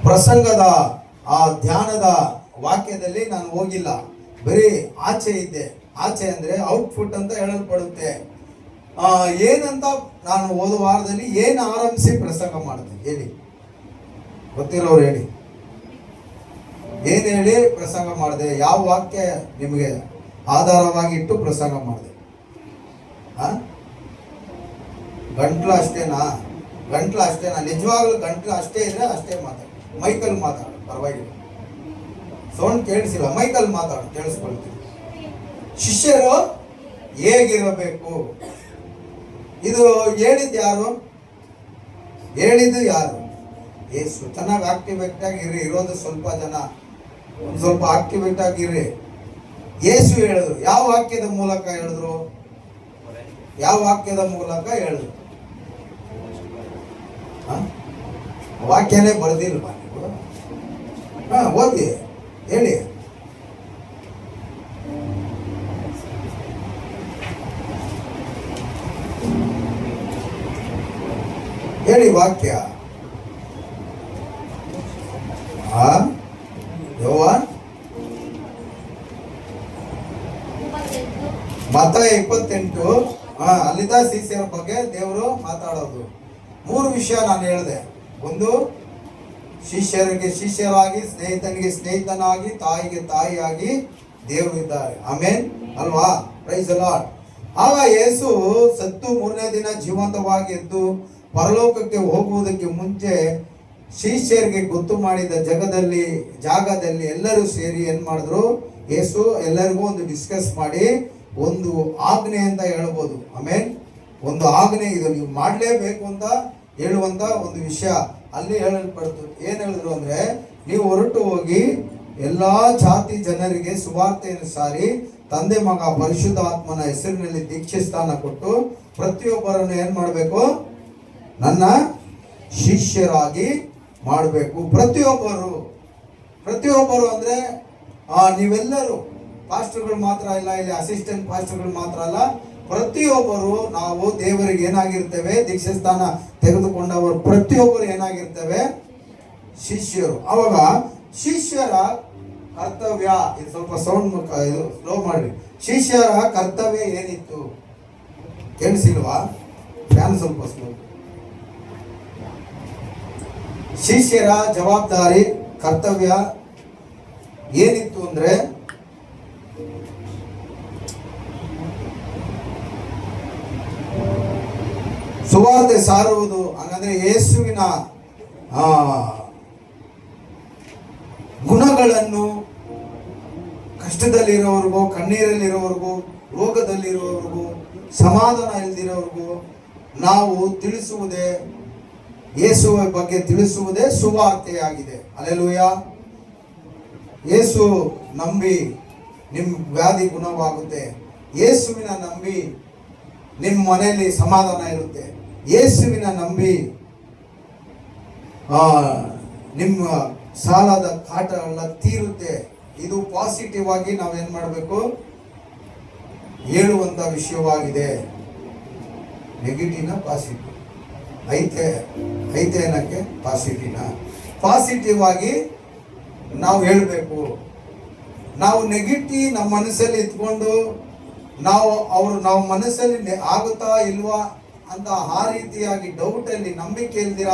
ಪ್ರಸಂಗದ ಆ ಧ್ಯಾನದ ವಾಕ್ಯದಲ್ಲಿ ನಾನು ಹೋಗಿಲ್ಲ, ಬರೀ ಆಚೆ ಇದ್ದೆ. ಆಚೆ ಅಂದ್ರೆ ಔಟ್ಪುಟ್ ಅಂತ ಹೇಳಲ್ಪಡುತ್ತೆ. ಏನಂತ ನಾನು ಹೋದ ವಾರದಲ್ಲಿ ಏನು ಆರಂಭಿಸಿ ಪ್ರಸಂಗ ಮಾಡಿದೆ ಹೇಳಿ, ಗೊತ್ತಿರೋರು ಹೇಳಿ, ಏನು ಹೇಳಿ ಪ್ರಸಂಗ ಮಾಡಿದೆ? ಯಾವ ವಾಕ್ಯ ನಿಮಗೆ ಆಧಾರವಾಗಿ ಇಟ್ಟು ಪ್ರಸಂಗ ಮಾಡಿದೆ? ಗಂಟ್ಲು ಅಷ್ಟೇನಾ? ನಿಜವಾಗ್ಲೂ ಗಂಟ್ಲು ಅಷ್ಟೇ ಇದ್ರೆ ಅಷ್ಟೇ ಮಾತಾಡು. ಮೈಕಲ್ ಮಾತಾಡು, ಪರವಾಗಿಲ್ಲ, ಸೌಂಡ್ ಕೇಳಿಸಿಲ್ಲ, ಮೈಕಲ್ ಮಾತಾಡು, ಕೇಳಿಸ್ಕೊಳ್ತೀವಿ. ಶಿಷ್ಯರು ಹೇಗಿರಬೇಕು, ಇದು ಹೇಳಿದ್ದು ಯಾರು? ಯೇಸು. ಚೆನ್ನಾಗಿ ಆಕ್ಟಿವೇಟ್ ಆಗಿರ್ರಿ. ಇರೋದು ಸ್ವಲ್ಪ ಜನ, ಒಂದು ಸ್ವಲ್ಪ ಆಕ್ಟಿವೇಟ್ ಆಗಿರ್ರಿ. ಯೇಸು ಹೇಳಿದ್ರು. ಯಾವ ವಾಕ್ಯದ ಮೂಲಕ ಹೇಳಿದ್ರು? ವಾಕ್ಯನೇ ಬರ್ದಿಲ್ವಾ ನೀವು? ಓದಿ ಹೇಳಿ. ಹೇಳಿ ವಾಕ್ಯ. ಯೋವಾನ್ ಮತ್ತಾಯ 28. ಅಲ್ಲಿದ್ದ ಶಿಷ್ಯರ ಬಗ್ಗೆ ದೇವರು ಮಾತಾಡೋದು. 3 ವಿಷಯ ನಾನು ಹೇಳಿದೆ. ಒಂದು, ಶಿಷ್ಯರಿಗೆ ಶಿಷ್ಯರಾಗಿ, ಸ್ನೇಹಿತನಿಗೆ ಸ್ನೇಹಿತನಾಗಿ, ತಾಯಿಗೆ ತಾಯಿಯಾಗಿ ದೇವರು ಇದ್ದಾರೆ. ಆಮೇನ್ ಅಲ್ವಾ? Praise the Lord. ಆಗ ಯೇಸು ಸತ್ತು 3ನೇ ದಿನ ಜೀವಂತವಾಗಿ ಎದ್ದು ಪರಲೋಕಕ್ಕೆ ಹೋಗುವುದಕ್ಕೆ ಮುಂಚೆ ಶಿಷ್ಯರಿಗೆ ಗೊತ್ತು ಮಾಡಿದ ಜಾಗದಲ್ಲಿ ಎಲ್ಲರೂ ಸೇರಿ ಏನ್ ಮಾಡಿದ್ರು? ಯೇಸು ಎಲ್ಲರಿಗೂ ಒಂದು ಡಿಸ್ಕಸ್ ಮಾಡಿ ಒಂದು ಆಜ್ಞೆ ಅಂತ ಹೇಳ್ಬೋದು. ಆಮೇಲೆ ಒಂದು ಆಜ್ಞೆ, ಇದು ನೀವು ಮಾಡಲೇಬೇಕು ಅಂತ ಹೇಳುವಂತ ಒಂದು ವಿಷಯ ಅಲ್ಲಿ ಹೇಳಲ್ಪಡ್ತು. ಏನ್ ಹೇಳಿದ್ರು ಅಂದ್ರೆ, ನೀವು ಹೊರಟು ಹೋಗಿ ಎಲ್ಲಾ ಜಾತಿ ಜನರಿಗೆ ಸುವಾರ್ತೆಯನ್ನು ಸಾರಿ ತಂದೆ ಮಗ ಪರಿಶುದ್ಧ ಆತ್ಮನ ಹೆಸರಿನಲ್ಲಿ ದೀಕ್ಷಾಸ್ನಾನ ಕೊಟ್ಟು ಪ್ರತಿಯೊಬ್ಬರನ್ನು ಏನ್ ಮಾಡಬೇಕು? ನನ್ನ ಶಿಷ್ಯರಾಗಿ ಮಾಡಬೇಕು. ಪ್ರತಿಯೊಬ್ಬರು ಅಂದ್ರೆ ನೀವೆಲ್ಲರೂ ಪಾಸ್ಟರ್ಗಳು ಮಾತ್ರ ಇಲ್ಲ, ಇಲ್ಲಿ ಅಸಿಸ್ಟೆಂಟ್ ಪಾಸ್ಟರ್ಗಳು ಮಾತ್ರ ಅಲ್ಲ, ಪ್ರತಿಯೊಬ್ಬರು ನಾವು ದೇವರಿಗೆ ಏನಾಗಿರ್ತೇವೆ? ದೀಕ್ಷಾಸ್ನಾನ ತೆಗೆದುಕೊಂಡವರು ಪ್ರತಿಯೊಬ್ಬರು ಏನಾಗಿರ್ತೇವೆ? ಶಿಷ್ಯರು. ಅವಾಗ ಶಿಷ್ಯರ ಕರ್ತವ್ಯ, ಇದು ಸ್ವಲ್ಪ ಸೌಂಡ್ ಸ್ಲೋ ಮಾಡಿ. ಶಿಷ್ಯರ ಕರ್ತವ್ಯ ಏನಿತ್ತು? ಕೇಳಿಸಿಲ್ವಾ? ಫ್ಯಾನ್ ಸ್ವಲ್ಪ ಸ್ಲೋ. ಶಿಷ್ಯರ ಜವಾಬ್ದಾರಿ, ಕರ್ತವ್ಯ ಏನಿತ್ತು ಅಂದ್ರೆ, ಸುವಾರ್ತೆ ಸಾರುವುದು. ಹಂಗಂದ್ರೆ ಯೇಸುವಿನ ಗುಣಗಳನ್ನು ಕಷ್ಟದಲ್ಲಿರೋವ್ರಿಗೂ, ಕಣ್ಣೀರಲ್ಲಿರೋವ್ರಿಗೂ, ರೋಗದಲ್ಲಿರೋವ್ರಿಗೂ, ಸಮಾಧಾನ ಇಲ್ದಿರೋವ್ರಿಗೂ ನಾವು ತಿಳಿಸುವುದೇ, ಯೇಸುವ ಬಗ್ಗೆ ತಿಳಿಸುವುದೇ ಸುವಾರ್ತೆಯಾಗಿದೆ. ಹಲ್ಲೆಲೂಯಾ. ಯೇಸು ನಂಬಿ ನಿಮ್ಮ ವ್ಯಾಧಿ ಗುಣವಾಗುತ್ತೆ. ಯೇಸುವಿನ ನಂಬಿ ನಿಮ್ಮ ಮನೆಯಲ್ಲಿ ಸಮಾಧಾನ ಇರುತ್ತೆ. ಯೇಸುವಿನ ನಂಬಿ ನಿಮ್ಮ ಸಾಲದ ಕಾಟ ಎಲ್ಲ ತೀರುತ್ತೆ. ಇದು ಪಾಸಿಟಿವ್ ಆಗಿ ನಾವೇನ್ ಮಾಡಬೇಕು? ಹೇಳುವಂತ ವಿಷಯವಾಗಿದೆ. ನೆಗೆಟಿವ್ನ ಪಾಸಿಟಿವ್ ಐತೆ ಏನಕ್ಕೆ? ಪಾಸಿಟಿವ್ ಆಗಿ ನಾವು ಹೇಳಬೇಕು. ನಾವು ನೆಗೆಟಿವ್ ನಮ್ಮ ಮನಸ್ಸಲ್ಲಿ ಇಟ್ಕೊಂಡು ನಾವು ಮನಸ್ಸಲ್ಲಿ ಆಗುತ್ತಾ ಇಲ್ವಾ ಅಂತ ಆ ರೀತಿಯಾಗಿ ಡೌಟ್ ಅಲ್ಲಿ, ನಂಬಿಕೆ ಇಲ್ದಿರ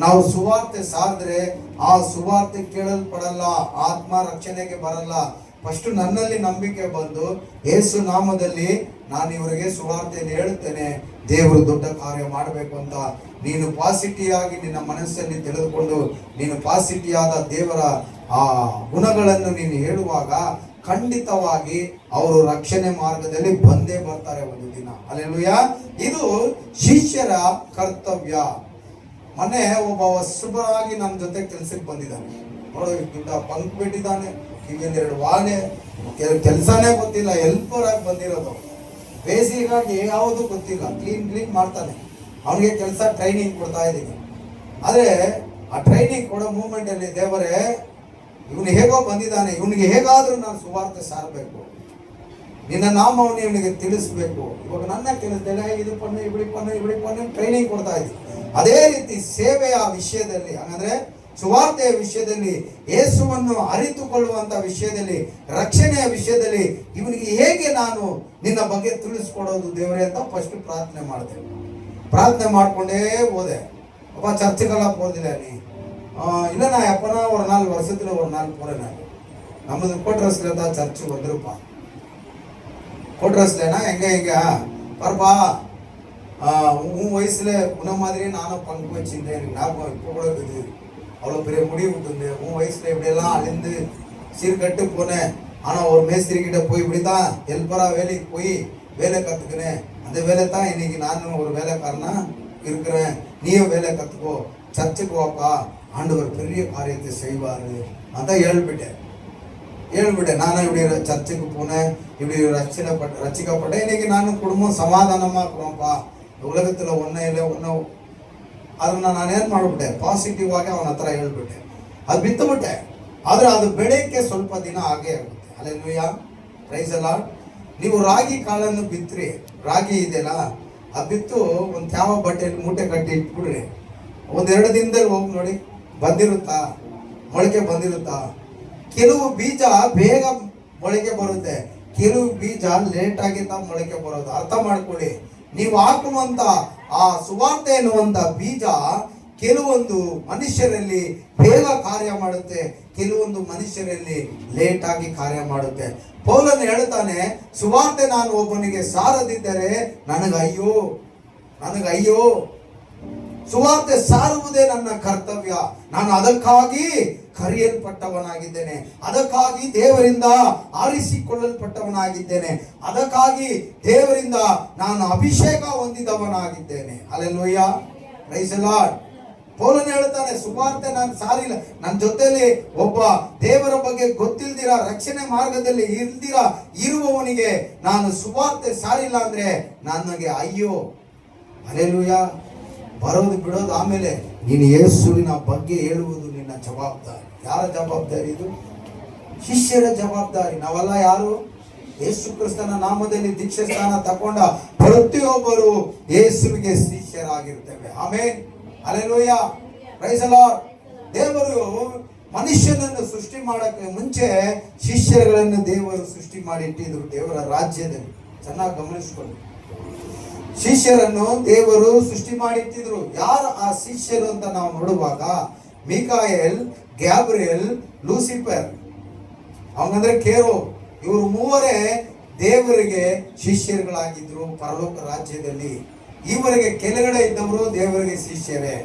ನಾವು ಸುವಾರ್ತೆ ಸಾರಿದ್ರೆ ಆ ಸುವಾರ್ತೆ ಕೇಳಲ್ಪಡಲ್ಲ, ಆತ್ಮ ರಕ್ಷಣೆಗೆ ಬರಲ್ಲ. ಫಸ್ಟ್ ನನ್ನಲ್ಲಿ ನಂಬಿಕೆ ಬಂದು ಯೇಸು ನಾಮದಲ್ಲಿ ನಾನು ಇವರಿಗೆ ಸುವಾರ್ತೆಯನ್ನು ಹೇಳುತ್ತೇನೆ, ದೇವರು ದೊಡ್ಡ ಕಾರ್ಯ ಮಾಡಬೇಕು ಅಂತ ನೀನು ಪಾಸಿಟಿವ್ ಆಗಿ ನಿನ್ನ ಮನಸ್ಸಲ್ಲಿ ತಿಳಿದುಕೊಂಡು ನೀನು ಪಾಸಿಟಿವ್ ಆದ ದೇವರ ಆ ಗುಣಗಳನ್ನು ನೀನು ಹೇಳುವಾಗ ಖಂಡಿತವಾಗಿ ಅವರು ರಕ್ಷಣೆ ಮಾರ್ಗದಲ್ಲಿ ಬಂದೇ ಬರ್ತಾರೆ ಒಂದು ದಿನ. ಹಲ್ಲೆಲೂಯಾ. ಇದು ಶಿಷ್ಯರ ಕರ್ತವ್ಯ. ಮೊನ್ನೆ ಒಬ್ಬ ಹೊಸಬರಾಗಿ ನಮ್ಮ ಜೊತೆ ಕೆಲ್ಸಕ್ಕೆ ಬಂದಿದ್ದಾನೆ. ನೋಡು, ದುಡ್ಡ ಪಂಕ್ ಬಿಟ್ಟಿದ್ದಾನೆ, ಇವೆರಡು ವಾಣೆ, ಕೆಲಸನೇ ಗೊತ್ತಿಲ್ಲ, ಹೆಲ್ಪರ್ ಆಗಿ ಬಂದಿರೋದು. ಬೇಸಿಕ್ ಆಗಿ ಯಾವುದು ಗೊತ್ತಿಲ್ಲ, ಕ್ಲೀನ್ ಮಾಡ್ತಾನೆ. ಅವನಿಗೆ ಕೆಲಸ ಟ್ರೈನಿಂಗ್ ಕೊಡ್ತಾ ಇದ್ದೀನಿ. ಆದರೆ ಆ ಟ್ರೈನಿಂಗ್ ಕೊಡೋ ಮೂಮೆಂಟ್ ಅಲ್ಲಿ ದೇವರೇ, ಇವನು ಹೇಗೋ ಬಂದಿದ್ದಾನೆ, ಇವನಿಗೆ ಹೇಗಾದ್ರೂ ನಾನು ಸುವಾರ್ತೆ ಸಾರಬೇಕು, ನಿನ್ನ ನಾಮವನ್ನು ಇವನಿಗೆ ತಿಳಿಸ್ಬೇಕು. ಇವಾಗ ನನ್ನ ಕೆಲಸದಲ್ಲಿ ಇದು ಪಣ್ಣು ಟ್ರೈನಿಂಗ್ ಕೊಡ್ತಾ ಇದ್ದೀನಿ. ಅದೇ ರೀತಿ ಸೇವೆಯ ವಿಷಯದಲ್ಲಿ, ಹಂಗಂದ್ರೆ ಸುವಾರ್ತೆಯ ವಿಷಯದಲ್ಲಿ, ಯೇಸುವನ್ನು ಅರಿತುಕೊಳ್ಳುವಂತ ವಿಷಯದಲ್ಲಿ, ರಕ್ಷಣೆಯ ವಿಷಯದಲ್ಲಿ ಇವನಿಗೆ ಹೇಗೆ ನಾನು ನಿನ್ನ ಬಗ್ಗೆ ತಿಳಿಸ್ಕೊಡೋದು ದೇವರೇ ಅಂತ ಫಸ್ಟ್ ಪ್ರಾರ್ಥನೆ ಮಾಡಿದೆ. ಪ್ರಾರ್ಥನೆ ಮಾಡ್ಕೊಂಡೇ ಹೋದೆ. ಅಪ್ಪ ಚರ್ಚೆಗೆಲ್ಲ போதில்லை நீ இல்லை நான் எப்பனா ஒரு நாள் வருஷத்துல ஒரு நாள் போறேன். நான் நமது கோட்ரஸ்ல தான் சர்ச்சு வந்துருப்பா. கோட்ரஸ்லனா எங்க பரப்பா உன் வயசுல உன்ன மாதிரியே நானும் பங்கு வச்சுட்டேன். எனக்கு ஞாபகம் இப்போ கூட இருக்குது. அவ்வளோ பெரிய முடிவு விட்டுருந்து உன் வயசுல இப்படியெல்லாம் அழிந்து சீர்கட்டு போனேன். ஆனால் ஒரு மேஸ்திரி கிட்ட போய் இப்படி தான் ஹெல்ப்பராக வேலைக்கு போய் வேலை கற்றுக்கினேன். அந்த வேலை தான் இன்னைக்கு நானும் ஒரு வேலைக்காரனா இருக்கிறேன். நீயும் வேலை கற்றுக்கோ, சர்ச்சுக்கு வாப்பா, ஆண்டவர் பெரிய காரியத்தை செய்வார். அதான் ಹೇಳ್ಬಿಟ್ಟೆ ನಾನು இப்படி சர்ச்சுக்கு போனேன், இப்படி ரட்சிக்கப்பட்டேன். இன்னைக்கு நானும் குடும்பம் சமாதானமாக இருக்கிறோம்ப்பா. உலகத்தில் ஒன்றே இல்லை ஒன்று. ಅದನ್ನ ನಾನೇನು ಮಾಡಿಬಿಟ್ಟೆ, ಪಾಸಿಟಿವ್ ಆಗಿ ಅವನ ಹತ್ರ ಹೇಳ್ಬಿಟ್ಟೆ. ಅದು ಬಿತ್ತುಬಿಟ್ಟೆ. ಆದರೆ ಅದು ಬೆಳೆಯಕ್ಕೆ ಸ್ವಲ್ಪ ದಿನ ಆಗೇ ಆಗುತ್ತೆ. Hallelujah, praise the Lord. ನೀವು ರಾಗಿ ಕಾಳನ್ನು ಬಿತ್ತರಿ, ರಾಗಿ ಇದೆಯಲ್ಲ ಅದು ಬಿತ್ತು ಒಂದು ತ್ಯಾವ ಬಟ್ಟೆಯಲ್ಲಿ ಮೂಟೆ ಕಟ್ಟಿ ಇಟ್ಬಿಡ್ರಿ. ಒಂದೆರಡು ದಿನದಲ್ಲಿ ಹೋಗಿ ನೋಡಿ ಬಂದಿರುತ್ತಾ, ಮೊಳಕೆ ಬಂದಿರುತ್ತಾ. ಕೆಲವು ಬೀಜ ಬೇಗ ಮೊಳಕೆ ಬರುತ್ತೆ, ಕೆಲವು ಬೀಜ ಲೇಟ್ ಆಗಿದ್ದ ಮೊಳಕೆ ಬರೋದು. ಅರ್ಥ ಮಾಡ್ಕೊಳ್ಳಿ. ನೀವು ಹಾಕುವಂತ ಆ ಸುವಾರ್ತೆ ಎನ್ನುವಂತ ಬೀಜ ಕೆಲವೊಂದು ಮನುಷ್ಯರಲ್ಲಿ ಬೇಗ ಕಾರ್ಯ ಮಾಡುತ್ತೆ, ಕೆಲವೊಂದು ಮನುಷ್ಯರಲ್ಲಿ ಲೇಟ್ ಆಗಿ ಕಾರ್ಯ ಮಾಡುತ್ತೆ. ಪೌಲನು ಹೇಳ್ತಾನೆ, ಸುವಾರ್ತೆ ನಾನು ಒಬ್ಬನಿಗೆ ಸಾರದಿದ್ದರೆ ನನಗಯ್ಯೋ. ಸುವಾರ್ತೆ ಸಾರುವುದೇ ನನ್ನ ಕರ್ತವ್ಯ. ನಾನು ಅದಕ್ಕಾಗಿ ಕರೆಯಲ್ಪಟ್ಟವನಾಗಿದ್ದೇನೆ, ಅದಕ್ಕಾಗಿ ದೇವರಿಂದ ಆರಿಸಿಕೊಳ್ಳಲ್ಪಟ್ಟವನಾಗಿದ್ದೇನೆ, ಅದಕ್ಕಾಗಿ ದೇವರಿಂದ ನಾನು ಅಭಿಷೇಕ ಹೊಂದಿದವನಾಗಿದ್ದೇನೆ. Hallelujah, praise the lord. ಪೌಲನು ಹೇಳ್ತಾನೆ, ಸುವಾರ್ತೆ ನಾನು ಸಾರಿಲ್ಲ. ನನ್ನ ಜೊತೆಲಿ ಒಬ್ಬ ದೇವರ ಬಗ್ಗೆ ಗೊತ್ತಿಲ್ದಿರ, ರಕ್ಷಣೆ ಮಾರ್ಗದಲ್ಲಿ ಇರುವವನಿಗೆ ನಾನು ಸುವಾರ್ತೆ ಸಾರಿಲ್ಲ ಅಂದ್ರೆ ನನಗೆ ಅಯ್ಯೋ. ಹಲ್ಲೆಲೂಯಾ. ಬರೋದು ಬಿಡೋದು ಆಮೇಲೆ, ನೀನು ಯೇಸುವಿನ ಬಗ್ಗೆ ಹೇಳುವುದು ನಿನ್ನ ಜವಾಬ್ದಾರಿ. ಯಾರ ಜವಾಬ್ದಾರಿ ಇದು? ಶಿಷ್ಯರ ಜವಾಬ್ದಾರಿ. ನಾವೆಲ್ಲ ಯಾರು? ಯೇಸು ಕ್ರಿಸ್ತನ ನಾಮದಲ್ಲಿ ದೀಕ್ಷೆ ಸ್ಥಾನ ತಗೊಂಡ ಪ್ರತಿಯೊಬ್ಬರು ಯೇಸುವಿಗೆ ಶಿಷ್ಯರಾಗಿರ್ತೇವೆ. Amen, hallelujah, praise the lord. ದೇವರು ಮನುಷ್ಯನನ್ನು ಸೃಷ್ಟಿ ಮಾಡಕ್ಕೆ ಮುಂಚೆ ಶಿಷ್ಯರುಗಳನ್ನು ದೇವರು ಸೃಷ್ಟಿ ಮಾಡಿ ಇಟ್ಟಿದ್ರು ದೇವರ ರಾಜ್ಯದಲ್ಲಿ. ಚೆನ್ನಾಗಿ ಗಮನಿಸ್ಕೊಳ್ಳಿ. ಶಿಷ್ಯರನ್ನು ದೇವರು ಸೃಷ್ಟಿ ಮಾಡಿಟ್ಟಿದ್ರು. ಯಾರು ಆ ಶಿಷ್ಯರು ಅಂತ ನಾವು ನೋಡುವಾಗ, ಮಿಕಾಯೇಲ್, ಗ್ಯಾಬ್ರಿಯಲ್, ಲೂಸಿಫರ್, ಅವನಂದ್ರೆ ಕೇರೋ, ಇವರು ಮೂವರೇ ದೇವರಿಗೆ ಶಿಷ್ಯರುಗಳಾಗಿದ್ರು ಪರಲೋಕ ರಾಜ್ಯದಲ್ಲಿ. ಇವರಿಗೆ ಕೆಳಗಡೆ ಇದ್ದವರು ದೇವರಿಗೆ ಶಿಷ್ಯರೇ.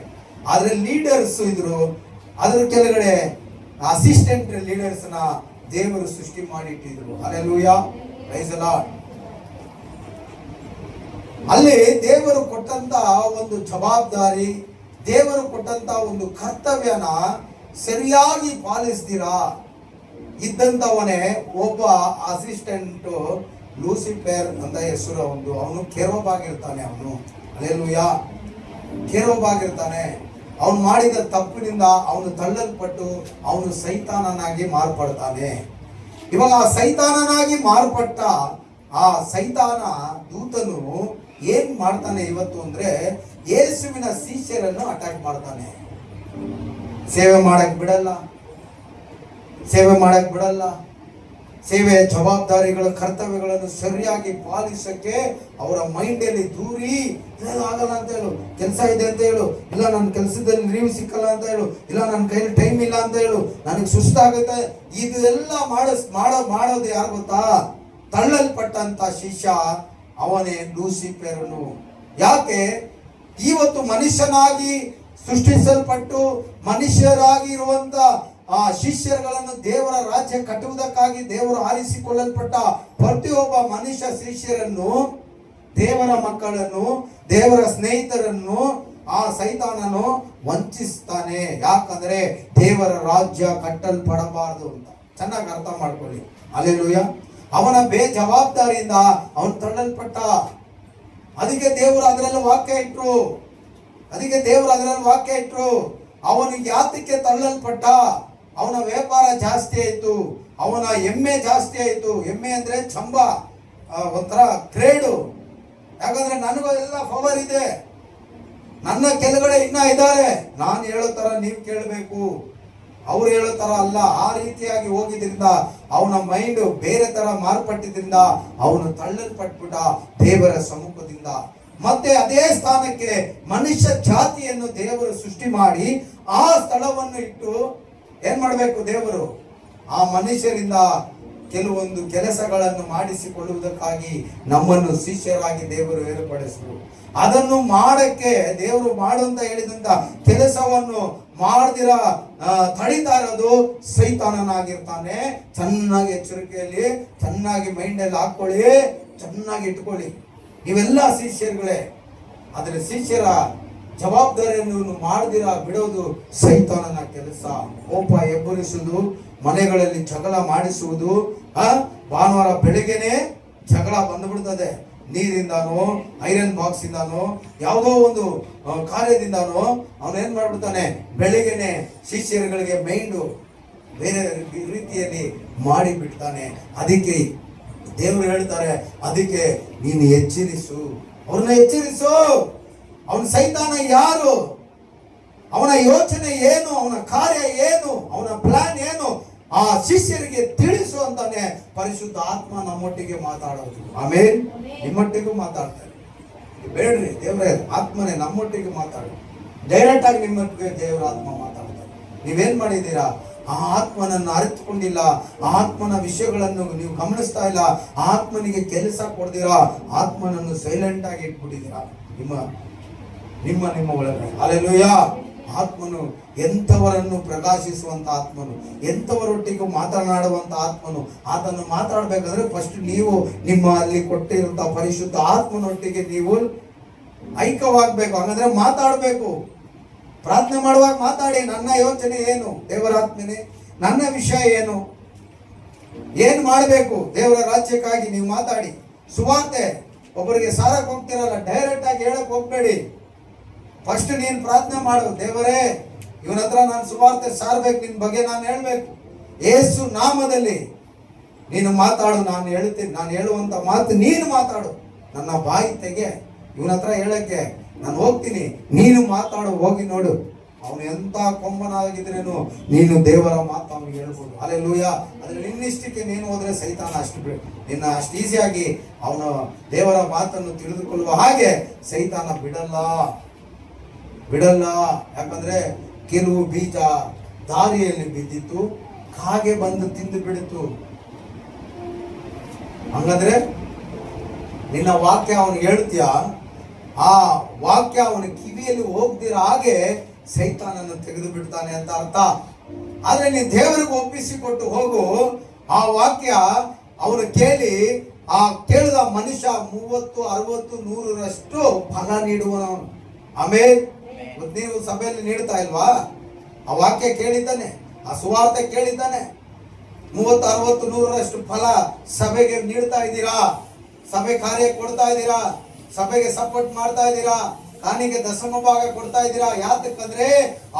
ಆದ್ರೆ ಲೀಡರ್ಸ್ ಇದ್ರು, ಅದ್ರ ಕೆಳಗಡೆ ಅಸಿಸ್ಟೆಂಟ್ ಲೀಡರ್ಸ್ ನ ದೇವರು ಸೃಷ್ಟಿ ಮಾಡಿಟ್ಟಿದ್ರು. Hallelujah, praise the lord. ಅಲ್ಲಿ ದೇವರು ಕೊಟ್ಟಂತ ಒಂದು ಜವಾಬ್ದಾರಿ, ದೇವರು ಕೊಟ್ಟಂತ ಒಂದು ಕರ್ತವ್ಯನ ಸರಿಯಾಗಿ ಪಾಲಿಸ್ತೀರಾ ಇದ್ದಂತವನೇ ಒಬ್ಬ ಅಸಿಸ್ಟೆಂಟ್ ಲೂಸಿಫರ್ ಅಂತ ಹೆಸರು. ಅವನು ಕೆರೋಬಾಗಿರ್ತಾನೆ. ಅವನು ಹಲ್ಲೆಲೂಯಾ, ಕೆರೋಬಾಗಿರ್ತಾನೆ. ಅವನು ಮಾಡಿದ ತಪ್ಪಿನಿಂದ ಅವನು ತಳ್ಳಲ್ಪಟ್ಟು ಅವನು ಸೈತಾನನಾಗಿ ಮಾರ್ಪಡ್ತಾನೆ. ಇವಾಗ ಆ ಸೈತಾನನಾಗಿ ಮಾರ್ಪಟ್ಟ ಆ ಸೈತಾನ ದೂತನು ಏನ್ ಮಾಡ್ತಾನೆ ಇವತ್ತು ಅಂದ್ರೆ, ಯೇಸುವಿನ ಶಿಷ್ಯರನ್ನು ಅಟ್ಯಾಕ್ ಮಾಡ್ತಾನೆ. ಸೇವೆ ಮಾಡಕ್ ಬಿಡಲ್ಲ. ಸೇವೆಯ ಜವಾಬ್ದಾರಿಗಳ ಕರ್ತವ್ಯಗಳನ್ನು ಸರಿಯಾಗಿ ಪಾಲಿಸಕ್ಕೆ ಅವರ ಮೈಂಡಲ್ಲಿ ದೂರಿ, ಆಗಲ್ಲ ಅಂತ ಹೇಳು, ಕೆಲಸ ಇದೆ ಅಂತ ಹೇಳು, ಇಲ್ಲ ನನ್ನ ಕೆಲಸದಲ್ಲಿ ಲೀವ್ ಸಿಕ್ಕಲ್ಲ ಅಂತ ಹೇಳು, ಇಲ್ಲ ನನ್ನ ಕೈಲಿ ಟೈಮ್ ಇಲ್ಲ ಅಂತ ಹೇಳು, ನನಗೆ ಸುಸ್ತಾಗುತ್ತೆ. ಇದೆಲ್ಲ ಮಾಡೋದು ಯಾರು ಗೊತ್ತಾ? ತಳ್ಳಲ್ಪಟ್ಟಂತ ಶಿಷ್ಯ ಅವನೇ ಲೂಸಿಫರನು. ಯಾಕೆ? ಇವತ್ತು ಮನುಷ್ಯನಾಗಿ ಸೃಷ್ಟಿಸಲ್ಪಟ್ಟು ಮನುಷ್ಯರಾಗಿ ಇರುವಂತ ಆ ಶಿಷ್ಯರುಗಳನ್ನು ದೇವರ ರಾಜ್ಯ ಕಟ್ಟುವುದಕ್ಕಾಗಿ ದೇವರು ಆರಿಸಿಕೊಳ್ಳಲ್ಪಟ್ಟ ಪ್ರತಿಯೊಬ್ಬ ಮನುಷ್ಯ ಶಿಷ್ಯರನ್ನು, ದೇವರ ಮಕ್ಕಳನ್ನು, ದೇವರ ಸ್ನೇಹಿತರನ್ನು ಆ ಸೈತಾನನು ವಂಚಿಸ್ತಾನೆ. ಯಾಕಂದ್ರೆ ದೇವರ ರಾಜ್ಯ ಕಟ್ಟಲ್ಪಡಬಾರದು ಅಂತ. ಚೆನ್ನಾಗಿ ಅರ್ಥ ಮಾಡ್ಕೊಳ್ಳಿ. ಹಲ್ಲೆಲೂಯಾ. ಅವನ ಬೇಜವಾಬ್ದಾರಿಯಿಂದ ಅವನು ತಳ್ಳಲ್ಪಟ್ಟ. ಅದಕ್ಕೆ ದೇವರು ಅದರಲ್ಲಿ ವಾಕ್ಯ ಇಟ್ರು. ಅವನಿಗೆ ಯಾತಕ್ಕೆ ತಳ್ಳಲ್ಪಟ್ಟ? ಅವನ ವ್ಯಾಪಾರ ಜಾಸ್ತಿ ಆಯ್ತು, ಅವನ ಎಮ್ಮೆ ಜಾಸ್ತಿ ಆಯ್ತು. ಎಮ್ಮೆ ಅಂದ್ರೆ ಚಂಬ, ಒಂಥರ ಕ್ರೇಡು. ಯಾಕಂದ್ರೆ ನನಗೂ ಎಲ್ಲ ಪವರ್ ಇದೆ, ನನ್ನ ಕೆಳಗಡೆ ಇನ್ನ ಇದ್ದಾರೆ, ನಾನು ಹೇಳೋ ತರ ನೀವು ಕೇಳಬೇಕು, ಅವ್ರು ಹೇಳೋ ತರ ಅಲ್ಲ. ಆ ರೀತಿಯಾಗಿ ಹೋಗಿದ್ರಿಂದ ಅವನ ಮೈಂಡ್ ಬೇರೆ ತರ ಮಾರ್ಪಟ್ಟಿದ್ರಿಂದ ಅವನು ತಳ್ಳಲ್ಪಟ್ಬಿಟ್ಟ ದೇವರ ಸಮ್ಮುಖದಿಂದ. ಮತ್ತೆ ಅದೇ ಸ್ಥಾನಕ್ಕೆ ಮನುಷ್ಯ ಜಾತಿಯನ್ನು ದೇವರು ಸೃಷ್ಟಿ ಮಾಡಿ ಆ ಸ್ಥಳವನ್ನು ಇಟ್ಟು ಏನ್ ಮಾಡಬೇಕು, ದೇವರು ಆ ಮನುಷ್ಯರಿಂದ ಕೆಲವೊಂದು ಕೆಲಸಗಳನ್ನು ಮಾಡಿಸಿಕೊಳ್ಳುವುದಕ್ಕಾಗಿ ನಮ್ಮನ್ನು ಶಿಷ್ಯರಾಗಿ ದೇವರು ಏರ್ಪಡಿಸಿದರು. ಅದನ್ನು ಮಾಡಕ್ಕೆ ದೇವರು ಮಾಡುವಂತ ಹೇಳಿದಂತ ಕೆಲಸವನ್ನು ಮಾಡದಿರ ತಡಿತಾ ಇರೋದು ಸೈತಾನನಾಗಿರ್ತಾನೆ. ಚೆನ್ನಾಗಿ ಎಚ್ಚರಿಕೆಯಲ್ಲಿ, ಚೆನ್ನಾಗಿ ಮೈಂಡಲ್ಲಿ ಹಾಕೊಳ್ಳಿ, ಚೆನ್ನಾಗಿ ಇಟ್ಕೊಳ್ಳಿ. ನೀವೆಲ್ಲ ಶಿಷ್ಯರುಗಳೇ, ಆದರೆ ಶಿಷ್ಯರ ಜವಾಬ್ದಾರಿಯನ್ನು ಮಾಡದಿರ ಬಿಡೋದು ಸೈತಾನನ ಕೆಲಸ. ಕೋಪ ಎಬ್ಬರಿಸುವುದು, ಮನೆಗಳಲ್ಲಿ ಜಗಳ ಮಾಡಿಸುವುದು. ಭಾನುವಾರ ಬೆಳಿಗ್ಗೆನೆ ಜಗಳ ಬಂದುಬಿಡ್ತದೆ. ನೀರಿಂದಾನೋ, ಐರನ್ ಬಾಕ್ಸ್ ಇಂದಾನೋ, ಯಾವುದೋ ಒಂದು ಕಾರ್ಯದಿಂದಾನೋ ಅವನೇನ್ ಮಾಡ್ಬಿಡ್ತಾನೆ, ಬೆಳಿಗ್ಗೆನೆ ಶಿಷ್ಯರುಗಳಿಗೆ ಮೈಂಡು ಬೇರೆ ರೀತಿಯಲ್ಲಿ ಮಾಡಿ ಬಿಡ್ತಾನೆ. ಅದಕ್ಕೆ ದೇವರು ಹೇಳ್ತಾರೆ, ಅದಕ್ಕೆ ನೀನು ಎಚ್ಚರಿಸು, ಅವ್ರನ್ನ ಎಚ್ಚರಿಸು. ಅವನ ಸೈತಾನ ಯಾರು, ಅವನ ಯೋಚನೆ ಏನು, ಅವನ ಕಾರ್ಯ ಏನು, ಅವನ ಪ್ಲಾನ್ ಏನು, ಆ ಶಿಷ್ಯರಿಗೆ ತಿಳಿಸು ಅಂತಾನೆ ಪರಿಶುದ್ಧ ಆತ್ಮ ನಮ್ಮೊಟ್ಟಿಗೆ ಮಾತಾಡೋದು. ಆಮೇಲೆ ನಿಮ್ಮೊಟ್ಟಿಗೂ ಮಾತಾಡ್ತಾರೆ. ಬೇಡ್ರಿ, ದೇವರೇ ಆತ್ಮನೇ ನಮ್ಮೊಟ್ಟಿಗೆ ಮಾತಾಡು. ಡೈರೆಕ್ಟ್ ಆಗಿ ನಿಮ್ಮೊಟ್ಟಿಗೆ ದೇವರ ಆತ್ಮ ಮಾತಾಡ್ತಾರೆ. ನೀವೇನ್ ಮಾಡಿದ್ದೀರಾ, ಆ ಆತ್ಮನನ್ನು ಅರಿತುಕೊಂಡಿಲ್ಲ, ಆ ಆತ್ಮನ ವಿಷಯಗಳನ್ನು ನೀವು ಗಮನಿಸ್ತಾ ಇಲ್ಲ, ಆತ್ಮನಿಗೆ ಕೆಲಸ ಕೊಡ್ದಿರಾ, ಆತ್ಮನನ್ನು ಸೈಲೆಂಟ್ ಆಗಿ ಇಟ್ಬಿಟ್ಟಿದ್ದೀರಾ ನಿಮ್ಮ ನಿಮ್ಮ ನಿಮ್ಮ ಒಳಗಡೆ. ಹಲ್ಲೆಲೂಯಾ. ಆತ್ಮನು ಎಂಥವರನ್ನು ಪ್ರಕಾಶಿಸುವಂತ ಆತ್ಮನು, ಎಂಥವರೊಟ್ಟಿಗೂ ಮಾತನಾಡುವಂತ ಆತ್ಮನು. ಆತನು ಮಾತಾಡ್ಬೇಕಾದ್ರೆ ಫಸ್ಟ್ ನೀವು ನಿಮ್ಮ ಅಲ್ಲಿ ಕೊಟ್ಟಿರುವಂತ ಪರಿಶುದ್ಧ ಆತ್ಮನೊಟ್ಟಿಗೆ ನೀವು ಐಕ್ಯವಾಗಬೇಕು. ಹಾಗಾದ್ರೆ ಮಾತಾಡಬೇಕು. ಪ್ರಾರ್ಥನೆ ಮಾಡುವಾಗ ಮಾತಾಡಿ, ನನ್ನ ಯೋಚನೆ ಏನು ದೇವರಾತ್ಮನೇ, ನನ್ನ ವಿಷಯ ಏನು, ಏನ್ ಮಾಡಬೇಕು ದೇವರ ರಾಜ್ಯಕ್ಕಾಗಿ ನೀವು ಮಾತಾಡಿ. ಸುವಾರ್ತೆ ಒಬ್ಬರಿಗೆ ಸಾರಕ್ಕೆ ಹೋಗ್ತಿರಲ್ಲ, ಡೈರೆಕ್ಟ್ ಆಗಿ ಹೇಳಕ್ ಹೋಗ್ಬೇಡಿ. ಫಸ್ಟ್ ನೀನು ಪ್ರಾರ್ಥನೆ ಮಾಡು, ದೇವರೇ ಇವನ ಹತ್ರ ನಾನು ಸುವಾರ್ತೆ ಸಾರ್ಬೇಕು, ನಿನ್ ಬಗ್ಗೆ ನಾನು ಹೇಳ್ಬೇಕು, ಯೇಸು ನಾಮದಲ್ಲಿ ನೀನು ಮಾತಾಡು. ನಾನು ಹೇಳ್ತೀನಿ, ನಾನು ಹೇಳುವಂತ ಮಾತು ನೀನು ಮಾತಾಡು, ನನ್ನ ಬಾಯಿ ತೆಗೆ. ಇವನ ಹತ್ರ ಹೇಳಕ್ಕೆ ನಾನು ಹೋಗ್ತೀನಿ, ನೀನು ಮಾತಾಡು, ಹೋಗಿ ನೋಡು. ಅವನು ಎಂತ ಕೊಂಬನಾಗಿದ್ರೇನು ನೀನು ದೇವರ ಮಾತು ಅವನಿಗೆ ಹೇಳ್ಬೋದು. ಹಲ್ಲೆಲೂಯಾ. ಆದ್ರೆ ನಿನ್ನಿಷ್ಟಕ್ಕೆ ನೀನು ಹೋದ್ರೆ ಸೈತಾನ ನಿನ್ನ ಅಷ್ಟು ಈಸಿಯಾಗಿ ಅವನು ದೇವರ ಮಾತನ್ನು ತಿಳಿದುಕೊಳ್ಳುವ ಹಾಗೆ ಸೈತಾನ ಬಿಡಲ್ಲ. ಯಾಕಂದ್ರೆ ಕೆಲವು ಬೀಜ ದಾರಿಯಲ್ಲಿ ಬಿದ್ದಿತ್ತು, ಕಾಗೆ ಬಂದು ತಿಂದು ಬಿಡಿತು. ಹಂಗಂದ್ರೆ ನಿನ್ನ ವಾಕ್ಯ ಅವನಿಗೆ ಹೇಳ್ತೀಯ, ಆ ವಾಕ್ಯ ಅವನ ಕಿವಿಯಲ್ಲಿ ಹೋಗ್ದಿರ ಹಾಗೆ ಸೈತಾನನ್ನು ತೆಗೆದು ಬಿಡ್ತಾನೆ ಅಂತ ಅರ್ಥ. ಆದ್ರೆ ನೀನು ದೇವರಿಗೆ ಒಪ್ಪಿಸಿಕೊಟ್ಟು ಹೋಗು, ಆ ವಾಕ್ಯ ಅವನು ಕೇಳಿ, ಆ ಕೇಳಿದ ಮನುಷ್ಯ 30, 60, 100ರಷ್ಟು ಫಲ ನೀಡುವವನು. ಆಮೇಲೆ ನೀವು ಸಭೆಯಲ್ಲಿ ನೀಡ್ತಾ ಇಲ್ವಾ? ಆ ವಾಕ್ಯ ಕೇಳಿದ್ದಾನೆ, ಆ ಸುವಾರ್ತೆ ಕೇಳಿದ್ದಾನೆ, 30, 60, 100ರಷ್ಟು ಫಲ ಸಭೆಗೆ ನೀಡ್ತಾ ಇದ್ದೀರಾ, ಸಭೆ ಕಾರ್ಯ ಕೊಡ್ತಾ ಇದ್ದೀರಾ, ಸಭೆಗೆ ಸಪೋರ್ಟ್ ಮಾಡ್ತಾ ಇದ್ದೀರಾ, ಕಾಣಿಗೆ ದಶಮ ಭಾಗ ಕೊಡ್ತಾ ಇದ್ದೀರಾ. ಯಾತಕ್ಕಂದ್ರೆ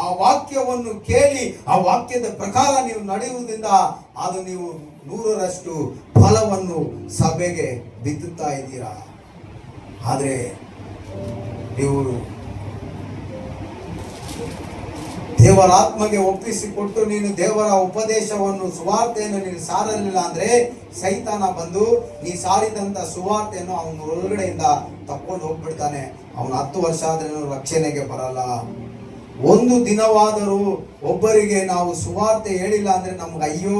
ಆ ವಾಕ್ಯವನ್ನು ಕೇಳಿ ಆ ವಾಕ್ಯದ ಪ್ರಕಾರ ನೀವು ನಡೆಯುವುದರಿಂದ ಅದು ನೀವು 100ರಷ್ಟು ಫಲವನ್ನು ಸಭೆಗೆ ಬಿತ್ತುತ್ತಾ ಇದ್ದೀರಾ. ಆದ್ರೆ ನೀವು ದೇವರ ಆತ್ಮಗೆ ಒಪ್ಪಿಸಿಕೊಟ್ಟು ನೀನು ದೇವರ ಉಪದೇಶವನ್ನು ಸುವಾರ್ತೆಯನ್ನು ನೀನು ಸಾರಲಿಲ್ಲ ಅಂದ್ರೆ ಸೈತಾನ ಬಂದು ನೀ ಸಾರಿದಂತ ಸುವಾರ್ತೆಯನ್ನು ಅವನ ಒಳಗಡೆಯಿಂದ ತಕೊಂಡು ಹೋಗ್ಬಿಡ್ತಾನೆ. ಅವನು 10 ವರ್ಷ ಆದ್ರೂ ರಕ್ಷಣೆಗೆ ಬರಲ್ಲ. ಒಂದು ದಿನವಾದರೂ ಒಬ್ಬರಿಗೆ ನಾವು ಸುವಾರ್ತೆ ಹೇಳಿಲ್ಲ ಅಂದ್ರೆ ನಮ್ಗೆ ಅಯ್ಯೋ.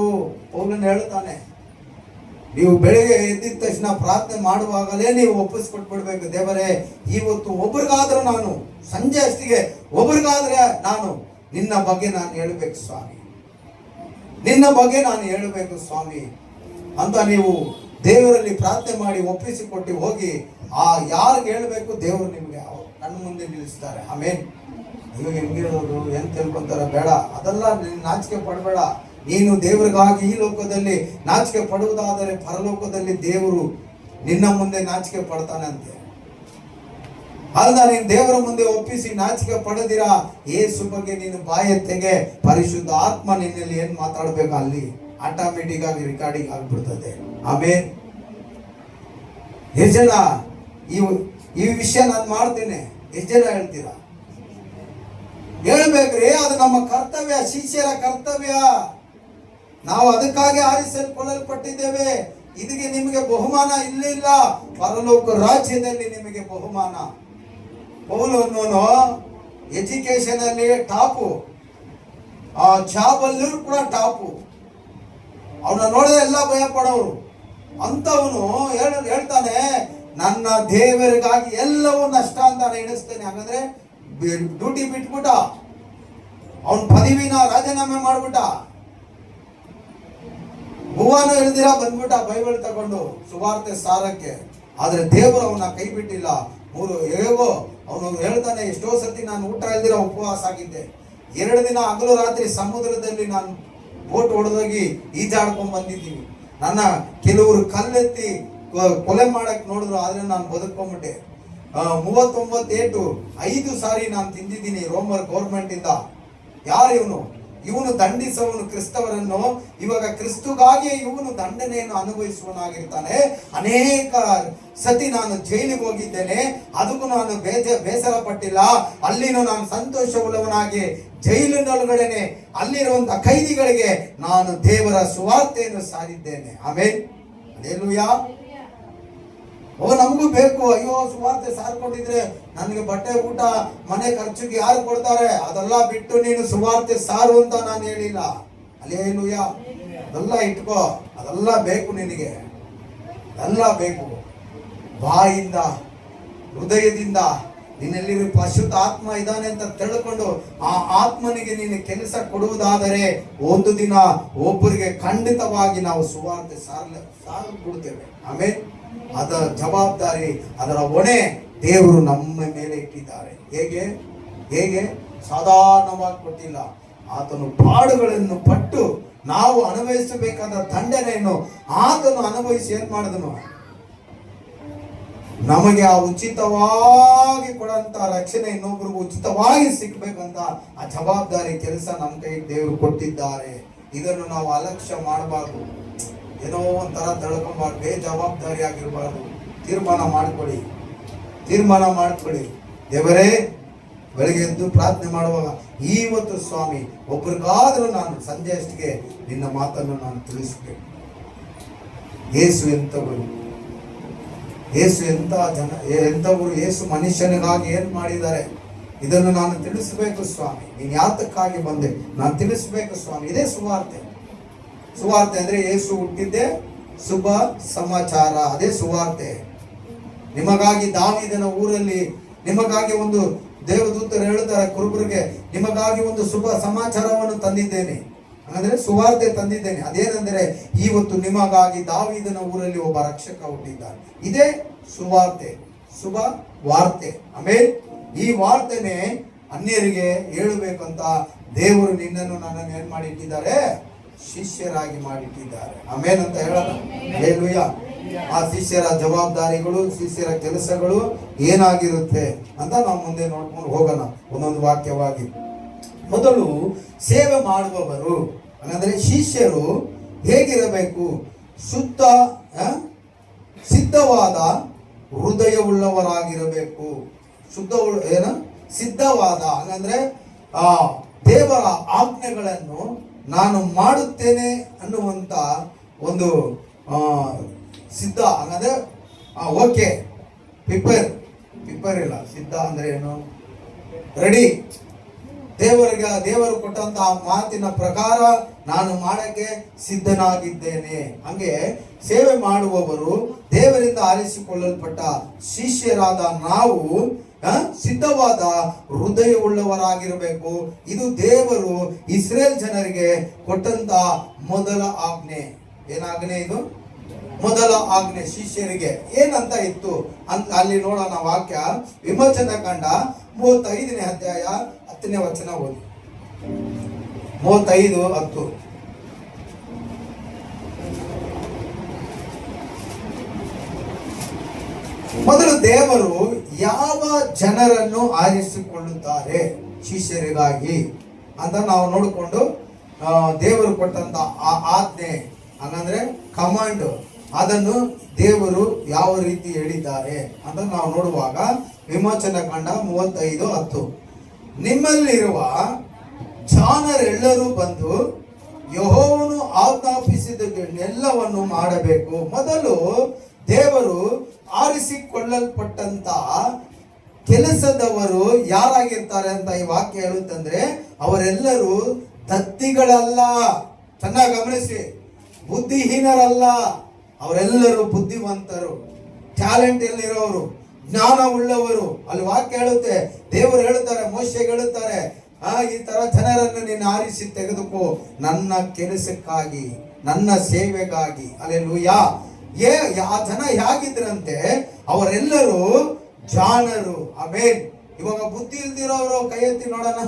ಪೌಲನು ಹೇಳ್ತಾನೆ, ನೀವು ಬೆಳಿಗ್ಗೆ ಎದ್ದಿದ ತಕ್ಷಣ ಪ್ರಾರ್ಥನೆ ಮಾಡುವಾಗಲೇ ನೀವು ಒಪ್ಪಿಸ್ಕೊಟ್ಬಿಡ್ಬೇಕು, ದೇವರೇ ಇವತ್ತು ಒಬ್ರಿಗಾದ್ರೂ ನಾನು, ಸಂಜೆ ಅಷ್ಟಿಗೆ ಒಬ್ರಿಗಾದ್ರೆ ನಾನು ನಿನ್ನ ಬಗ್ಗೆ ನಾನು ಹೇಳಬೇಕು ಸ್ವಾಮಿ, ನಿನ್ನ ಬಗ್ಗೆ ನಾನು ಹೇಳಬೇಕು ಸ್ವಾಮಿ ಅಂತ ನೀವು ದೇವರಲ್ಲಿ ಪ್ರಾರ್ಥನೆ ಮಾಡಿ ಒಪ್ಪಿಸಿಕೊಟ್ಟು ಹೋಗಿ ಆ ಯಾರಿಗೆ ಹೇಳಬೇಕು ದೇವರು ನಿಮಗೆ ಕಣ್ಣು ಮುಂದೆ ನಿಲ್ಲಿಸ್ತಾರೆ. ಆಮೇಲೆ ನೀವು ಹೆಂಗೆ ಹೇಳೋದು, ಏನ್ ತಿಳ್ಕೊಂತಾರೆ, ಬೇಡ ಅದೆಲ್ಲ ನೀನು ನಾಚಿಕೆ ಪಡಬೇಡ. ನೀನು ದೇವರಿಗಾಗಿ ಈ ಲೋಕದಲ್ಲಿ ನಾಚಿಕೆ ಪಡುವುದಾದರೆ ಪರಲೋಕದಲ್ಲಿ ದೇವರು ನಿನ್ನ ಮುಂದೆ ನಾಚಿಕೆ ಪಡ್ತಾನೆ ಅಂತೆ. ಅಲ್ಲ, ನೀನು ದೇವರ ಮುಂದೆ ಒಪ್ಪಿಸಿ ನಾಚಿಕೆ ಪಡೆದಿರಾ ಯೇಸು ಬಗ್ಗೆ ನೀನು ಬಾಯೆತ್ತೆಗೆ ಪರಿಶುದ್ಧ ಆತ್ಮ ನಿನ್ನಲ್ಲಿ ಏನ್ ಮಾತಾಡ್ಬೇಕು ಅಲ್ಲಿ ಆಟೋಮೆಟಿಕ್ ಆಗಿ ರೆಕಾರ್ಡಿಂಗ್ ಆಗ್ಬಿಡ್ತದೆ. ಆಮೇಲೆ ಎಷ್ಟು ಜನ ಈ ವಿಷಯ ನಾನು ಮಾಡ್ತೇನೆ, ಎಷ್ಟು ಜನ ಹೇಳ್ತೀರಾ? ಹೇಳ್ಬೇಕ್ರಿ. ಅದು ನಮ್ಮ ಕರ್ತವ್ಯ, ಶಿಷ್ಯರ ಕರ್ತವ್ಯ. ನಾವು ಅದಕ್ಕಾಗಿ ಆರಿಸಲ್ಪಟ್ಟಿದ್ದೇವೆ. ಇದಕ್ಕೆ ನಿಮಗೆ ಬಹುಮಾನ ಇಲ್ಲಿಲ್ಲ, ಪರಲೋಕ ರಾಜ್ಯದಲ್ಲಿ ನಿಮಗೆ ಬಹುಮಾನ. ಪೌಲನು ಎಜುಕೇಶನ್ ಅಲ್ಲಿ ಟಾಪು, ಜಾಬ್ ಅಲ್ಲೂ ಕೂಡ ಟಾಪು. ಅವನ ನೋಡಿದ್ರೆ ಎಲ್ಲ ಭಯ ಪಡೋರು. ಅಂತವನು ಹೇಳ್ತಾನೆ, ನನ್ನ ದೇವರಿಗಾಗಿ ಎಲ್ಲವೂ ನಷ್ಟ ಅಂತ ನಾನು ಎಣಿಸ್ತೇನೆ. ಹಾಗಾದ್ರೆ ಡ್ಯೂಟಿ ಬಿಟ್ಬಿಟ್ಟ, ಅವನ ಪದವಿನ ರಾಜೀನಾಮೆ ಮಾಡ್ಬಿಟ್ಟ, ಹೂವಾನು ಇಳ್ದಿರ ಬಂದ್ಬಿಟ್ಟ ಬೈಬಲ್ ತಗೊಂಡು ಸುವಾರ್ತೆ ಸಾರಕ್ಕೆ. ಆದ್ರೆ ದೇವರು ಅವನ ಕೈ ಬಿಟ್ಟಿಲ್ಲ. ಹೇಗೋ ಅವನು ಹೇಳ್ತಾನೆ, ಎಷ್ಟೋ ಸತಿ ನಾನು ಊಟ ಇಲ್ದಿರ ಉಪವಾಸ ಆಗಿದ್ದೆ. 2 ದಿನ ಹಗಲು ರಾತ್ರಿ ಸಮುದ್ರದಲ್ಲಿ ನಾನು ಬೋಟ್ ಹೊಡೆದೋಗಿ ಈಜಾಡ್ಕೊಂಡ್ ಬಂದಿದ್ದೀನಿ. ನನ್ನ ಕೆಲವರು ಕಲ್ಲೆತ್ತಿ ಕೊಲೆ ಮಾಡಕ್ ನೋಡಿದ್ರು, ಆದ್ರೆ ನಾನು ಬದುಕೊಂಡ್ಬಿಟ್ಟೆ. 39 ಏಟು 5 ಸಾರಿ ನಾನು ತಿಂದಿದ್ದೀನಿ ರೋಮರ್ ಗೌರ್ಮೆಂಟ್ ಇಂದ. ಯಾರು ಇವನು ದಂಡಿಸುವವನು ಕ್ರಿಸ್ತವರನ್ನು. ಇವಾಗ ಕ್ರಿಸ್ತುಗಾಗಿ ಇವನು ದಂಡನೆಯನ್ನು ಅನುಭವಿಸುವನಾಗಿರ್ತಾನೆ. ಅನೇಕ ಸತಿ ನಾನು ಜೈಲಿಗೆ ಹೋಗಿದ್ದೇನೆ, ಅದಕ್ಕೂ ನಾನು ಬೇಸರ ಪಟ್ಟಿಲ್ಲ. ಅಲ್ಲಿನೂ ನಾನು ಸಂತೋಷವುಳ್ಳವನಾಗಿ ಜೈಲಿನೊಳಗಡೆನೆ ಅಲ್ಲಿರುವಂತಹ ಕೈದಿಗಳಿಗೆ ನಾನು ದೇವರ ಸುವಾರ್ತೆಯನ್ನು ಸಾರಿದ್ದೇನೆ. ಆಮೇಲೆ ಹಲ್ಲೆಲೂಯಾ. ನಮಗೂ ಬೇಕು. ಅಯ್ಯೋ, ಸುವಾರ್ತೆ ಸಾರ್ಕೊಂಡಿದ್ರೆ ನನಗೆ ಬಟ್ಟೆ ಊಟ ಮನೆ ಖರ್ಚಿಗೆ ಯಾರು ಕೊಡ್ತಾರೆ? ಅದೆಲ್ಲ ಬಿಟ್ಟು ನೀನು ಸುವಾರ್ತೆ ಸಾರು ಅಂತ ನಾನು ಹೇಳಿಲ್ಲ. ಹಲ್ಲೆಲೂಯಾ. ಅದೆಲ್ಲ ಇಟ್ಕೋ, ಅದೆಲ್ಲ ಬೇಕು ನಿನಗೆ, ಎಲ್ಲ ಬೇಕು. ಬಾಯಿಂದ ಹೃದಯದಿಂದ ನಿನ್ನಲ್ಲಿ ಪರಿಶುದ್ಧ ಆತ್ಮ ಇದ್ದಾನೆ ಅಂತ ತಿಳ್ಕೊಂಡು ಆ ಆತ್ಮನಿಗೆ ನೀನು ಕೆಲಸ ಕೊಡುವುದಾದರೆ ಒಂದು ದಿನ ಒಬ್ಬರಿಗೆ ಖಂಡಿತವಾಗಿ ನಾವು ಸುವಾರ್ತೆ ಸಾರ್ಬಿಡ್ತೇವೆ. ಆಮೇಲೆ ಅದರ ಜವಾಬ್ದಾರಿ, ಅದರ ಹೊಣೆ ದೇವರು ನಮ್ಮ ಮೇಲೆ ಇಟ್ಟಿದ್ದಾರೆ. ಹೇಗೆ ಸಾಧಾರಣವಾಗಿ ಕೊಟ್ಟಿಲ್ಲ. ಆತನು ಪಾಡುಗಳನ್ನು ಪಟ್ಟು ನಾವು ಅನುಭವಿಸಬೇಕಾದ ದಂಡನೆಯನ್ನು ಆತನು ಅನುಭವಿಸಿ ಏನ್ ಮಾಡಿದನು? ನಮಗೆ ಆ ಉಚಿತವಾಗಿ ಕೊಡಂತ ರಕ್ಷಣೆ ಇನ್ನೊಬ್ರಿಗೂ ಉಚಿತವಾಗಿ ಸಿಗ್ಬೇಕಂತ ಆ ಜವಾಬ್ದಾರಿ ಕೆಲಸ ನಮ್ಮ ಕೈ ದೇವರು ಕೊಟ್ಟಿದ್ದಾರೆ. ಇದನ್ನು ನಾವು ಅಲಕ್ಷ್ಯ ಮಾಡಬಾರ್ದು, ಏನೋ ಒಂಥರ ತಳ್ಕೊಂಬಾರ್ದು, ಬೇಜವಾಬ್ದಾರಿ ಆಗಿರಬಾರ್ದು. ತೀರ್ಮಾನ ಮಾಡ್ಕೊಳ್ಳಿ. ದೇವರೇ, ಬೆಳಗ್ಗೆ ಎದ್ದು ಪ್ರಾರ್ಥನೆ ಮಾಡುವಾಗ ಇವತ್ತು ಸ್ವಾಮಿ ಒಬ್ರಿಗಾದ್ರೂ ನಾನು ಸಂಜೆ ಅಷ್ಟಿಗೆ ನಿನ್ನ ಮಾತನ್ನು ನಾನು ತಿಳಿಸ್ಬೇಕು. ಯೇಸು ಎಂತವರು, ಯೇಸು ಎಂತವರು, ಯೇಸು ಮನುಷ್ಯನಿಗಾಗಿ ಏನ್ ಮಾಡಿದ್ದಾರೆ ಇದನ್ನು ನಾನು ತಿಳಿಸಬೇಕು ಸ್ವಾಮಿ. ನೀನು ಯಾತಕ್ಕಾಗಿ ಬಂದೆ ನಾನು ತಿಳಿಸಬೇಕು ಸ್ವಾಮಿ. ಇದೇ ಸುವಾರ್ತೆ. ಸುವಾರ್ತೆ ಅಂದ್ರೆ ಯೇಸು ಹುಟ್ಟಿದ್ದೆ ಶುಭ ಸಮಾಚಾರ, ಅದೇ ಸುವಾರ್ತೆ. ನಿಮಗಾಗಿ ದಾವೀದನ ಊರಲ್ಲಿ ನಿಮಗಾಗಿ ಒಂದು ದೇವದೂತರು ಹೇಳ್ತಾರೆ ಕುರುಬರಿಗೆ, ನಿಮಗಾಗಿ ಒಂದು ಶುಭ ಸಮಾಚಾರವನ್ನು ತಂದಿದ್ದೇನೆ. ಅಂದ್ರೆ ಸುವಾರ್ತೆ ತಂದಿದ್ದೇನೆ. ಅದೇನೆಂದರೆ ಇವತ್ತು ನಿಮಗಾಗಿ ದಾವೀದನ ಊರಲ್ಲಿ ಒಬ್ಬ ರಕ್ಷಕ ಹುಟ್ಟಿದ್ದಾನೆ. ಇದೇ ಸುವಾರ್ತೆ, ಶುಭ ವಾರ್ತೆ. ಆಮೇಲೆ ಈ ವಾರ್ತೆನೆ ಅನ್ಯರಿಗೆ ಹೇಳಬೇಕಂತ ದೇವರು ನಿನ್ನನ್ನು ನನ್ನನ್ನು ಏನ್ ಮಾಡಿಟ್ಟಿದ್ದಾರೆ? ಶಿಷ್ಯರಾಗಿ ಮಾಡಿಟ್ಟಿದ್ದಾರೆ. ಆಮೇಲೆ ಅಂತ ಹೇಳೋಣ. ಹಲ್ಲೆಲೂಯಾ. ಆ ಶಿಷ್ಯರ ಜವಾಬ್ದಾರಿಗಳು, ಶಿಷ್ಯರ ಕೆಲಸಗಳು ಏನಾಗಿರುತ್ತೆ ಅಂತ ನಾವು ಮುಂದೆ ನೋಡ್ಕೊಂಡು ಹೋಗೋಣ ಒಂದೊಂದು ವಾಕ್ಯವಾಗಿ. ಮೊದಲು ಸೇವೆ ಮಾಡುವವರು ಅಂದ್ರೆ ಶಿಷ್ಯರು ಹೇಗಿರಬೇಕು? ಸಿದ್ಧವಾದ ಹೃದಯವುಳ್ಳವರಾಗಿರಬೇಕು. ಸಿದ್ಧವಾದ ಅಂದ್ರೆ ದೇವರ ಆಜ್ಞೆಗಳನ್ನು ನಾನು ಮಾಡುತ್ತೇನೆ ಅನ್ನುವಂತ ಒಂದು ಸಿದ್ಧ. ಅಂದ್ರೆ ಓಕೆ, ಪ್ರಿಪೇರ್ ಇಲ್ಲ. ಸಿದ್ಧ ಅಂದ್ರೆ ಏನು? ರೆಡಿ. ದೇವರು ಕೊಟ್ಟಂತಹ ಮಾತಿನ ಪ್ರಕಾರ ನಾನು ಮಾಡಕ್ಕೆ ಸಿದ್ಧನಾಗಿದ್ದೇನೆ. ಹಂಗೆ ಸೇವೆ ಮಾಡುವವರು, ದೇವರಿಂದ ಆರಿಸಿಕೊಳ್ಳಲ್ಪಟ್ಟ ಶಿಷ್ಯರಾದ ನಾವು ಸಿದ್ಧವಾದ ಹೃದಯವುಳ್ಳವರಾಗಿರಬೇಕು. ಇದು ದೇವರು ಇಸ್ರೇಲ್ ಜನರಿಗೆ ಕೊಟ್ಟಂತ ಮೊದಲ ಆಜ್ಞೆ. ಏನಾಜ್ಞೆ ಇದು? ಮೊದಲ ಆಜ್ಞೆ ಶಿಷ್ಯರಿಗೆ ಏನಂತ ಇತ್ತು ಅಂತ ಅಲ್ಲಿ ನೋಡೋಣ. ವಾಕ್ಯ ವಿಮೋಚನಾ ಕಾಂಡ 35ನೇ ಅಧ್ಯಾಯ 10ನೇ ವಚನ ಓದಿ. 35:10. ಮೊದಲು ದೇವರು ಯಾವ ಜನರನ್ನು ಆರಿಸಿಕೊಳ್ಳುತ್ತಾರೆ ಶಿಷ್ಯರಿಗಾಗಿ ಅಂತ ನಾವು ನೋಡಿಕೊಂಡು ದೇವರು ಕೊಟ್ಟಂತ ಆಜ್ಞೆ ಹಂಗಂದ್ರೆ ಕಮಾಂಡ್, ಅದನ್ನು ದೇವರು ಯಾವ ರೀತಿ ಹೇಳಿದ್ದಾರೆ ಅಂತ ನಾವು ನೋಡುವಾಗ ವಿಮೋಚನಾ ಕಾಂಡ 35:10. ನಿಮ್ಮಲ್ಲಿರುವ ಜಾಣರೆಲ್ಲರೂ ಬಂದು ಯೆಹೋವನು ಆಜ್ಞಾಪಿಸಿದ್ದನ್ನೆಲ್ಲವನ್ನು ಮಾಡಬೇಕು. ಮೊದಲು ದೇವರು ಆರಿಸಿಕೊಳ್ಳಲ್ಪಟ್ಟಂತ ಕೆಲಸದವರು ಯಾರಾಗಿರ್ತಾರೆ ಅಂತ ಈ ವಾಕ್ಯ ಹೇಳುತ್ತಂದ್ರೆ, ಅವರೆಲ್ಲರೂ ದತ್ತಿಗಳಲ್ಲ. ಚೆನ್ನಾಗಿ ಗಮನಿಸಿ, ಬುದ್ಧಿಹೀನರಲ್ಲ, ಅವರೆಲ್ಲರೂ ಬುದ್ಧಿವಂತರು, ಟ್ಯಾಲೆಂಟ್ ಎಲ್ಲಿರೋರು, ಜ್ಞಾನ ಉಳ್ಳವರು. ಅಲ್ಲಿ ವಾಕ್ಯ ಹೇಳುತ್ತೆ, ದೇವರು ಹೇಳುತ್ತಾರೆ, ಮೋಶೆಗೆ ಹೇಳುತ್ತಾರೆ, ಈ ತರ ಜನರನ್ನು ನೀನು ಆರಿಸಿ ತೆಗೆದುಕೋ ನನ್ನ ಕೆಲಸಕ್ಕಾಗಿ, ನನ್ನ ಸೇವೆಗಾಗಿ. ಅಲ್ಲೆಲ್ಲೂಯಾ. ಆ ಜನ ಹೇಗಿದ್ರಂತೆ, ಅವರೆಲ್ಲರೂ ಜಾಣರು. ಆಮೇನ್. ಇವಾಗ ಬುದ್ಧಿ ಇಲ್ದಿರೋರು ಕೈ ಎತ್ತಿ ನೋಡೋಣ.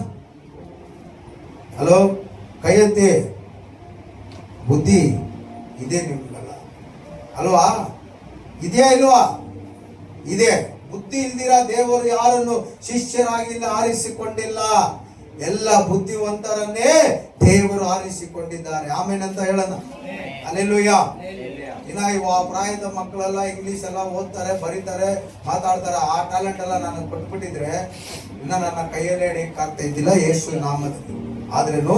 ಹಲೋ, ಕೈ ಎತ್ತಿ. ಬುದ್ಧಿ ಇದೆ ನಿಮ್ಗಲ್ಲ ಅಲ್ವಾ? ಇದೆಯಾ ಇಲ್ವಾ? ಇದೆ. ಬುದ್ಧಿ ಇಲ್ದಿರ ದೇವರು ಯಾರನ್ನು ಶಿಷ್ಯರಾಗಿಲ್ಲ, ಆರಿಸಿಕೊಂಡಿಲ್ಲ. ಎಲ್ಲ ಬುದ್ಧಿವಂತರನ್ನೇ ದೇವರು ಆರಿಸಿಕೊಂಡಿದ್ದಾರೆ. ಆಮೇಲೆ ಅಂತ ಹೇಳೋಣ. ಅಲ್ಲೆಲ್ಲೂಯಾ. ಇನ್ನ ಪ್ರಾಯದ ಮಕ್ಕಳೆಲ್ಲ ಇಂಗ್ಲಿಷ್ ಎಲ್ಲ ಓದ್ತಾರೆ, ಬರೀತಾರೆ, ಮಾತಾಡ್ತಾರೆ. ಆ ಟ್ಯಾಲೆಂಟ್ ಎಲ್ಲ ನನಗೆ ಕೊಟ್ಬಿಟ್ಟಿದ್ರೆ ಇನ್ನ ನನ್ನ ಕೈಯಲ್ಲೇ ಹಿಡಿಯಕ್ಕಾಗ್ತಾ ಇದ್ದಿಲ್ಲ ಯೇಸು ನಾಮದಲ್ಲಿ. ಆದ್ರೇನು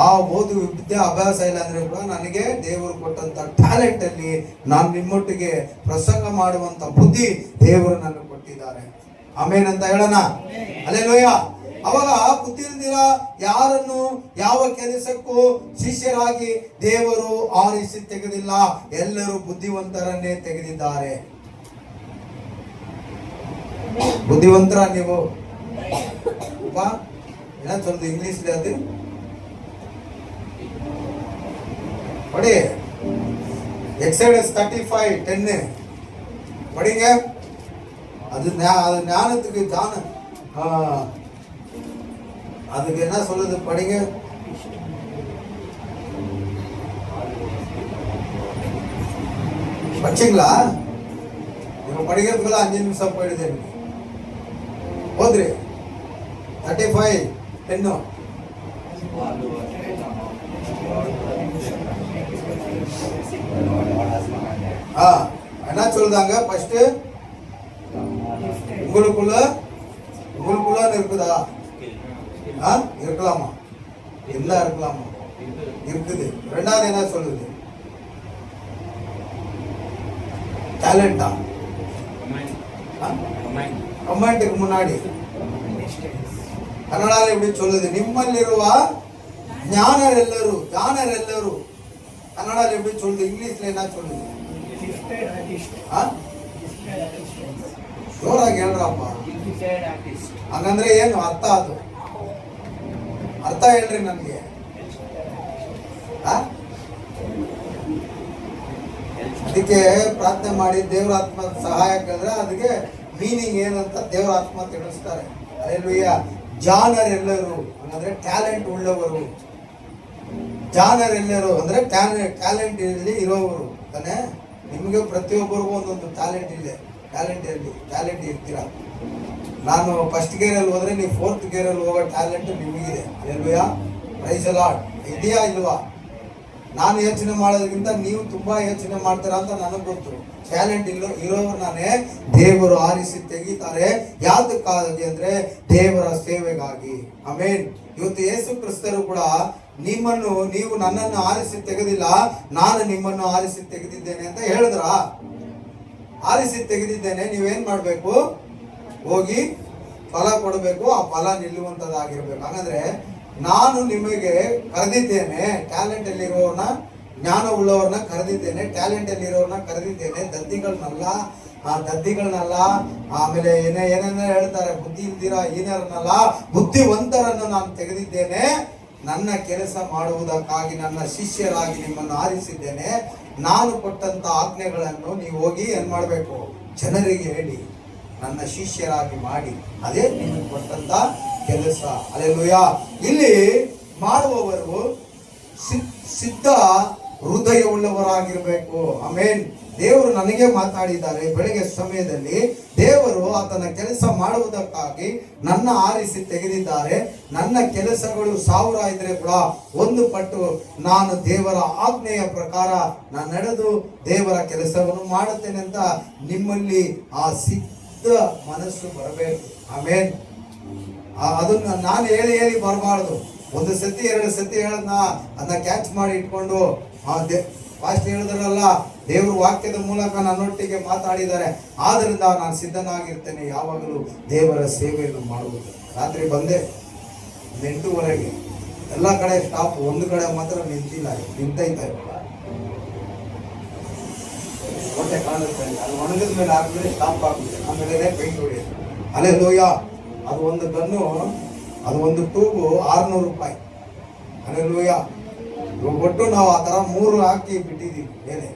ಆ ಓದು ಅಭ್ಯಾಸ ಇಲ್ಲ ಅಂದ್ರೆ ಕೂಡ ನನಗೆ ದೇವರು ಕೊಟ್ಟಂತ ಟ್ಯಾಲೆಂಟ್ ಅಲ್ಲಿ ನಾನು ನಿಮ್ಮೊಟ್ಟಿಗೆ ಪ್ರಸಂಗ ಮಾಡುವಂತ ಬುದ್ಧಿ ದೇವರು ನನಗೆ ಕೊಟ್ಟಿದ್ದಾರೆ. ಆಮೇನ್ ಅಂತ ಹೇಳೋಣ. ಅಲ್ಲೆಲ್ಲೂಯಾ. ಅವಾಗ ಬುದ್ಧಿ ಇಲ್ದಿರ ಯಾರನ್ನು ಯಾವ ಕೆಲಸಕ್ಕೂ ಶಿಷ್ಯರಾಗಿ ದೇವರು ಆರಿಸಿ ತೆಗೆದಿಲ್ಲ. ಎಲ್ಲರೂ ಬುದ್ಧಿವಂತರನ್ನೇ ತೆಗೆದಿದ್ದಾರೆ. ಬುದ್ಧಿವಂತರ ನೀವು ಸ್ವಲ್ಪ ಇಂಗ್ಲಿಷ್ ಅದು ಪಡಿ. ಎಕ್ಸೈಡಸ್ 35:10 படிங்க. அது ஞானத்துக்கு அதுக்கு என்ன சொல்லுது படிங்க. படிச்சீங்களா? இப்போ படிக்கிறதுக்குள்ள 5 நிமிஷம் போயிடுது. ஓதுரு 35:10. என்ன சொல்லுதாங்க? ஃபர்ஸ்ட் உங்களுக்குள்ள இருக்குதா? இருக்கலாமா? இல்ல இருக்கலாமா? இருக்குது. ரெண்டாவது என்ன சொல்லுது? டேலண்டா? கமெண்ட்டுக்கு முன்னாடி ಕನ್ನಡದಲ್ಲಿ எப்படி சொல்லுது? ನಿಮ್ಮಲ್ಲಿರುವ ಜ್ಞಾನರೆಲ್ಲರೂ. ಕನ್ನಡದಲ್ಲಿ எப்படி சொல்லுது? ಇಂಗ್ಲಿಷ್ல என்ன சொல்லுது? ಜೋರಾಗಿ ಹೇಳ್ರಪ್ಪ. ಹಂಗಂದ್ರೆ ಏನು ಅರ್ಥ? ಅದು ಅರ್ಥ ಹೇಳ್ರಿ ನನಗೆ. ಅದಕ್ಕೆ ಪ್ರಾರ್ಥನೆ ಮಾಡಿ ದೇವರ ಆತ್ಮ ಸಹಾಯ ಕೇಳಿದ್ರೆ ಅದಕ್ಕೆ ಮೀನಿಂಗ್ ಏನಂತ ದೇವರ ಆತ್ಮ ತಿಳಿಸ್ತಾರೆ. ಅಲ್ಲೆಲ್ಲೂಯ್ಯ. ಜಾಣರೆಲ್ಲರೂ ಅಂದ್ರೆ ಟ್ಯಾಲೆಂಟ್ ಉಳ್ಳವರು. ಜಾಣರೆಲ್ಲರೂ ಅಂದ್ರೆ ಟ್ಯಾಲೆಂಟ್ ಇಲ್ಲಿ ಇರೋವರು ತಾನೆ. ನಿಮಗೆ ಪ್ರತಿಯೊಬ್ಬರಿಗೂ ಒಂದೊಂದು ಟ್ಯಾಲೆಂಟ್ ಇದೆ. ಟ್ಯಾಲೆಂಟ್ ಇರ್ತೀರಾ. ನಾನು ಫಸ್ಟ್ ಗೇರಲ್ಲಿ ಹೋದ್ರೆ ನೀವು 4th ಗೇರಲ್ಲಿ ಹೋಗೋ ಟ್ಯಾಲೆಂಟ್ ನಿಮಗಿದೆ. ಅಲ್ಲೆಲ್ಲೂಯ್ಯ. Praise the lord. ಇದೆಯಾ ಇಲ್ವಾ? ನಾನು ಯೋಚನೆ ಮಾಡೋದಕ್ಕಿಂತ ನೀವು ತುಂಬಾ ಯೋಚನೆ ಮಾಡ್ತೀರಾ ಅಂತ ನನಗೆ ಗೊತ್ತು. ಟ್ಯಾಲೆಂಟ್ ಇರೋರ್ನೇ ದೇವರು ಆರಿಸಿ ತೆಗಿತಾರೆ. ಯಾವ್ದಕ್ಕಾಗಿ ಅಂದ್ರೆ ದೇವರ ಸೇವೆಗಾಗಿ. ಆಮೇನ್. ಇವತ್ತು ಯೇಸು ಕ್ರಿಸ್ತರು ಕೂಡ ನೀವು ನನ್ನನ್ನು ಆರಿಸಿ ತೆಗೆದಿಲ್ಲ, ನಾನು ನಿಮ್ಮನ್ನು ಆರಿಸಿ ತೆಗೆದಿದ್ದೇನೆ ಅಂತ ಹೇಳಿದ್ರ. ಆರಿಸಿ ತೆಗೆದಿದ್ದೇನೆ. ನೀವೇನ್ ಮಾಡ್ಬೇಕು? ಹೋಗಿ ಫಲ ಕೊಡಬೇಕು. ಆ ಫಲ ನಿಲ್ಲುವಂತದ್ದಾಗಿರ್ಬೇಕು. ಹಾಗಂದ್ರೆ ನಾನು ನಿಮಗೆ ಕರೆದಿದ್ದೇನೆ. ಟ್ಯಾಲೆಂಟ್ ಅಲ್ಲಿರೋರ್ನ, ಜ್ಞಾನ ಉಳ್ಳವ್ರನ್ನ ಕರೆದಿದ್ದೇನೆ. ಟ್ಯಾಲೆಂಟ್ ಅಲ್ಲಿರೋರ್ನ ಕರೆದಿದ್ದೇನೆ. ದದ್ದಿಗಳನ್ನಲ್ಲ. ಆಮೇಲೆ ಏನೇನ ಹೇಳ್ತಾರೆ, ಬುದ್ಧಿ ಇಲ್ದಿರ ಹೀನರನ್ನಲ್ಲ, ಬುದ್ಧಿವಂತರನ್ನು ನಾನು ತೆಗೆದಿದ್ದೇನೆ. ನನ್ನ ಕೆಲಸ ಮಾಡುವುದಕ್ಕಾಗಿ ನನ್ನ ಶಿಷ್ಯರಾಗಿ ನಿಮ್ಮನ್ನು ಆರಿಸಿದ್ದೇನೆ. ನಾನು ಕೊಟ್ಟಂತ ಆಜ್ಞೆಗಳನ್ನು ನೀವು ಹೋಗಿ ಏನ್ ಮಾಡಬೇಕು? ಜನರಿಗೆ ಹೇಳಿ ನನ್ನ ಶಿಷ್ಯರಾಗಿ ಮಾಡಿ. ಅದೇ ನಿಮಗೆ ಕೊಟ್ಟಂತ ಕೆಲಸ. ಅಲ್ಲೆಲ್ಲೂಯಾ. ಇಲ್ಲಿ ಮಾಡುವವರು ಸಿದ್ಧ ಹೃದಯವುಳ್ಳವರಾಗಿರ್ಬೇಕು. ಆಮೇನ್. ದೇವರು ನನಗೆ ಮಾತಾಡಿದ್ದಾರೆ ಬೆಳಗ್ಗೆ ಸಮಯದಲ್ಲಿ. ದೇವರು ಆತನ ಕೆಲಸ ಮಾಡುವುದಕ್ಕಾಗಿ ನನ್ನ ಆರಿಸಿ ತೆಗೆದಿದ್ದಾರೆ. ನನ್ನ ಕೆಲಸಗಳು 1000 ಇದ್ರೆ ಕೂಡ 1 ಪಟ್ಟು ನಾನು ದೇವರ ಆಜ್ಞೆಯ ಪ್ರಕಾರ ನಾನು ನಡೆದು ದೇವರ ಕೆಲಸವನ್ನು ಮಾಡುತ್ತೇನೆ ಅಂತ ನಿಮ್ಮಲ್ಲಿ ಆ ಸಿದ್ಧ ಮನಸ್ಸು ಬರಬೇಕು. ಆಮೇನ್. ಅದನ್ನ ನಾನು ಹೇಳಿ ಹೇಳಿ ಬರಬಾರ್ದು. ಒಂದು ಸತಿ ಎರಡು ಸತಿ ಹೇಳದ್ನ ಅದನ್ನ ಕ್ಯಾಚ್ ಮಾಡಿ ಇಟ್ಕೊಂಡು ಫಾಸ್ಟ್ ಹೇಳಿದ್ರಲ್ಲ, ದೇವ್ರ ವಾಕ್ಯದ ಮೂಲಕ ನನ್ನೊಟ್ಟಿಗೆ ಮಾತಾಡಿದ್ದಾರೆ. ಆದ್ರಿಂದ ನಾನು ಸಿದ್ಧನಾಗಿರ್ತೇನೆ ಯಾವಾಗಲೂ ದೇವರ ಸೇವೆಯನ್ನು ಮಾಡುವುದು. ರಾತ್ರಿ ಬಂದೆ 8:30 ಎಲ್ಲ ಕಡೆ ಸ್ಟಾಪ್, ಒಂದು ಕಡೆ ಮಾತ್ರ ನಿಂತಿಲ್ಲ, ನಿಂತೈತೆ. ಹೊಟ್ಟೆ ಕಾಣುತ್ತೆ, ಅದು ಒಣಗಿದ ಮೇಲೆ ಹಾಕಿದ್ರೆ ಸ್ಟಾಪ್ ಆಗುತ್ತೆ, ಆಮೇಲೆ ಪೈಂಟ್ ಹೊಡೆಯೋದು. ಅಲ್ಲೇ ಲೋಯ ಅದು ಒಂದು ಗನ್ನು, ಅದು ಒಂದು ಟ್ಯೂಬು 600 ರೂಪಾಯಿ. ಅಲ್ಲೇ ಲೋಯ ಒಟ್ಟು ನಾವು ಆ ಥರ 3 ಹಾಕಿ ಬಿಟ್ಟಿದ್ದೀವಿ ಮೇಲೆ.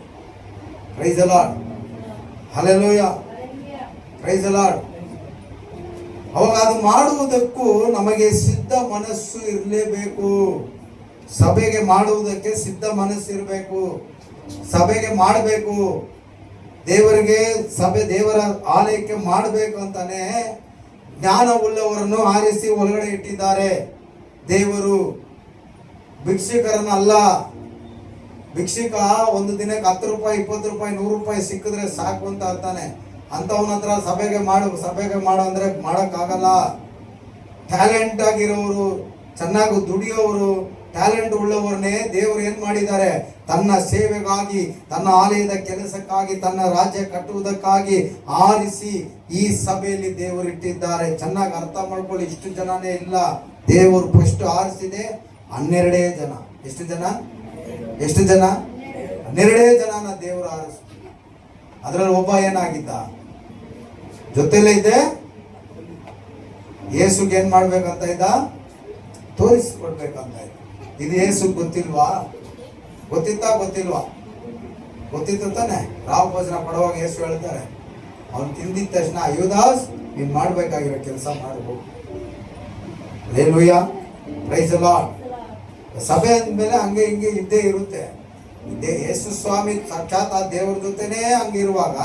Price the lord, hallelujah, praise the lord. ಅವಾಗ ಅದು ಮಾಡುವುದಕ್ಕೂ ನಮಗೆ ಸಿದ್ಧ ಮನಸ್ಸು ಇರಲೇಬೇಕು. ಸಭೆಗೆ ಮಾಡುವುದಕ್ಕೆ ಸಿದ್ಧ ಮನಸ್ಸು ಇರಬೇಕು. ಸಭೆಗೆ ಮಾಡಬೇಕು, ದೇವರಿಗೆ ಸಭೆ ದೇವರ ಆಲಯಕ್ಕೆ ಮಾಡಬೇಕು ಅಂತಾನೆ ಜ್ಞಾನವುಳ್ಳವರನ್ನು ಆರಿಸಿ ಒಳಗಡೆ ಇಟ್ಟಿದ್ದಾರೆ ದೇವರು. ಭಿಕ್ಷುಕರನ್ನಲ್ಲ. ಭಿಕ್ಷುಕ ಒಂದು ದಿನಕ್ಕೆ 10 ರೂಪಾಯಿ 20 ರೂಪಾಯಿ 100 ರೂಪಾಯಿ ಸಿಕ್ಕಿದ್ರೆ ಸಾಕು ಅಂತ ಅಂತಾನೆ. ಅಂಥವನ ಹತ್ರ ಸಭೆಗೆ ಮಾಡು ಅಂದ್ರೆ ಮಾಡೋಕ್ಕಾಗಲ್ಲ. ಟ್ಯಾಲೆಂಟ್ ಆಗಿರೋರು, ಚೆನ್ನಾಗಿ ದುಡಿಯೋರು, ಟ್ಯಾಲೆಂಟ್ ಉಳ್ಳವರನ್ನೇ ದೇವರು ಏನ್ ಮಾಡಿದ್ದಾರೆ, ತನ್ನ ಸೇವೆಗಾಗಿ, ತನ್ನ ಆಲಯದ ಕೆಲಸಕ್ಕಾಗಿ, ತನ್ನ ರಾಜ್ಯ ಕಟ್ಟುವುದಕ್ಕಾಗಿ ಆರಿಸಿ ಈ ಸಭೆಯಲ್ಲಿ ದೇವರು ಇಟ್ಟಿದ್ದಾರೆ. ಚೆನ್ನಾಗಿ ಅರ್ಥ ಮಾಡ್ಕೊಳ್ಳಿ. ಇಷ್ಟು ಜನನೇ ಇಲ್ಲ, ದೇವರು ಫಸ್ಟ್ ಆರಿಸಿದೆ 12 ಜನ. ಎಷ್ಟು ಜನ? 12 ಜನನ ದೇವರು ಆರಿಸಿ. ಅದರಲ್ಲಿ ಒಬ್ಬ ಏನಾಗಿದ್ದ, ಜೊತೆಲೇ ಇದೆ, ಯೇಸುಗೆ ಏನ್ ಮಾಡ್ಬೇಕಂತ ಇದ್ದ, ತೋರಿಸಿಕೊಡ್ಬೇಕಂತ ಇದ್ದ. ಇದು ಯೇಸು ಗೊತ್ತಿಲ್ವಾ? ಗೊತ್ತಿಲ್ವಾ? ಗೊತ್ತಿತ್ತು ತಾನೆ. ರಾವ್ ಭೋಜನ ಪಡುವಾಗ ಯೇಸು ಹೇಳ್ತಾರೆ, ಅವ್ನು ತಿಂದಿದ ತಕ್ಷಣ, ಯುದಾಸ್ ನೀನ್ ಮಾಡ್ಬೇಕಾಗಿರೋ ಕೆಲಸ ಮಾಡ್ಬೇಕು. Hallelujah, praise the lord. ಸಭೆ ಅಂದ್ಮೇಲೆ ಹಂಗೆ ಹಿಂಗೆ ಇದ್ದೇ ಇರುತ್ತೆ. ಯೇಸು ಸ್ವಾಮಿ ಸಾಕ್ಷಾತ್ ಆ ದೇವ್ರ ಜೊತೆನೇ ಹಂಗಿರುವಾಗ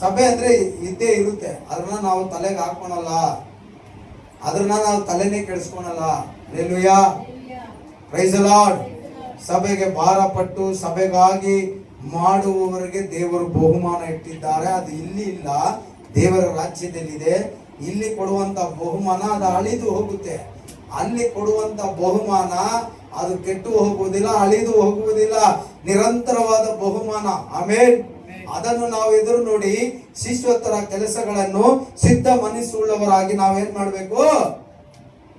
ಸಭೆ ಅಂದ್ರೆ ಇದ್ದೇ ಇರುತ್ತೆ. ಅದನ್ನ ನಾವು ತಲೆಗೆ ಹಾಕೊಳಲ್ಲ, ಅದನ್ನ ನಾವು ತಲೆನೇ ಕೆಡಿಸ್ಕೊಳಲ್ಲ. Hallelujah, praise the lord. ಸಭೆಗೆ ಭಾರಪಟ್ಟು ಸಭೆಗಾಗಿ ಮಾಡುವವರಿಗೆ ದೇವರು ಬಹುಮಾನ ಇಟ್ಟಿದ್ದಾರೆ. ಅದು ಇಲ್ಲಿ ಇಲ್ಲ, ದೇವರ ರಾಜ್ಯದಲ್ಲಿದೆ. ಇಲ್ಲಿ ಕೊಡುವಂತ ಬಹುಮಾನ ಅದು ಅಳಿದು ಹೋಗುತ್ತೆ. ಅಲ್ಲಿ ಕೊಡುವಂತ ಬಹುಮಾನ ಅದು ಕೆಟ್ಟು ಹೋಗುವುದಿಲ್ಲ, ಅಳಿದು ಹೋಗುವುದಿಲ್ಲ, ನಿರಂತರವಾದ ಬಹುಮಾನ. ಆಮೇಲೆ ಅದನ್ನು ನಾವು ಎದುರು ನೋಡಿ ಶಿಷ್ಯೋತ್ತರ ಕೆಲಸಗಳನ್ನು ಸಿದ್ಧ ಮನಸ್ಸುಳ್ಳವರಾಗಿ ನಾವೇನ್ ಮಾಡಬೇಕು,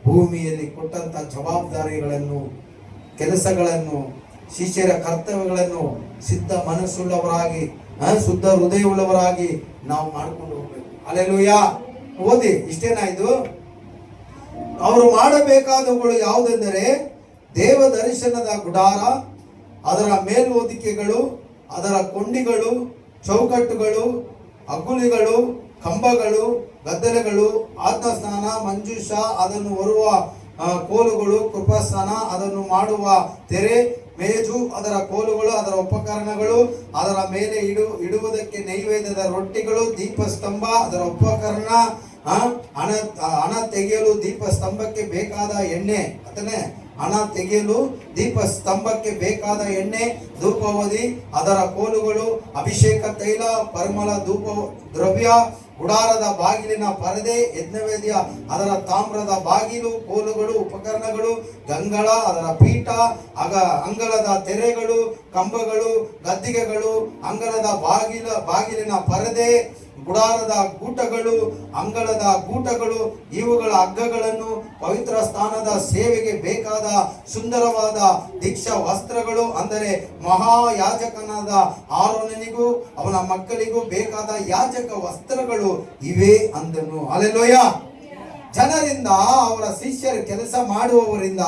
ಭೂಮಿಯಲ್ಲಿ ಕೊಟ್ಟಂತ ಜವಾಬ್ದಾರಿಗಳನ್ನು, ಕೆಲಸಗಳನ್ನು, ಶಿಷ್ಯರ ಕರ್ತವ್ಯಗಳನ್ನು ಸಿದ್ಧ ಮನಸ್ಸುಳ್ಳವರಾಗಿ, ಶುದ್ಧ ಹೃದಯವುಳ್ಳವರಾಗಿ ನಾವು ಮಾಡ್ಕೊಂಡು ಹೋಗ್ಬೇಕು. ಹಲ್ಲೆಲೂಯಾ. ಓದಿ, ಇಷ್ಟೇನಾಯ್ತು. ಅವರು ಮಾಡಬೇಕಾದವುಗಳು ಯಾವುದೆಂದರೆ ದೇವ ದರ್ಶನದ ಗುಡಾರ, ಅದರ ಮೇಲ್ಹೊದಿಕೆಗಳು, ಅದರ ಕೊಂಡಿಗಳು, ಚೌಕಟ್ಟುಗಳು, ಅಗುಲಿಗಳು, ಕಂಬಗಳು, ಗದ್ದಲೆಗಳು, ಆತ್ಮಸ್ನಾನ, ಮಂಜೂಷ, ಅದನ್ನು ಹೊರುವ ಕೋಲುಗಳು, ಕೃಪಾಸ್ನಾನ, ಅದನ್ನು ಮಾಡುವ ತೆರೆ, ಮೇಜು, ಅದರ ಕೋಲುಗಳು, ಅದರ ಉಪಕರಣಗಳು, ಅದರ ಮೇಲೆ ಇಡುವುದಕ್ಕೆ ನೈವೇದ್ಯದ ರೊಟ್ಟಿಗಳು, ದೀಪಸ್ತಂಭ, ಅದರ ಉಪಕರಣ, ಹಣ ತೆಗೆಯಲು ದೀಪಸ್ತಂಭಕ್ಕೆ ಬೇಕಾದ ಎಣ್ಣೆ, ಅದನ್ನೇ ಹಣ ತೆಗೆಯಲು ದೀಪಸ್ತಂಭಕ್ಕೆ ಬೇಕಾದ ಎಣ್ಣೆ, ಧೂಪವದಿ, ಅದರ ಕೋಲುಗಳು, ಅಭಿಷೇಕ ತೈಲ, ಪರಿಮಳ ಧೂಪ ದ್ರವ್ಯ, ಗುಡಾರದ ಬಾಗಿಲಿನ ಪರದೆ, ಯಜ್ಞವೇದಿಯ ಅದರ ತಾಮ್ರದ ಬಾಗಿಲು, ಕೋಲುಗಳು, ಉಪಕರಣಗಳು, ಗಂಗಳ, ಅದರ ಪೀಠ, ಅಂಗಳದ ತೆರೆಗಳು, ಕಂಬಗಳು, ಗದ್ದಿಗೆಗಳು, ಅಂಗಳದ ಬಾಗಿಲಿನ ಪರದೆ, ಗುಡಾರದ ಗೂಟಗಳು, ಅಂಗಳದ ಗೂಟಗಳು, ಇವುಗಳ ಹಗ್ಗಗಳನ್ನು, ಪವಿತ್ರ ಸ್ಥಾನದ ಸೇವೆಗೆ ಬೇಕಾದ ಸುಂದರವಾದ ದೀಕ್ಷಾ ವಸ್ತ್ರಗಳು, ಅಂದರೆ ಮಹಾಯಾಜಕನಾದ ಆರೋನನಿಗೂ ಅವನ ಮಕ್ಕಳಿಗೂ ಬೇಕಾದ ಯಾಜಕ ವಸ್ತ್ರಗಳು ಇವೆ ಅಂದನು. ಹಲ್ಲೆಲೂಯಾ. ಜನರಿಂದ, ಅವರ ಶಿಷ್ಯರ ಕೆಲಸ ಮಾಡುವವರಿಂದ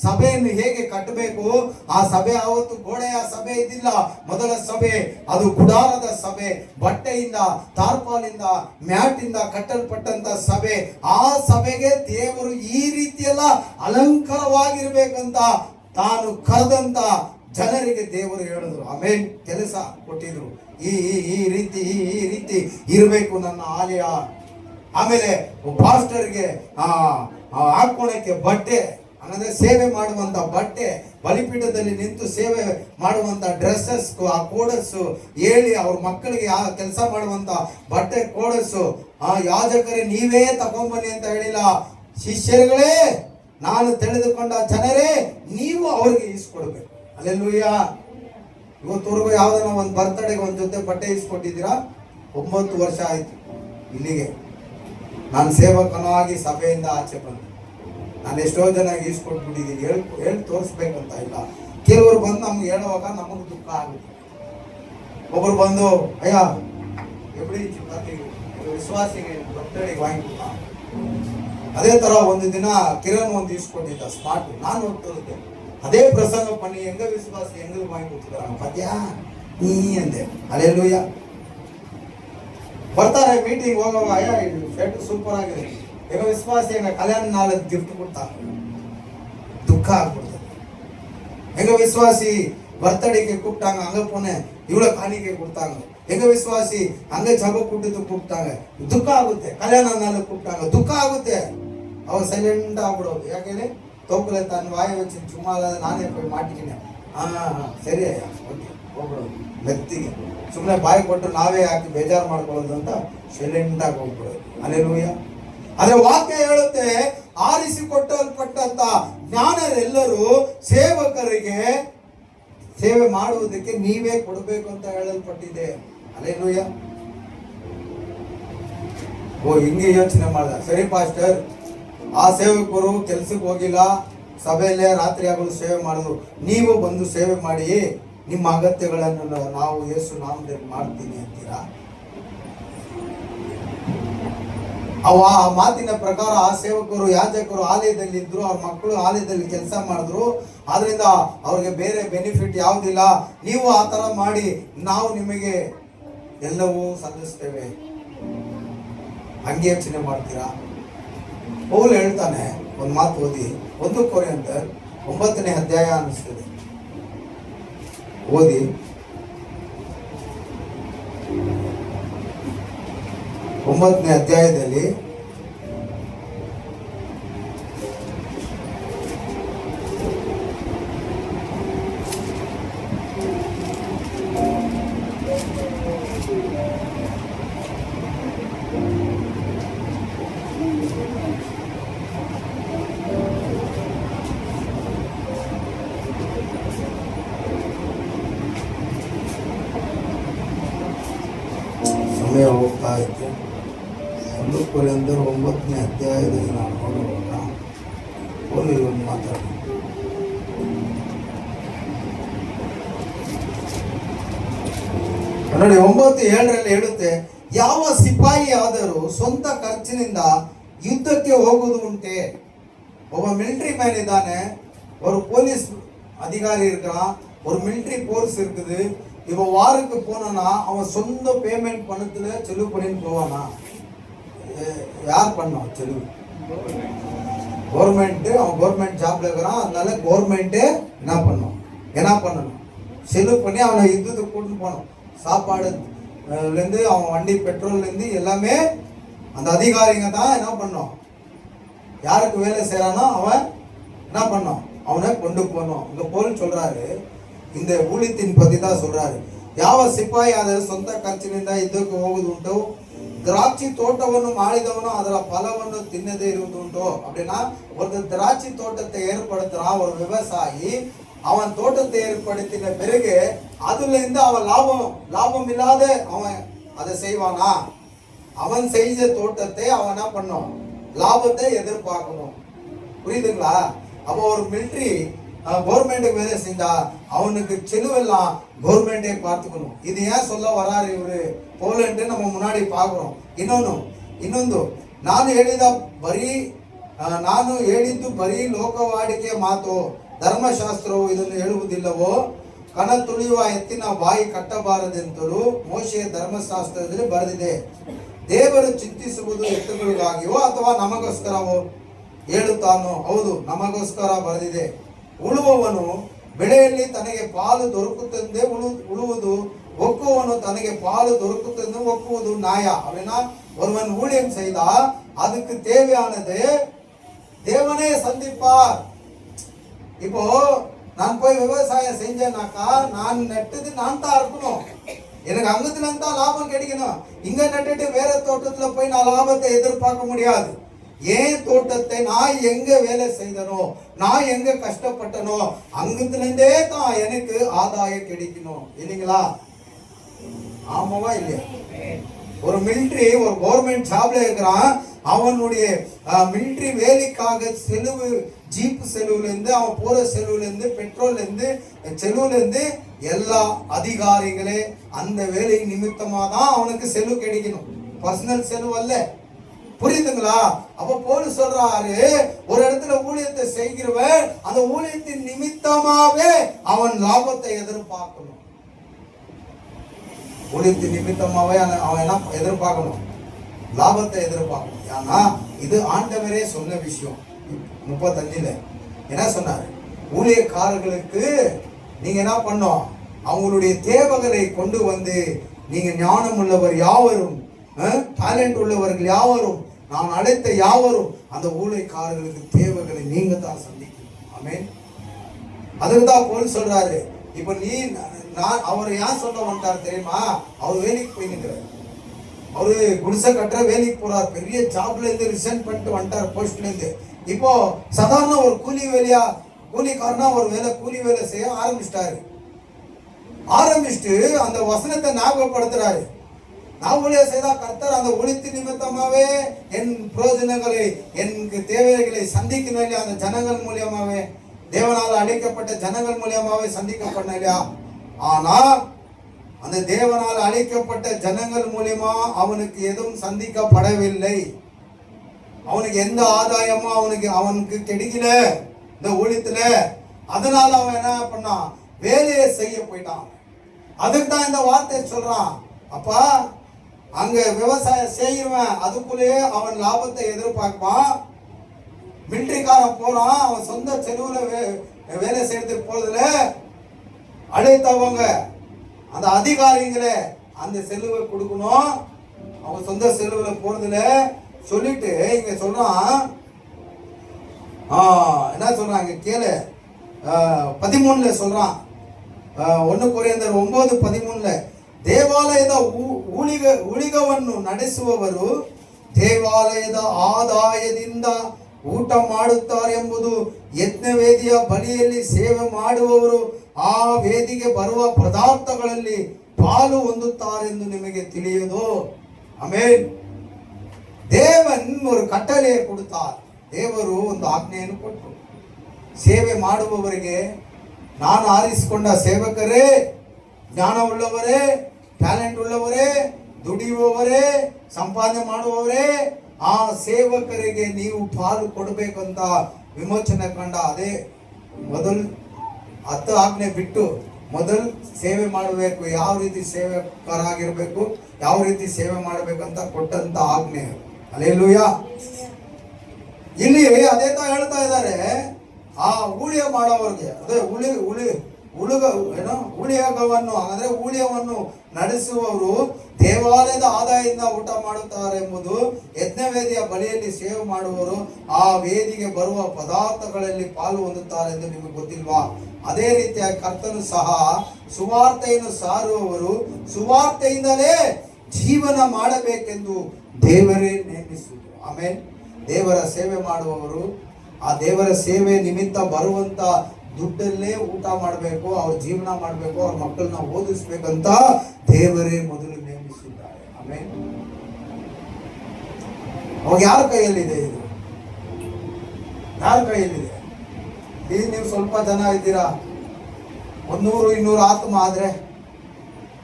ಸಭೆಯನ್ನು ಹೇಗೆ ಕಟ್ಟಬೇಕು, ಆ ಸಭೆ ಆವತ್ತು ಗೋಡೆಯ ಸಭೆ ಇದ್ದಿಲ್ಲ. ಮೊದಲ ಸಭೆ ಅದು ಗುಡಾರದ ಸಭೆ, ಬಟ್ಟೆಯಿಂದ, ತಾರ್ಪಾಲಿಂದ, ಮ್ಯಾಟಿಂದ ಕಟ್ಟಲ್ಪಟ್ಟಂತ ಸಭೆ. ಆ ಸಭೆಗೆ ದೇವರು ಈ ರೀತಿಯೆಲ್ಲ ಅಲಂಕಾರವಾಗಿರ್ಬೇಕಂತ ತಾನು ಕರೆದಂತ ಜನರಿಗೆ ದೇವರು ಹೇಳಿದ್ರು. ಆಮೇಲೆ ಕೆಲಸ ಕೊಟ್ಟಿದ್ರು, ಈ ರೀತಿ ಇರಬೇಕು ನನ್ನ ಆಲಯ. ಆಮೇಲೆ ಪಾಸ್ಟರ್ಗೆ ಹಾಕೋಣಕ್ಕೆ ಬಟ್ಟೆ, ಅಂದ್ರೆ ಸೇವೆ ಮಾಡುವಂತ ಬಟ್ಟೆ, ಬಲಿಪೀಠದಲ್ಲಿ ನಿಂತು ಸೇವೆ ಮಾಡುವಂತ ಡ್ರೆಸ್ಸಸ್, ಆ ಕೋಡಸ್ ಹೇಳಿ ಅವ್ರ ಮಕ್ಕಳಿಗೆ ಕೆಲಸ ಮಾಡುವಂತ ಬಟ್ಟೆ ಕೋಡಸ್, ಯಾಜಕರೇ ನೀವೇ ತಗೊಂಬನ್ನಿ ಅಂತ ಹೇಳಿಲ್ಲ. ಶಿಷ್ಯರುಗಳೇ, ನಾನು ತಿಳಿದುಕೊಂಡ ಜನರೇ, ನೀವು ಅವ್ರಿಗೆ ಈಸ್ಕೊಡ್ಬೇಕು. ಅಲ್ಲೆಲ್ಲೂಯ್ಯ. ಇವತ್ತವರೆಗೂ ಯಾವ್ದನ್ನ ಒಂದು ಬರ್ತಡೆಗೆ ಒಂದು ಜೊತೆ ಬಟ್ಟೆ ಈಸ್ಕೊಟ್ಟಿದ್ದೀರಾ? 9 ವರ್ಷ ಆಯ್ತು ಇಲ್ಲಿಗೆ ನಾನು ಸೇವಕನಾಗಿ ಸಭೆಯಿಂದ ಆಚೆ ಬಂದು. ನಾನು ಎಷ್ಟೋ ಜನ ಈಸ್ಕೊಟ್ಬಿಟ್ಟಿದ್ದೀನಿ. ಹೇಳಿ ತೋರಿಸ್ಬೇಕಂತ ಇಲ್ಲ. ಕೆಲವರು ಬಂದು ನಮ್ಗೆ ಹೇಳುವಾಗ ನಮಗೆ ದುಃಖ ಆಗುತ್ತೆ. ಒಬ್ರು ಬಂದು, ಅಯ್ಯ ಎಪ್ಪಡಿ ವಿಶ್ವಾಸಿಗೆ ಬರ್ತಡೆಗೆ ವಾಂಗಿಲ್ಲ. ಅದೇ ತರ ಒಂದು ದಿನ ಕಿರಣ್ ಒಂದು ಈಸ್ಕೊಂಡಿದ್ದ ಸ್ಮಾರ್ಟ್. ನಾನು ಹೋಗ್ತಿದ್ದೆ, ಅದೇ ಪ್ರಸಂಗ ಪಣಿ ಹೆಂಗ ವಿಶ್ವಾಸ ಹೆಂಗ ವಾಂಗಿ ಕೊಡ್ತಿದಾರ ಪದ್ಯ ನೀ ಅಂದೆ. ಅಲ್ಲೆಲ್ಲೂಯ್ಯ. ಬರ್ತಾರೆ ಮೀಟಿಂಗ್ ಹೋಗುವಾಗ, ಅಯ್ಯ ಇದು ಶರ್ಟ್ ಸೂಪರ್ ಆಗಿದೆ, ಈಗ ವಿಶ್ವಾಸ ಹೆಂಗ ಕಲ್ಯಾಣ 4 ಗಿಫ್ಟ್ ಕೊಡ್ತಾರೆ. ದುಃಖ ಆಗ್ಬಿಡ್ತದೆ. ಹೆಂಗ ವಿಶ್ವಾಸಿ ಬರ್ತಡೆಗೆ ಕೂப்பிட்டாங்க, அங்க போனேன் இவ்வளவு காணிக்கை கொடுத்தாங்க. எங்க விசுவாசி அங்க ஜப கூட்டத்துக்கு கூப்பிட்டாங்க, ದುಃಖ ಆಗುತ್ತೆ. ಕಲ್ಯಾಣ ನಾಳೆ ಕೂப்பிட்டாங்க, ದುಃಖ ಆಗುತ್ತೆ. ಅವ ಸೈಲೆಂಟ್ ಆಗ್ಬಿಡೋದು. ಯಾಕೆಂದ್ರೆ ತೋಪಲೆ ತನ್ನ ವಾಯ ವಚ್ಚಿ ಸುಮ್ಮ ನಾನೇ போய் மாட்டிக்கினேன். ಸರಿ ಅಯ್ಯ, ಓಕೆ ಹೋಗ್ಬಿಡೋದು ಮೆತ್ತಿಗೆ. ಸುಮ್ಮನೆ ಬಾಯಿ ಕೊಟ್ಟು ನಾವೇ ಯಾಕೆ ಬೇಜಾರು ಮಾಡ್ಕೊಳ್ಳೋದು ಅಂತ ಸೈಲೆಂಟ್ ಆಗಿ ಹೋಗ್ಬಿಡೋದು. ಅಲ್ಲೆಲ್ಲೂಯ್ಯ. ಆದ್ರೆ ವಾಕ್ಯ ಹೇಳುತ್ತೆ, ಆರಿಸಿಕೊಟ್ಟಲ್ಪಟ್ಟಂತ ಜ್ಞಾನರೆಲ್ಲರೂ ಸೇವಕರಿಗೆ ಸೇವೆ ಮಾಡುವುದಕ್ಕೆ ನೀವೇ ಕೊಡಬೇಕು ಅಂತ ಹೇಳಲ್ಪಟ್ಟಿದೆ. ಅಲ್ಲೆಲ್ಲೂಯ್ಯ. ಹಿಂಗೆ ಯೋಚನೆ ಮಾಡ್ದ. ಸರಿ ಪಾಸ್ಟರ್, ಆ ಸೇವಕರು ಕೆಲ್ಸಕ್ಕೆ ಹೋಗಿಲ್ಲ, ಸಭೆಯಲ್ಲೇ ರಾತ್ರಿ ಆಗಲು ಸೇವೆ ಮಾಡಿದ್ರು. ನೀವು ಬಂದು ಸೇವೆ ಮಾಡಿ, ನಿಮ್ಮ ಅಗತ್ಯಗಳನ್ನು ನಾವು ಯೇಸು ನಾಮದಲ್ಲಿ ಮಾಡ್ತೀನಿ ಅಂತೀರಾ? ಆ ಮಾತಿನ ಪ್ರಕಾರ ಆ ಸೇವಕರು, ಯಾಜಕರು ಆಲಯದಲ್ಲಿ ಇದ್ರು, ಅವ್ರ ಮಕ್ಕಳು ಆಲಯದಲ್ಲಿ ಕೆಲಸ ಮಾಡಿದ್ರು. ಆದ್ರಿಂದ ಅವ್ರಿಗೆ ಬೇರೆ ಬೆನಿಫಿಟ್ ಯಾವುದಿಲ್ಲ. ನೀವು ಆ ತರ ಮಾಡಿ ನಾವು ನಿಮಗೆ ಎಲ್ಲವೂ ಸಲ್ಲಿಸ್ತೇವೆ, ಹಂಗೆ ಯೋಚನೆ ಮಾಡ್ತೀರಾ? ಪೌಲ್ ಹೇಳ್ತಾನೆ, ಒಂದು ಮಾತು ಓದಿ, 1 ಕೊರಿಂಥರ್ 9ನೇ ಅಧ್ಯಾಯ ಅನ್ನಿಸ್ತದೆ. ಓದಿ. ಒಂಬತ್ತನೇ ಅಧ್ಯಾಯದಲ್ಲಿ ಸಮಯ ಹೋಗ್ತಾ ಇತ್ತು. 1 ಕೊರಿಂಥರ್ 9ನೇ ಅಧ್ಯಾಯದಲ್ಲಿ ನಾವು ನೋಡುವಾಗ ಒಂದು ಮಾತಾಡಿ. ನೋಡಿ, 9:7 ಹೇಳುತ್ತೆ, ಯಾವ ಸಿಪಾಯಿ ಆದರೂ ಸ್ವಂತ ಖರ್ಚಿನಿಂದ ಯುದ್ಧಕ್ಕೆ ಹೋಗುವುದು ಉಂಟೆ? ಒಬ್ಬ ಮಿಲಿಟರಿ ಮ್ಯಾನ್ ಇದ್ದಾನೆ, ஒரு போலீஸ் அதிகாரி இருக்கிறான், ஒரு மிலிட்டரி போர்ஸ் இருக்குது. இவன் வாருக்கு போனானா அவன் சொந்த பேமெண்ட் பணத்துல செலவு பண்ணிட்டு போவானா? யார் பண்ணோம் செலவு? கவர்மெண்ட். அவன் கவர்மெண்ட் ஜாப்ல இருக்கிறான், அதனால கவர்மெண்ட் என்ன பண்ணணும்? செலவு பண்ணி அவனை யுத்தத்துக்கு கூட்டிட்டு போனோம். சாப்பாடுலேருந்து அவன் வண்டி பெட்ரோல்லேருந்து எல்லாமே அந்த அதிகாரிங்க தான் என்ன பண்ணோம். யாருக்கு வேலை செய்யறானோ அவன் என்ன பண்ணோம், அவனை கொண்டு போனோம். இங்க போல் சொல்றாரு, இந்த ஊழியத்தின் பத்தி தான் சொல்றாரு. ಯಾವ ಸಿಪಾಯಿ ಆದರೆ ಸ್ವಂತ ಖರ್ಚಿನಿಂದ ಯುದ್ಧಕ್ಕೆ ಹೋಗುವುದುಂಟು, ದ್ರಾಕ್ಷಿ ತೋಟವನ್ನು ಮಾಡಿದವನು ಅದರ ಫಲವನ್ನು ತಿನ್ನದೇ ಇರುವುದುಂಟು. அப்படின்னா ஒரு திராட்சை தோட்டத்தை ஏற்படுத்துறான் ஒரு விவசாயி. அவன் தோட்டத்தை ஏற்படுத்தின பிறகு அதுல இருந்து அவன் லாபம் இல்லாத அவன் அதை செய்வானா? அவன் செய்த தோட்டத்தை அவன் என்ன பண்ணும், லாபத்தை எதிர்பார்க்கணும். புரியுதுங்களா? அப்போ ஒரு மிலிட்ரி கவர்மெண்ட்டுக்கு வேலை செஞ்சா அவனுக்கு செலவெல்லாம் கவர்மெண்டே பார்த்துக்கணும். இது ஏன் சொல்ல வராரு இவரு போலன்ட்டு நம்ம முன்னாடி பார்க்குறோம். ಇನ್ನೊಂದು ನಾನು ಹೇಳಿದ್ದು ಬರೀ ಲೋಕವಾಡಿಕೆ ಮಾತು. ಧರ್ಮಶಾಸ್ತ್ರವು ಇದನ್ನು ಹೇಳುವುದಿಲ್ಲವೋ? ಕಣ ತುಳಿಯುವ ಎತ್ತಿನ ಬಾಯಿ ಕಟ್ಟಬಾರದೆಂತಲೂ ಮೋಶೆಯ ಧರ್ಮಶಾಸ್ತ್ರದಲ್ಲಿ ಬರೆದಿದೆ. ದೇವರು ಚಿಂತಿಸುವುದು ಎತ್ತುಗಳಿಗಾಗಿಯೋ ಅಥವಾ ನಮಗೋಸ್ಕರವೋ? ಹೇಳುತ್ತಾನೋ, ಹೌದು, ನಮಗೋಸ್ಕರ ಬರೆದಿದೆ. ಉಳುವವನು ಬೆಳೆಯಲ್ಲಿ ತನಗೆ ಪಾಲು ದೊರಕುತ್ತಂತೆ ಉಳುವುದು, ஒக்குவனு தனக்கு பால் தொடுக்குது ஒக்குவது நாயா. அப்படின்னா ஒருவன் ஊழியம் செய்தா அதுக்கு தேவையானது தேவனே சந்திப்பார். இப்போ நான் போய் விவசாயம் செஞ்சேனாக்கா நான் நட்டது நான் தான் இருக்கணும், எனக்கு அங்கத்துல இருந்தா லாபம் கிடைக்கணும். இங்க நட்டுட்டு வேற தோட்டத்துல போய் நான் லாபத்தை எதிர்பார்க்க முடியாது. ஏன் தோட்டத்தை நான் எங்க வேலை செய்தனோ, நான் எங்க கஷ்டப்பட்டனோ அங்கிருந்தே தான் எனக்கு ஆதாயம் கிடைக்கணும் இல்லைங்களா? ஆமாவா இல்லையா? ஒரு மிலிட்ரி ஒரு கவர்மெண்ட் ஜாப்ல இருக்கிறான், அவனுடைய மிலிட்ரி வேலைக்காக செலவு, ஜீப் செலவுல இருந்து, அவன் போற செலவுல இருந்து, பெட்ரோல்ல இருந்து, செலவுல இருந்து எல்லா அதிகாரிகளே அந்த வேலை நிமித்தமா தான் அவனுக்கு செலவு கிடைக்கணும், பர்சனல் செலவு அல்ல. புரியுதுங்களா? அப்ப போலீஸ் சொல்றாரு, ஒரு இடத்துல ஊழியத்தை செய்கிறவன் அந்த ஊழியத்தின் நிமித்தமாவே அவன் லாபத்தை எதிர்பார்க்கணும். ஊழியத்தின் நிமித்தமாவே அவன் என்ன எதிர்பார்க்கணும்? லாபத்தை எதிர்பார்க்கணும். ஏன்னா இது ஆண்டவரே சொன்ன விஷயம். 35 என்ன சொன்னாரு? ஊழியக்காரர்களுக்கு நீங்க என்ன பண்ணோம்? அவங்களுடைய தேவைகளை கொண்டு வந்து, நீங்க ஞானம் உள்ளவர் யாவரும், டேலண்ட் உள்ளவர்கள் யாவரும், நான் அழைத்த யாவரும், அந்த ஊழியக்காரர்களுக்கு தேவைகளை நீங்க தான் சந்திக்கணும். ஆமென். அதுக்கு தான் போல் சொல்றாரு. இப்ப நீ அவர் ஏன் சொல்ல வந்துட்டார் தெரியுமா? அவர் வேலைக்கு போய் நிற்கிறார், அவரு குடிசை கட்டுற வேலைக்கு போறார், பெரிய ஜாப்ல இருந்து ரிசைன் பண்ணிட்டு வந்துட்டார் போஸ்ட்ல இருந்து. இப்போ சாதாரண ஒரு கூலிக்காரனா ஒரு கூலி வேலை செய்ய ஆரம்பிச்சுட்டு அந்த வசனத்தை ஞாபகப்படுத்துறாரு. நான் ஊழியம் செய்தா கர்த்தர் அந்த ஒளித்து நிமித்தமாவே என் பிரயோஜனங்களை, எனக்கு தேவைகளை சந்திக்கணும் இல்லையா? அந்த ஜனங்கள் மூலியமாவே, தேவனால் அழைக்கப்பட்ட ஜனங்கள் மூலியமாவே சந்திக்கப்பட இல்லையா? ஆனா அந்த தேவனால் அழைக்கப்பட்ட ஜனங்கள் மூலியமா அவனுக்கு எதுவும் சந்திக்கப்படவில்லை. அவனுக்கு எந்த ஆதாயமும் அவனுக்கு கிடைக்கல இந்த ஊழியத்துல. அதனால அவன் என்ன பண்ணான்? வேலையை செய்ய போயிட்டான். அதுக்கு தான் இந்த வார்த்தை சொல்றான். அப்பா, அங்க விவசாயம் செய்யறவன் அதுக்குள்ளேயே அவன் லாபத்தை எதிர்பார்ப்பான். மிலிட்டரிக்காரன் போறான், அவன் சொந்த செலவுல வேலை செய்யறதுக்கு போறதுல அழைத்தவங்க அந்த அதிகாரிகளே அந்த செலவை கொடுக்கணும், அவன் சொந்த செலவுல போறதுல சொல்லிட்டு இங்க சொல்றான். என்ன சொல்றாங்க கேளு, 13 சொல்றான். 1 ಕೊರಿಂಥಿಯರ್ 9:13 ದೇವಾಲಯದ ಉಳಿಗವನ್ನು ನಡೆಸುವವರು ದೇವಾಲಯದ ಆದಾಯದಿಂದ ಊಟ ಮಾಡುತ್ತಾರೆಂಬುದು ಯಜ್ಞವೇದಿಯ ಬಳಿಯಲ್ಲಿ ಸೇವೆ ಮಾಡುವವರು ಆ ವೇದಿಗೆ ಬರುವ ಪದಾರ್ಥಗಳಲ್ಲಿ ಪಾಲು ಹೊಂದುತ್ತಾರೆಂದು ನಿಮಗೆ ತಿಳಿಯದು. ಆಮೆನ್. ದೇವನ್ ஒரு கட்டளையை கொடுத்தார். ದೇವರು ಒಂದು ಆಜ್ಞೆಯನ್ನು ಕೊಟ್ಟರು. ಸೇವೆ ಮಾಡುವವರಿಗೆ, ನಾನು ಆರಿಸಿಕೊಂಡ ಸೇವಕರೇ, ಜ್ಞಾನ ಉಳ್ಳವರೇ, ಟ್ಯಾಲೆಂಟ್ ಉಳ್ಳವರೇ, ದುಡಿಯುವವರೇ, ಸಂಪಾದನೆ ಮಾಡುವವರೇ, ಆ ಸೇವಕರಿಗೆ ನೀವು ಪಾಲು ಕೊಡಬೇಕಂತ ವಿಮೋಚನೆ ಕಂಡ. ಅದೇ ಮೊದಲು 10 ಆಜ್ಞೆ ಬಿಟ್ಟು ಮೊದಲು ಸೇವೆ ಮಾಡಬೇಕು, ಯಾವ ರೀತಿ ಸೇವಕರಾಗಿರ್ಬೇಕು, ಯಾವ ರೀತಿ ಸೇವೆ ಮಾಡಬೇಕಂತ ಕೊಟ್ಟಂತ ಆಜ್ಞೆ. ಹಲ್ಲೆಲೂಯಾ. ಇಲ್ಲಿ ಅದೇ ತರ ಹೇಳ್ತಾ ಇದ್ದಾರೆ, ಆ ಊಳಿಯ ಮಾಡೋವರಿಗೆ, ಅದೇ ಊಳಿಯವನ್ನು ಅಂದ್ರೆ ಊಳಿಯವನ್ನು ನಡೆಸುವವರು ದೇವಾಲಯದ ಆದಾಯದಿಂದ ಊಟ ಮಾಡುತ್ತಾರೆ ಎಂಬುದು, ಯಜ್ಞವೇದಿಯ ಬಳಿಯಲ್ಲಿ ಸೇವೆ ಮಾಡುವವರು ಆ ವೇದಿಗೆ ಬರುವ ಪದಾರ್ಥಗಳಲ್ಲಿ ಪಾಲು ಹೊಂದುತ್ತಾರೆ ಎಂದು ನಿಮಗೆ ಗೊತ್ತಿಲ್ವಾ? ಅದೇ ರೀತಿಯಾಗಿ ಕರ್ತನು ಸಹ ಸುವಾರ್ತೆಯನ್ನು ಸಾರುವವರು ಸುವಾರ್ತೆಯಿಂದಲೇ ಜೀವನ ಮಾಡಬೇಕೆಂದು ದೇವರೇ ನೇಮಿಸಿದರು. ಆಮೇಲೆ ದೇವರ ಸೇವೆ ಮಾಡುವವರು ಆ ದೇವರ ಸೇವೆ ನಿಮಿತ್ತ ಬರುವಂತ ದುಡ್ಡಲ್ಲೇ ಊಟ ಮಾಡಬೇಕು, ಅವ್ರ ಜೀವನ ಮಾಡಬೇಕು, ಅವ್ರ ಮಕ್ಕಳನ್ನ ಓದಿಸ್ಬೇಕಂತ ದೇವರೇ ಮೊದಲು ನೇಮಿಸಿದ್ದಾರೆ. ಆಮೇಲೆ ಅವಾಗ ಯಾರ ಕೈಯಲ್ಲಿದೆ? ಇದು ಯಾರ ಕೈಯಲ್ಲಿದೆ? ಈಗ ನೀವು ಸ್ವಲ್ಪ ಜನ ಇದ್ದೀರಾ, 100-200 ಆತ್ಮ ಆದ್ರೆ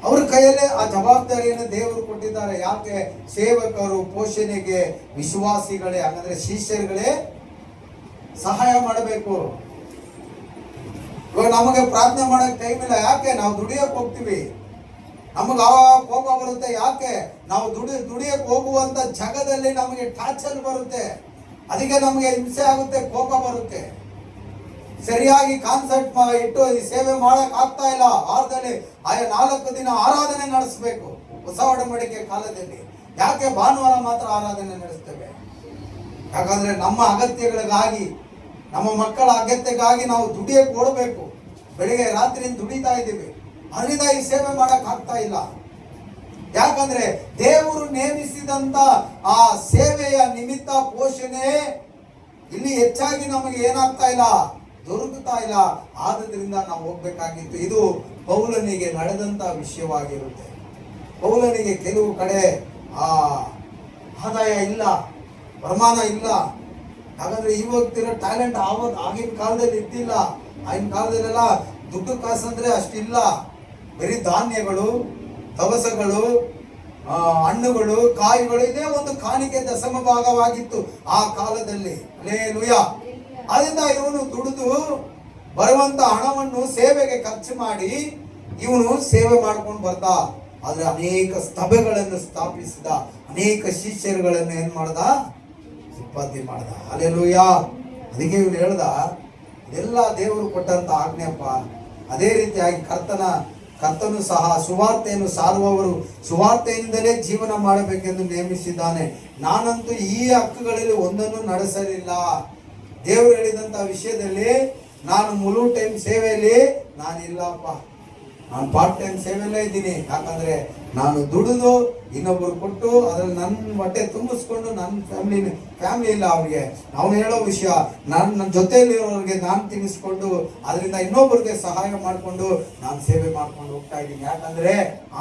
ಅವ್ರ ಕೈಯಲ್ಲೇ ಆ ಜವಾಬ್ದಾರಿಯನ್ನು ದೇವರು ಕೊಟ್ಟಿದ್ದಾರೆ. ಯಾಕೆ? ಸೇವಕರು ಪೋಷಣೆಗೆ ವಿಶ್ವಾಸಿಗಳೇ, ಹಾಗಂದ್ರೆ ಶಿಷ್ಯರುಗಳೇ ಸಹಾಯ ಮಾಡಬೇಕು. ಇವಾಗ ನಮಗೆ ಪ್ರಾರ್ಥನೆ ಮಾಡಕ್ ಟೈಮ್ ಇಲ್ಲ. ಯಾಕೆ? ನಾವು ದುಡಿಯಕ್ಕೆ ಹೋಗ್ತೀವಿ, ನಮಗೆ ಆವಾಗ ಕೋಪ ಬರುತ್ತೆ. ಯಾಕೆ? ನಾವು ದುಡಿಯಕ್ಕೆ ಹೋಗುವಂತ ಜಾಗದಲ್ಲಿ ನಮಗೆ ಟಾರ್ಚರ್ ಬರುತ್ತೆ, ಅದಕ್ಕೆ ನಮಗೆ ಹಿಂಸೆ ಆಗುತ್ತೆ, ಕೋಪ ಬರುತ್ತೆ. ಸರಿಯಾಗಿ ಕಾನ್ಸೆಪ್ಟ್ ಇಟ್ಟು ಈ ಸೇವೆ ಮಾಡಕ್ ಆಗ್ತಾ ಇಲ್ಲ. ವಾರದಲ್ಲಿ 4 ದಿನ ಆರಾಧನೆ ನಡೆಸಬೇಕು ಹೊಸ ಒಡಂಬಡಿಕೆ ಕಾಲದಲ್ಲಿ. ಯಾಕೆ ಭಾನುವಾರ ಮಾತ್ರ ಆರಾಧನೆ ನಡೆಸ್ತೇವೆ? ಯಾಕಂದ್ರೆ ನಮ್ಮ ಅಗತ್ಯಗಳಿಗಾಗಿ, ನಮ್ಮ ಮಕ್ಕಳ ಅಗತ್ಯಕ್ಕಾಗಿ ನಾವು ದುಡಿಯಕ್ಕೆ ಓಡಬೇಕು. ಬೆಳಿಗ್ಗೆ ರಾತ್ರಿ ದುಡಿತಾ ಇದ್ದೀವಿ, ಅದರಿಂದ ಈ ಸೇವೆ ಮಾಡಕ್ ಆಗ್ತಾ ಇಲ್ಲ. ಯಾಕಂದ್ರೆ ದೇವರು ನೇಮಿಸಿದಂತ ಆ ಸೇವೆಯ ನಿಮಿತ್ತ ಪೋಷಣೆ ಇಲ್ಲಿ ಹೆಚ್ಚಾಗಿ ನಮಗೆ ಏನಾಗ್ತಾ ಇಲ್ಲ, ದೊರಕುತ್ತಾ ಇಲ್ಲ. ಆದ್ರಿಂದ ನಾವು ಹೋಗ್ಬೇಕಾಗಿತ್ತು. ಇದು ಪೌಲನಿಗೆ ನಡೆದಂತ ವಿಷಯವಾಗಿರುತ್ತೆ. ಪೌಲನಿಗೆ ಕೆಲವು ಕಡೆ ಆದಾಯ ಇಲ್ಲ, ವರಮಾನ ಇಲ್ಲ. ಹಾಗಾದ್ರೆ ಇವತ್ತಿರೋ ಟ್ಯಾಲೆಂಟ್ ಆಗಿನ ಕಾಲದಲ್ಲಿ ಇದ್ದಿಲ್ಲ. ಆಗಿನ ಕಾಲದಲ್ಲೆಲ್ಲ ದುಡ್ಡು ಕಾಸು ಅಂದ್ರೆ ಅಷ್ಟಿಲ್ಲ. ಬರೀ ಧಾನ್ಯಗಳು, ದವಸಗಳು, ಹಣ್ಣುಗಳು, ಕಾಯಿಗಳು, ಇದೇ ಒಂದು ಕಾಣಿಕೆ ದಶಮ ಭಾಗವಾಗಿತ್ತು ಆ ಕಾಲದಲ್ಲಿ. ಹಲ್ಲೆಲೂಯಾ. ಅದರಿಂದ ಇವನು ದುಡಿದು ಬರುವಂತ ಹಣವನ್ನು ಸೇವೆಗೆ ಖರ್ಚು ಮಾಡಿ ಇವನು ಸೇವೆ ಮಾಡ್ಕೊಂಡು ಬರ್ದ. ಆದ್ರೆ ಅನೇಕ ಸಭೆಗಳನ್ನು ಸ್ಥಾಪಿಸಿದ, ಅನೇಕ ಶಿಷ್ಯರುಗಳನ್ನು ಏನ್ ಮಾಡ್ದ, ಉತ್ಪತ್ತಿ ಮಾಡ್ದ. ಹಲ್ಲೆಲೂಯಾ. ಅದಕ್ಕೆ ಇವನು ಹೇಳ್ದ, ಎಲ್ಲ ದೇವರು ಕೊಟ್ಟಂತ ಆಜ್ಞೆಯಪ್ಪ. ಅದೇ ರೀತಿಯಾಗಿ ಕರ್ತನು ಸಹ ಸುವಾರ್ತೆಯನ್ನು ಸಾರುವವರು ಸುವಾರ್ತೆಯಿಂದಲೇ ಜೀವನ ಮಾಡಬೇಕೆಂದು ನೇಮಿಸಿದ್ದಾನೆ. ನಾನಂತೂ ಈ ಹಕ್ಕುಗಳಲ್ಲಿ ಒಂದನ್ನು ನಡೆಸಲಿಲ್ಲ. ದೇವರು ಹೇಳಿದಂತ ವಿಷಯದಲ್ಲಿ ನಾನು ಮುಲು ಟೈಮ್ ಸೇವೆಯಲ್ಲಿ ನಾನಿಲ್ಲಪ್ಪ, ನಾನು ಪಾರ್ಟ್ ಟೈಮ್ ಸೇವೆಯಲ್ಲೇ ಇದ್ದೀನಿ. ಯಾಕಂದ್ರೆ ನಾನು ದುಡಿದು ಇನ್ನೊಬ್ಬರು ಕೊಟ್ಟು ಅದ್ರಲ್ಲಿ ನನ್ನ ಹೊಟ್ಟೆ ತುಂಬಿಸ್ಕೊಂಡು ನನ್ನ ಫ್ಯಾಮಿಲಿ ಇಲ್ಲ ಅವ್ರಿಗೆ. ಅವನು ಹೇಳೋ ವಿಷಯ ನನ್ನ ಜೊತೆಯಲ್ಲಿರೋರಿಗೆ ನಾನು ತಿನ್ನಿಸ್ಕೊಂಡು ಅದರಿಂದ ಇನ್ನೊಬ್ಬರಿಗೆ ಸಹಾಯ ಮಾಡಿಕೊಂಡು ನಾನು ಸೇವೆ ಮಾಡ್ಕೊಂಡು ಹೋಗ್ತಾ ಇದ್ದೀನಿ. ಯಾಕಂದ್ರೆ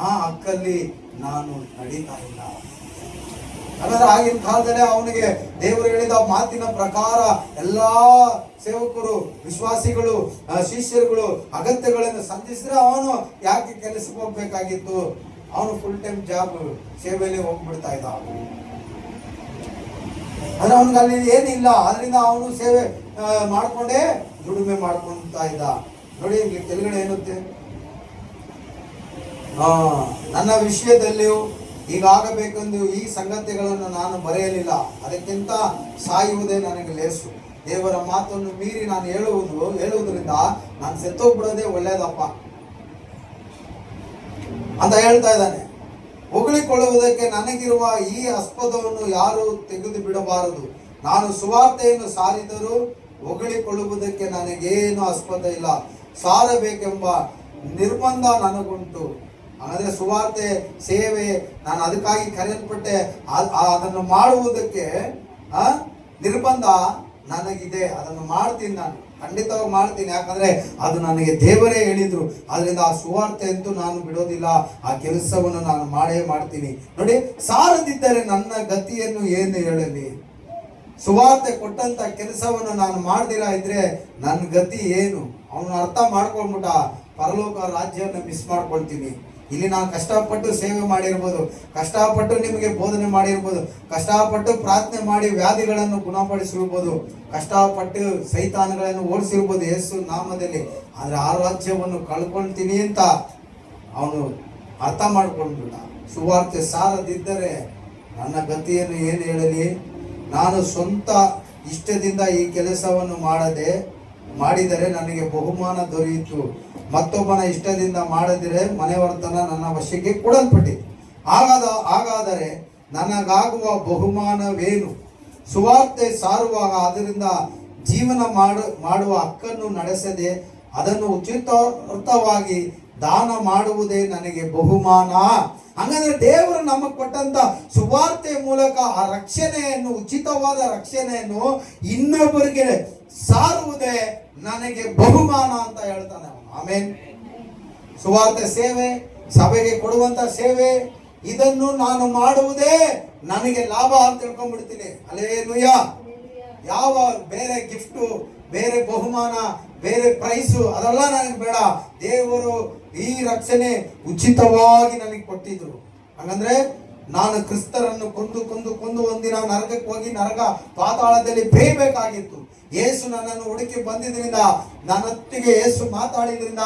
ಆ ಹಕ್ಕಲ್ಲಿ ನಾನು ನಡೀತಾ ಇಲ್ಲ. ಹಾಗಾದ್ರೆ ಆಗಿನ ಕಾಲದಲ್ಲೇ ಅವನಿಗೆ ದೇವರು ಹೇಳಿದ ಮಾತಿನ ಪ್ರಕಾರ ಎಲ್ಲಾ ಸೇವಕರು, ವಿಶ್ವಾಸಿಗಳು, ಶಿಷ್ಯರುಗಳು ಅಗತ್ಯಗಳನ್ನು ಸಂಧಿಸಿದ್ರೆ ಅವನು ಯಾಕೆ ಕೆಲಸಕ್ಕೆ ಹೋಗ್ಬೇಕಾಗಿತ್ತು? ಅವನು ಫುಲ್ ಟೈಮ್ ಜಾಬ್ ಸೇವೆಯಲ್ಲಿ ಹೋಗ್ಬಿಡ್ತಾ ಇದ್ದ. ಅಂದ್ರೆ ಅವನಿಗೆ ಅಲ್ಲಿ ಏನಿಲ್ಲ. ಅದರಿಂದ ಅವನು ಸೇವೆ ಮಾಡ್ಕೊಂಡೇ ದುಡಿಮೆ ಮಾಡ್ಕೊಂತಾ ಇದ್ದ. ನೋಡಿ ಇಲ್ಲಿ ಕೆಳಗಡೆ ಏನುತ್ತೆ, ನನ್ನ ವಿಷಯದಲ್ಲಿಯೂ ಹೀಗಾಗಬೇಕೆಂದು ಈ ಸಂಗತಿಗಳನ್ನು ನಾನು ಬರೆಯಲಿಲ್ಲ. ಅದಕ್ಕಿಂತ ಸಾಯುವುದೇ ನನಗೆ ಲೇಸು. ದೇವರ ಮಾತನ್ನು ಮೀರಿ ನಾನು ಹೇಳುವುದರಿಂದ ನಾನು ಸತ್ತೋಗ್ಬಿಡೋದೇ ಒಳ್ಳೇದಪ್ಪ ಅಂತ ಹೇಳ್ತಾ ಇದ್ದಾನೆ. ಹೊಗಳಿಕೊಳ್ಳುವುದಕ್ಕೆ ನನಗಿರುವ ಈ ಆಸ್ಪದವನ್ನು ಯಾರು ತೆಗೆದು ಬಿಡಬಾರದು. ನಾನು ಸುವಾರ್ತೆಯನ್ನು ಸಾರಿದರೂ ಹೊಗಳಿಕೊಳ್ಳುವುದಕ್ಕೆ ನನಗೇನು ಆಸ್ಪದ ಇಲ್ಲ. ಸಾರಬೇಕೆಂಬ ನಿರ್ಬಂಧ ನನಗುಂಟು. ಅಂದರೆ ಸುವಾರ್ತೆ ಸೇವೆ ನಾನು ಅದಕ್ಕಾಗಿ ಕರೆಯಲ್ಪಟ್ಟೆ. ಅದನ್ನು ಮಾಡುವುದಕ್ಕೆ ನಿರ್ಬಂಧ ನನಗಿದೆ. ಅದನ್ನು ಮಾಡ್ತೀನಿ, ನಾನು ಖಂಡಿತವಾಗಿ ಮಾಡ್ತೀನಿ. ಯಾಕಂದ್ರೆ ಅದು ನನಗೆ ದೇವರೇ ಹೇಳಿದ್ರು. ಆದ್ರಿಂದ ಆ ಸುವಾರ್ತೆ ಅಂತೂ ನಾನು ಬಿಡೋದಿಲ್ಲ. ಆ ಕೆಲಸವನ್ನು ನಾನು ಮಾಡೇ ಮಾಡ್ತೀನಿ. ನೋಡಿ, ಸಾರದಿದ್ದರೆ ನನ್ನ ಗತಿಯನ್ನು ಏನು ಹೇಳಲಿ? ಸುವಾರ್ತೆ ಕೊಟ್ಟಂತ ಕೆಲಸವನ್ನು ನಾನು ಮಾಡ್ದಿರ ಇದ್ರೆ ನನ್ನ ಗತಿ ಏನು? ಅವನು ಅರ್ಥ ಮಾಡ್ಕೊಂಡ್ಬಿಟ್ಟ, ಪರಲೋಕ ರಾಜ್ಯವನ್ನು ಮಿಸ್ ಮಾಡ್ಕೊಳ್ತೀನಿ. ಇಲ್ಲಿ ನಾನು ಕಷ್ಟಪಟ್ಟು ಸೇವೆ ಮಾಡಿರ್ಬೋದು, ಕಷ್ಟಪಟ್ಟು ನಿಮಗೆ ಬೋಧನೆ ಮಾಡಿರ್ಬೋದು, ಕಷ್ಟಪಟ್ಟು ಪ್ರಾರ್ಥನೆ ಮಾಡಿ ವ್ಯಾಧಿಗಳನ್ನು ಗುಣಪಡಿಸಿರ್ಬೋದು, ಕಷ್ಟಪಟ್ಟು ಸೈತಾನಗಳನ್ನು ಓಡಿಸಿರ್ಬೋದು ಯೇಸು ನಾಮದಲ್ಲಿ. ಆದರೆ ಆ ರಾಜ್ಯವನ್ನು ಕಳ್ಕೊಳ್ತೀನಿ ಅಂತ ಅವನು ಅರ್ಥ ಮಾಡ್ಕೊಂಡ್ಬಿಟ್ಟ. ಸುವಾರ್ತೆ ಸಾರದಿದ್ದರೆ ನನ್ನ ಗತಿಯನ್ನು ಏನು ಹೇಳಲಿ? ನಾನು ಸ್ವಂತ ಇಷ್ಟದಿಂದ ಈ ಕೆಲಸವನ್ನು ಮಾಡಿದರೆ ನನಗೆ ಬಹುಮಾನ ದೊರೆಯಿತು. ಮತ್ತೊಬ್ಬನ ಇಷ್ಟದಿಂದ ಮಾಡದಿರೆ ಮನೆವರ್ತನ ನನ್ನ ವಶಕ್ಕೆ ಕೊಡಲ್ಪಟ್ಟಿದೆ. ಹಾಗಾದರೆ ನನಗಾಗುವ ಬಹುಮಾನವೇನು? ಸುವಾರ್ತೆ ಸಾರುವಾಗ ಅದರಿಂದ ಜೀವನ ಮಾಡುವ ಹಕ್ಕನ್ನು ನಡೆಸದೆ ಅದನ್ನು ಉಚಿತವಾಗಿ ದಾನ ಮಾಡುವುದೇ ನನಗೆ ಬಹುಮಾನ. ಹಂಗಂದ್ರೆ ದೇವರು ನಮಗೆ ಕೊಟ್ಟಂತ ಸುವಾರ್ತೆ ಮೂಲಕ ಆ ರಕ್ಷಣೆಯನ್ನು, ಉಚಿತವಾದ ರಕ್ಷಣೆಯನ್ನು ಇನ್ನೊಬ್ಬರಿಗೆ ಸಾರುವುದೇ ನನಗೆ ಬಹುಮಾನ ಅಂತ ಹೇಳ್ತಾನೆ. ಆಮೇನ್. ಸುವಾರ್ತೆ ಸೇವೆ, ಸಭೆಗೆ ಕೊಡುವಂತ ಸೇವೆ, ಇದನ್ನು ನಾನು ಮಾಡುವುದೇ ನನಗೆ ಲಾಭ ಅಂತ ತಿಳ್ಕೊಂಡ್ಬಿಡ್ತೀನಿ. ಹಲ್ಲೆಲೂಯಾ. ಯಾವ ಬೇರೆ ಗಿಫ್ಟು, ಬೇರೆ ಬಹುಮಾನ, ಬೇರೆ ಪ್ರೈಸು ಅದೆಲ್ಲ ನನಗೆ ಬೇಡ. ದೇವರು ಈ ರಕ್ಷಣೆ ಉಚಿತವಾಗಿ ನನಗೆ ಕೊಟ್ಟಿದ್ರು. ಹಂಗಂದ್ರೆ ನಾನು ಕ್ರಿಸ್ತರನ್ನು ಕೊಂದು ಒಂದಿನ ನರಕಕ್ಕೆ ಹೋಗಿ ನರಕ ಪಾತಾಳದಲ್ಲಿ ಬೇಯಬೇಕಾಗಿತ್ತು. ಯೇಸು ನನ್ನನ್ನು ಹುಡುಕಿ ಬಂದಿದ್ರಿಂದ, ನನ್ನೊಟ್ಟಿಗೆ ಯೇಸು ಮಾತಾಡಿದ್ರಿಂದ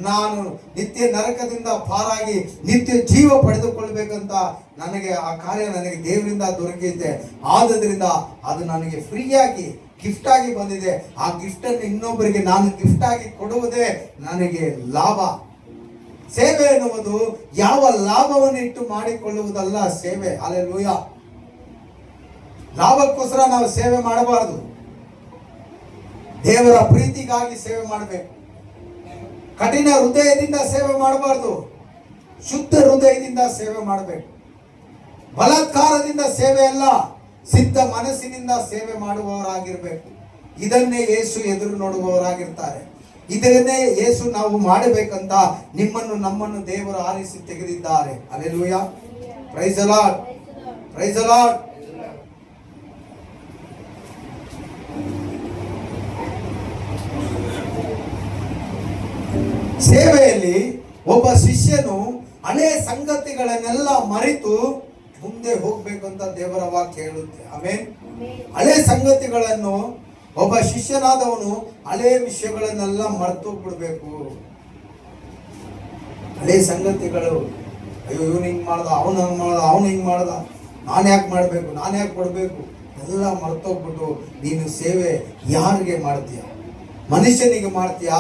ನಾನು ನಿತ್ಯ ನರಕದಿಂದ ಪಾರಾಗಿ ನಿತ್ಯ ಜೀವ ಪಡೆದುಕೊಳ್ಬೇಕಂತ ನನಗೆ ಆ ಕಾರ್ಯ ನನಗೆ ದೇವರಿಂದ ದೊರಕಿದೆ. ಆದ್ರಿಂದ ಅದು ನನಗೆ ಫ್ರೀಯಾಗಿ ಗಿಫ್ಟ್ ಆಗಿ ಬಂದಿದೆ. ಆ ಗಿಫ್ಟ್ ಅನ್ನು ಇನ್ನೊಬ್ಬರಿಗೆ ನಾನು ಗಿಫ್ಟ್ ಆಗಿ ಕೊಡುವುದೇ ನನಗೆ ಲಾಭ. ಸೇವೆ ಎನ್ನುವುದು ಯಾವ ಲಾಭವನ್ನು ಇಟ್ಟು ಮಾಡಿಕೊಳ್ಳುವುದಲ್ಲ ಸೇವೆ. ಹಲ್ಲೆಲೂಯಾ. ಲಾಭಕ್ಕೋಸ್ಕರ ನಾವು ಸೇವೆ ಮಾಡಬಾರದು. ದೇವರ ಪ್ರೀತಿಗಾಗಿ ಸೇವೆ ಮಾಡಬೇಕು. ಕಠಿಣ ಹೃದಯದಿಂದ ಸೇವೆ ಮಾಡಬಾರ್ದು. ಶುದ್ಧ ಹೃದಯದಿಂದ ಸೇವೆ ಮಾಡಬೇಕು. ಬಲಾತ್ಕಾರದಿಂದ ಸೇವೆ ಅಲ್ಲ, ಸಿದ್ಧ ಮನಸ್ಸಿನಿಂದ ಸೇವೆ ಮಾಡುವವರಾಗಿರ್ಬೇಕು. ಇದನ್ನೇ ಯೇಸು ಎದುರು ನೋಡುವವರಾಗಿರ್ತಾರೆ. ಇದನ್ನೇ ಯೇಸು ನಾವು ಮಾಡಬೇಕಂತ ನಿಮ್ಮನ್ನು ನಮ್ಮನ್ನು ದೇವರು ಆರಿಸಿ ತೆಗೆದಿದ್ದಾರೆ. Hallelujah, praise the lord, praise the Lord. ಸೇವೆಯಲ್ಲಿ ಒಬ್ಬ ಶಿಷ್ಯನು ಹಳೆಯ ಸಂಗತಿಗಳನ್ನೆಲ್ಲ ಮರೆತು ಮುಂದೆ ಹೋಗ್ಬೇಕಂತ ದೇವರ ವಾಕ್ಯ ಹೇಳುತ್ತೆ. ಆಮೆನ್. ಹಳೆ ಸಂಗತಿಗಳನ್ನು ಒಬ್ಬ ಶಿಷ್ಯನಾದವನು ಹಳೆ ವಿಷಯಗಳನ್ನೆಲ್ಲ ಮರೆತು ಬಿಡ್ಬೇಕು. ಹಳೆ ಸಂಗತಿಗಳು, ಅಯ್ಯೋ ಇವನು ಹಿಂಗ್ ಮಾಡ್ದ, ಅವನು ಹಂಗ್ ಮಾಡ್ದ, ಅವನು ಹಿಂಗ್ ಮಾಡ್ದ, ನಾನು ಯಾಕೆ ಮಾಡಬೇಕು, ನಾನು ಯಾಕೆ ಕೊಡಬೇಕು, ಎಲ್ಲ ಮರ್ತೋಗ್ಬಿಟ್ಟು ನೀನು ಸೇವೆ ಯಾರಿಗೆ ಮಾಡ್ತೀಯ? ಮನುಷ್ಯನಿಗೆ ಮಾಡ್ತೀಯ?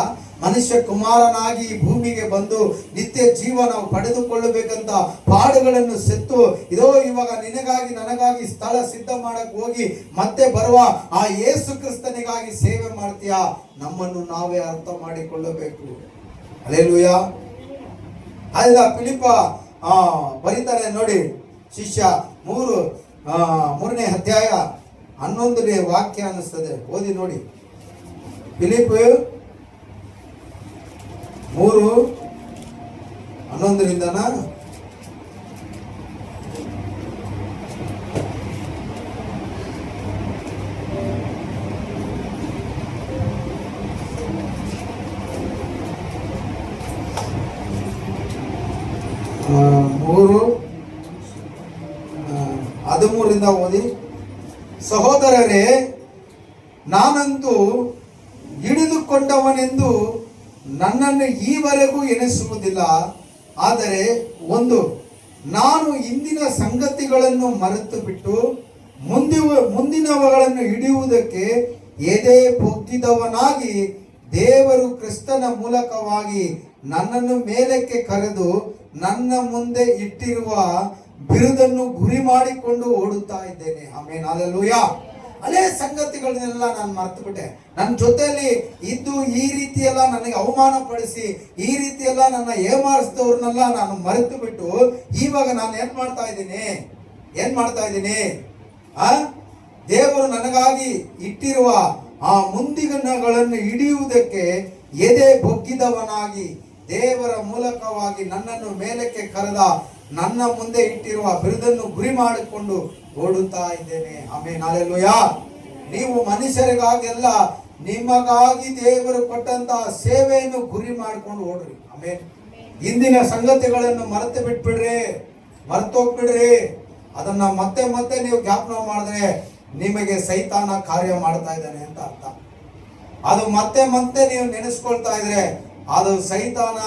ಮನುಷ್ಯ ಕುಮಾರನಾಗಿ ಈ ಭೂಮಿಗೆ ಬಂದು ನಿತ್ಯ ಜೀವನ ಪಡೆದುಕೊಳ್ಳಬೇಕಂತ ಪಾಡುಗಳನ್ನು ಸೆತ್ತು ಇದೋ ಇವಾಗ ನಿನಗಾಗಿ ನನಗಾಗಿ ಸ್ಥಳ ಸಿದ್ಧ ಮಾಡಕ್ ಹೋಗಿ ಮತ್ತೆ ಬರುವ ಆ ಯೇಸು ಕ್ರಿಸ್ತನಿಗಾಗಿ ಸೇವೆ ಮಾಡ್ತೀಯ? ನಮ್ಮನ್ನು ನಾವೇ ಅರ್ಥ ಮಾಡಿಕೊಳ್ಳಬೇಕು. ಹಲ್ಲೆಲೂಯಾ. ಅಲ್ಲ, ಫಿಲಿಪ್ಪ ಬರೀತಾರೆ ನೋಡಿ, ಶಿಷ್ಯ 3ನೇ ಅಧ್ಯಾಯ 11ನೇ ವಾಕ್ಯ ಅನ್ನಿಸ್ತದೆ, ಓದಿ ನೋಡಿ. ಫಿಲಿಪ್ 3:11 13 ಓದಿ. ಸಹೋದರರೇ, ನಾನಂತೂ ಹಿಡಿದುಕೊಂಡವನೆಂದು ನನ್ನನ್ನು ಈವರೆಗೂ ಎಣಿಸುವುದಿಲ್ಲ. ಆದರೆ ನಾನು ಇಂದಿನ ಸಂಗತಿಗಳನ್ನು ಮರೆತು ಬಿಟ್ಟು ಮುಂದಿನವುಗಳನ್ನು ಹಿಡಿಯುವುದಕ್ಕೆ ಎದೆ ಬೊಗ್ಗಿದವನಾಗಿ ದೇವರು ಕ್ರಿಸ್ತನ ಮೂಲಕವಾಗಿ ನನ್ನನ್ನು ಮೇಲಕ್ಕೆ ಕರೆದು ನನ್ನ ಮುಂದೆ ಇಟ್ಟಿರುವ ಬಿರುದನ್ನು ಗುರಿ ಮಾಡಿಕೊಂಡು ಓಡುತ್ತಾ ಇದ್ದೇನೆ. Amen, hallelujah. ಹಳೆ ಸಂಗತಿಗಳನ್ನೆಲ್ಲ ನಾನು ಮರ್ತು ಬಿಟ್ಟೆ. ನನ್ನ ಜೊತೆಯಲ್ಲಿ ಇದ್ದು ಈ ರೀತಿ ಎಲ್ಲ ನನಗೆ ಅವಮಾನ ಪಡಿಸಿ ಈ ರೀತಿ ಎಲ್ಲ ನನ್ನ ಏಮಾರಿಸಿದವ್ರನ್ನೆಲ್ಲ ನಾನು ಮರೆತು ಬಿಟ್ಟು ಇವಾಗ ನಾನು ಏನ್ ಮಾಡ್ತಾ ಇದ್ದೀನಿ? ದೇವರು ನನಗಾಗಿ ಇಟ್ಟಿರುವ ಆ ಮುಂದಿನಗಳನ್ನು ಹಿಡಿಯುವುದಕ್ಕೆ ಎದೆ ಬೊಗ್ಗಿದವನಾಗಿ ದೇವರ ಮೂಲಕವಾಗಿ ನನ್ನನ್ನು ಮೇಲಕ್ಕೆ ಕರೆದ ನನ್ನ ಮುಂದೆ ಇಟ್ಟಿರುವ ಬಿರುದನ್ನು ಗುರಿ ಮಾಡಿಕೊಂಡು ಓಡುತ್ತಾ ಇದ್ದೇನೆ. Amen, hallelujah. ನೀವು ಮನುಷ್ಯರಿಗಾಗೆಲ್ಲ ನಿಮಗಾಗಿ ದೇವರು ಕೊಟ್ಟಂತಹ ಸೇವೆಯನ್ನು ಗುರಿ ಮಾಡಿಕೊಂಡು ಓಡ್ರಿ. ಆಮೆನ್. ಇಂದಿನ ಸಂಗತಿಗಳನ್ನು ಮರೆತೋಗ್ಬಿಡ್ರಿ. ಅದನ್ನ ಮತ್ತೆ ನೀವು ಜ್ಞಾಪನ ಮಾಡಿದ್ರೆ ನಿಮಗೆ ಸೈತಾನ ಕಾರ್ಯ ಮಾಡ್ತಾ ಇದ್ದಾನೆ ಅಂತ ಅರ್ಥ. ಅದು ಮತ್ತೆ ನೀವು ನೆನೆಸ್ಕೊಳ್ತಾ ಇದ್ರೆ ಅದು ಸೈತಾನ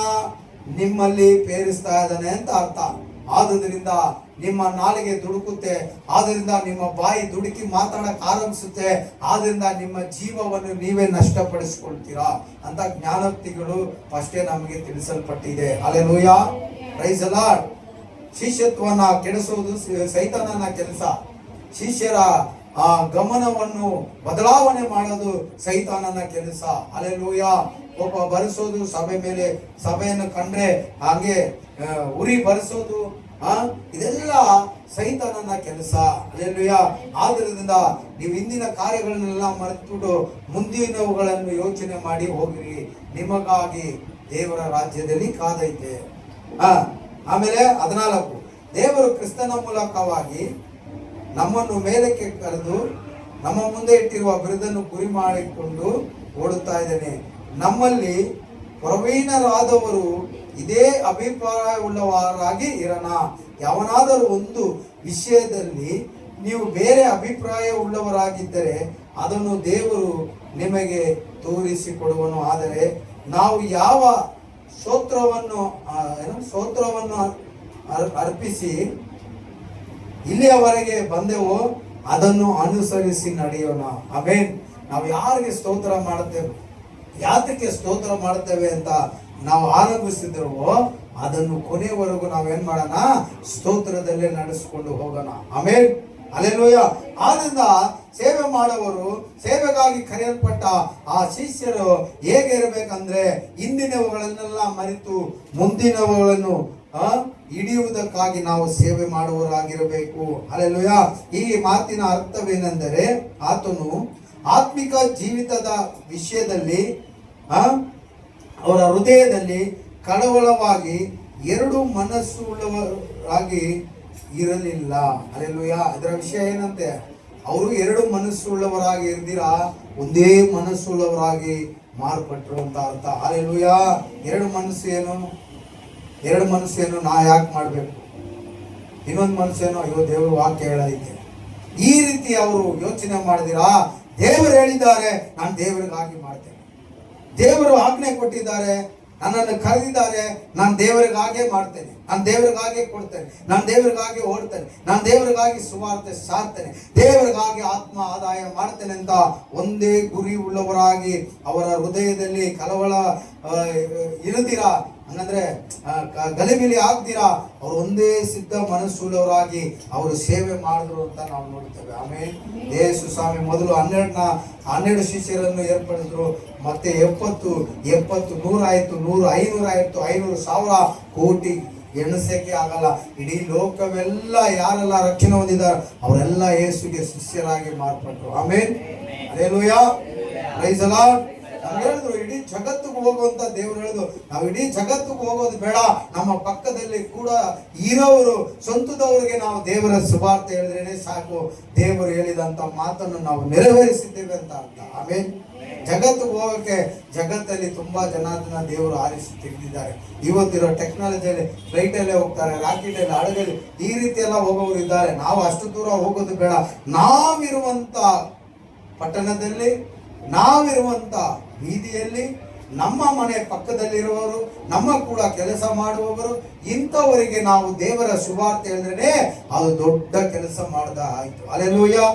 ನಿಮ್ಮಲ್ಲಿ ಪೇರಿಸ್ತಾ ಇದ್ದಾನೆ ಅಂತ ಅರ್ಥ. ಆದುದರಿಂದ ನಿಮ್ಮ ನಾಲಿಗೆ ದುಡುಕುತ್ತೆ, ಆದ್ರಿಂದ ನಿಮ್ಮ ಬಾಯಿ ದುಡುಕಿ ಮಾತಾಡಕ್ ಆರಂಭಿಸುತ್ತೆ, ಆದ್ರಿಂದ ನಿಮ್ಮ ಜೀವವನ್ನು ನೀವೇ ನಷ್ಟಪಡಿಸಿಕೊಳ್ತೀರಾ ಅಂತ ಜ್ಞಾನೋಕ್ತಿಗಳು ಅಷ್ಟೇ ನಮಗೆ ತಿಳಿಸಲ್ಪಟ್ಟಿದೆ. Hallelujah, praise the lord. ಶಿಷ್ಯತ್ವನ ಕೆಡಿಸುವುದು ಸೈತಾನನ ಕೆಲಸ. ಶಿಷ್ಯರ ಗಮನವನ್ನು ಬದಲಾವಣೆ ಮಾಡೋದು ಸೈತಾನನ ಕೆಲಸ. ಹಲ್ಲೆಲೂಯಾ. ಒಬ್ಬ ಬರೆಸೋದು ಸಭೆ ಮೇಲೆ, ಸಭೆಯನ್ನು ಕಂಡ್ರೆ ಹಾಗೆ ಉರಿ ಬರೆಸೋದು, ಇದೆಲ್ಲ ಸೈತಾನನ ಕೆಲಸ. ಹಲ್ಲೆಲೂಯಾ. ಆದ್ದರಿಂದ ನೀವು ಇಂದಿನ ಕಾರ್ಯಗಳನ್ನೆಲ್ಲ ಮರೆತುಬಿಟ್ಟು ಮುಂದಿನವುಗಳನ್ನು ಯೋಚನೆ ಮಾಡಿ ಹೋಗಿರಿ. ನಿಮಗಾಗಿ ದೇವರ ರಾಜ್ಯದಲ್ಲಿ ಕಾದೈತೆ. ಆಮೇಲೆ 14, ದೇವರು ಕ್ರಿಸ್ತನ ಮೂಲಕವಾಗಿ ನಮ್ಮನ್ನು ಮೇಲಕ್ಕೆ ಕರೆದು ನಮ್ಮ ಮುಂದೆ ಇಟ್ಟಿರುವ ಬಿರುದನ್ನು ಗುರಿ ಮಾಡಿಕೊಂಡು ಓಡುತ್ತಾ ಇದ್ದೇನೆ. ನಮ್ಮಲ್ಲಿ ಪ್ರವೀಣರಾದವರು ಇದೇ ಅಭಿಪ್ರಾಯವುಳ್ಳವರಾಗಿ ಇರೋಣ. ಯಾವನಾದರೂ ಒಂದು ವಿಷಯದಲ್ಲಿ ನೀವು ಬೇರೆ ಅಭಿಪ್ರಾಯ ಉಳ್ಳವರಾಗಿದ್ದರೆ ಅದನ್ನು ದೇವರು ನಿಮಗೆ ತೋರಿಸಿಕೊಡುವನು. ಆದರೆ ನಾವು ಯಾವ ಸ್ತೋತ್ರವನ್ನು ಅರ್ಪಿಸಿ ಇಲ್ಲಿಯವರೆಗೆ ಬಂದೆವೋ ಅದನ್ನು ಅನುಸರಿಸಿ ನಡೆಯೋಣ. ಆಮೆನ್. ನಾವು ಯಾರಿಗೆ ಸ್ತೋತ್ರ ಮಾಡುತ್ತೇವೆ, ಯಾತಕ್ಕೆ ಸ್ತೋತ್ರ ಮಾಡುತ್ತೇವೆ ಅಂತ ನಾವು ಆರಂಭಿಸಿದ್ರವೋ ಅದನ್ನು ಕೊನೆಯವರೆಗೂ ನಾವೇನ್ ಮಾಡೋಣ, ಸ್ತೋತ್ರದಲ್ಲೇ ನಡೆಸಿಕೊಂಡು ಹೋಗೋಣ. Amen, hallelujah. ಆದ್ರಿಂದ ಸೇವೆ ಮಾಡುವವರು, ಸೇವೆಗಾಗಿ ಕರೆಯಲ್ಪಟ್ಟ ಆ ಶಿಷ್ಯರು ಹೇಗೆ ಇರಬೇಕಂದ್ರೆ ಇಂದಿನವುಗಳನ್ನೆಲ್ಲ ಮರೆತು ಮುಂದಿನವುಗಳನ್ನು ಹಿಡಿಯುವುದಕ್ಕಾಗಿ ನಾವು ಸೇವೆ ಮಾಡುವವರಾಗಿರಬೇಕು. ಹಲ್ಲೆಲೂಯಾ. ಈ ಮಾತಿನ ಅರ್ಥವೇನೆಂದರೆ, ಆತನು ಆತ್ಮಿಕ ಜೀವಿತದ ವಿಷಯದಲ್ಲಿ ಅವರ ಹೃದಯದಲ್ಲಿ ಕಳವಳವಾಗಿ ಎರಡು ಮನಸ್ಸು ಉಳ್ಳವರಾಗಿ ಇರಲಿಲ್ಲ. ಹಲ್ಲೆಲೂಯಾ. ಇದರ ವಿಷಯ ಏನಂತೆ, ಅವರು ಎರಡು ಮನಸ್ಸುಳ್ಳವರಾಗಿ ಇರ್ದಿರ ಒಂದೇ ಮನಸ್ಸುಳ್ಳವರಾಗಿ ಮಾರ್ಪಟ್ಟರು ಅಂತ ಅರ್ಥ. ಹಲ್ಲೆಲೂಯಾ. ಎರಡು ಮನಸ್ಸು ಏನು ನಾ ಯಾಕೆ ಮಾಡಬೇಕು, ಇನ್ನೊಂದು ಮನಸ್ಸೇನೋ ಅಯ್ಯೋ ದೇವರು ವಾಕ್ಯ ಹೇಳೈತೆ, ಈ ರೀತಿ ಅವರು ಯೋಚನೆ ಮಾಡಿದಿರಾ. ದೇವರು ಹೇಳಿದ್ದಾರೆ, ನಾನು ದೇವರಿಗಾಗಿ ಮಾಡ್ತೇನೆ, ದೇವರು ಆಜ್ಞೆ ಕೊಟ್ಟಿದ್ದಾರೆ, ನನ್ನನ್ನು ಕರೆದಿದ್ದಾರೆ, ನಾನು ದೇವರಿಗಾಗೆ ಮಾಡ್ತೇನೆ, ನಾನು ದೇವರಿಗಾಗೆ ಕೊಡ್ತೇನೆ, ನಾನು ದೇವರಿಗಾಗಿ ಓಡ್ತೇನೆ, ನಾನು ದೇವರಿಗಾಗಿ ಸುವಾರ್ತೆ ಸಾರ್ತೇನೆ, ದೇವರಿಗಾಗಿ ಆತ್ಮ ಆದಾಯ ಮಾಡ್ತೇನೆ ಅಂತ ಒಂದೇ ಗುರಿ ಉಳ್ಳವರಾಗಿ ಅವರ ಹೃದಯದಲ್ಲಿ ಕಳವಳ ಇಳಿದಿರ, ಹಂಗಂದ್ರೆ ಗಲಿಬಿಲಿ ಆಗ್ದಿರಾ ಅವ್ರು ಒಂದೇ ಸಿದ್ಧ ಮನಸ್ಸುಳ್ಳವರಾಗಿ ಅವರು ಸೇವೆ ಮಾಡಿದ್ರು ಅಂತ ನಾವು ನೋಡ್ತೇವೆ. ಆಮೇಲೆ ಯೇಸು ಸ್ವಾಮಿ ಮೊದಲು 12 ಶಿಷ್ಯರನ್ನು ಏರ್ಪಡಿಸಿದ್ರು. ಮತ್ತೆ 70 100 ಆಯ್ತು, 100 500 ಆಯ್ತು, 500,000 ಕೋಟಿ ಎಣಿಸಕ್ಕೆ ಆಗಲ್ಲ. ಇಡೀ ಲೋಕವೆಲ್ಲ ಯಾರೆಲ್ಲ ರಕ್ಷಣೆ ಹೊಂದಿದ್ದಾರೆ ಅವರೆಲ್ಲ ಯೇಸುಗೆ ಶಿಷ್ಯರಾಗಿ ಮಾರ್ಪಟ್ರು. ಆಮೇಲೆ ಹಲ್ಲೆಲೂಯಾ, ಪ್ರೈಸ್ ದಿ ಲಾರ್ಡ್. ಹೇಳಿದ್ರು ಇಡೀ ಜಗತ್ತಿಗೆ ಹೋಗುವಂತ ದೇವರು ಹೇಳಿದ್ರು, ನಾವು ಇಡೀ ಜಗತ್ತಿಗೆ ಹೋಗೋದು ಬೇಡ, ನಮ್ಮ ಪಕ್ಕದಲ್ಲಿ ಕೂಡ ಇರೋರು ಸ್ವಂತದವರಿಗೆ ನಾವು ದೇವರ ಸುವಾರ್ತೆ ಹೇಳಿದ್ರೇನೆ ಸಾಕು. ದೇವರು ಹೇಳಿದಂತ ಮಾತನ್ನು ನಾವು ನೆರವೇರಿಸಿದ್ದೇವೆ ಅಂತ ಅರ್ಥ. ಆಮೇಲೆ ಜಗತ್ತಿಗೆ ಹೋಗಕ್ಕೆ ಜಗತ್ತಲ್ಲಿ ತುಂಬಾ ಜನಾರ್ದನ ದೇವರು ಆರಿಸಿ ತೆಗೆದಿದ್ದಾರೆ. ಇವತ್ತಿರೋ ಟೆಕ್ನಾಲಜಿಯಲ್ಲಿ ಫ್ಲೈಟಲ್ಲೇ ಹೋಗ್ತಾರೆ, ರಾಕೆಟಲ್ಲಿ, ಹಡಗಲ್ಲಿ, ಈ ರೀತಿ ಎಲ್ಲ ಹೋಗೋರು ಇದ್ದಾರೆ. ನಾವು ಅಷ್ಟು ದೂರ ಹೋಗೋದು ಬೇಡ. ನಾವಿರುವಂತ ಪಟ್ಟಣದಲ್ಲಿ, ನಾವಿರುವಂತ ಬೀದಿಯಲ್ಲಿ, ನಮ್ಮ ಮನೆ ಪಕ್ಕದಲ್ಲಿರುವವರು, ನಮ್ಮ ಕೂಡ ಕೆಲಸ ಮಾಡುವವರು, ಇಂಥವರಿಗೆ ನಾವು ದೇವರ ಸುವಾರ್ತೆ ಹೇಳಿದ್ರೆ ಅದು ದೊಡ್ಡ ಕೆಲಸ ಮಾಡ್ದ ಆಯ್ತು. ಹಲ್ಲೆಲೂಯಾ.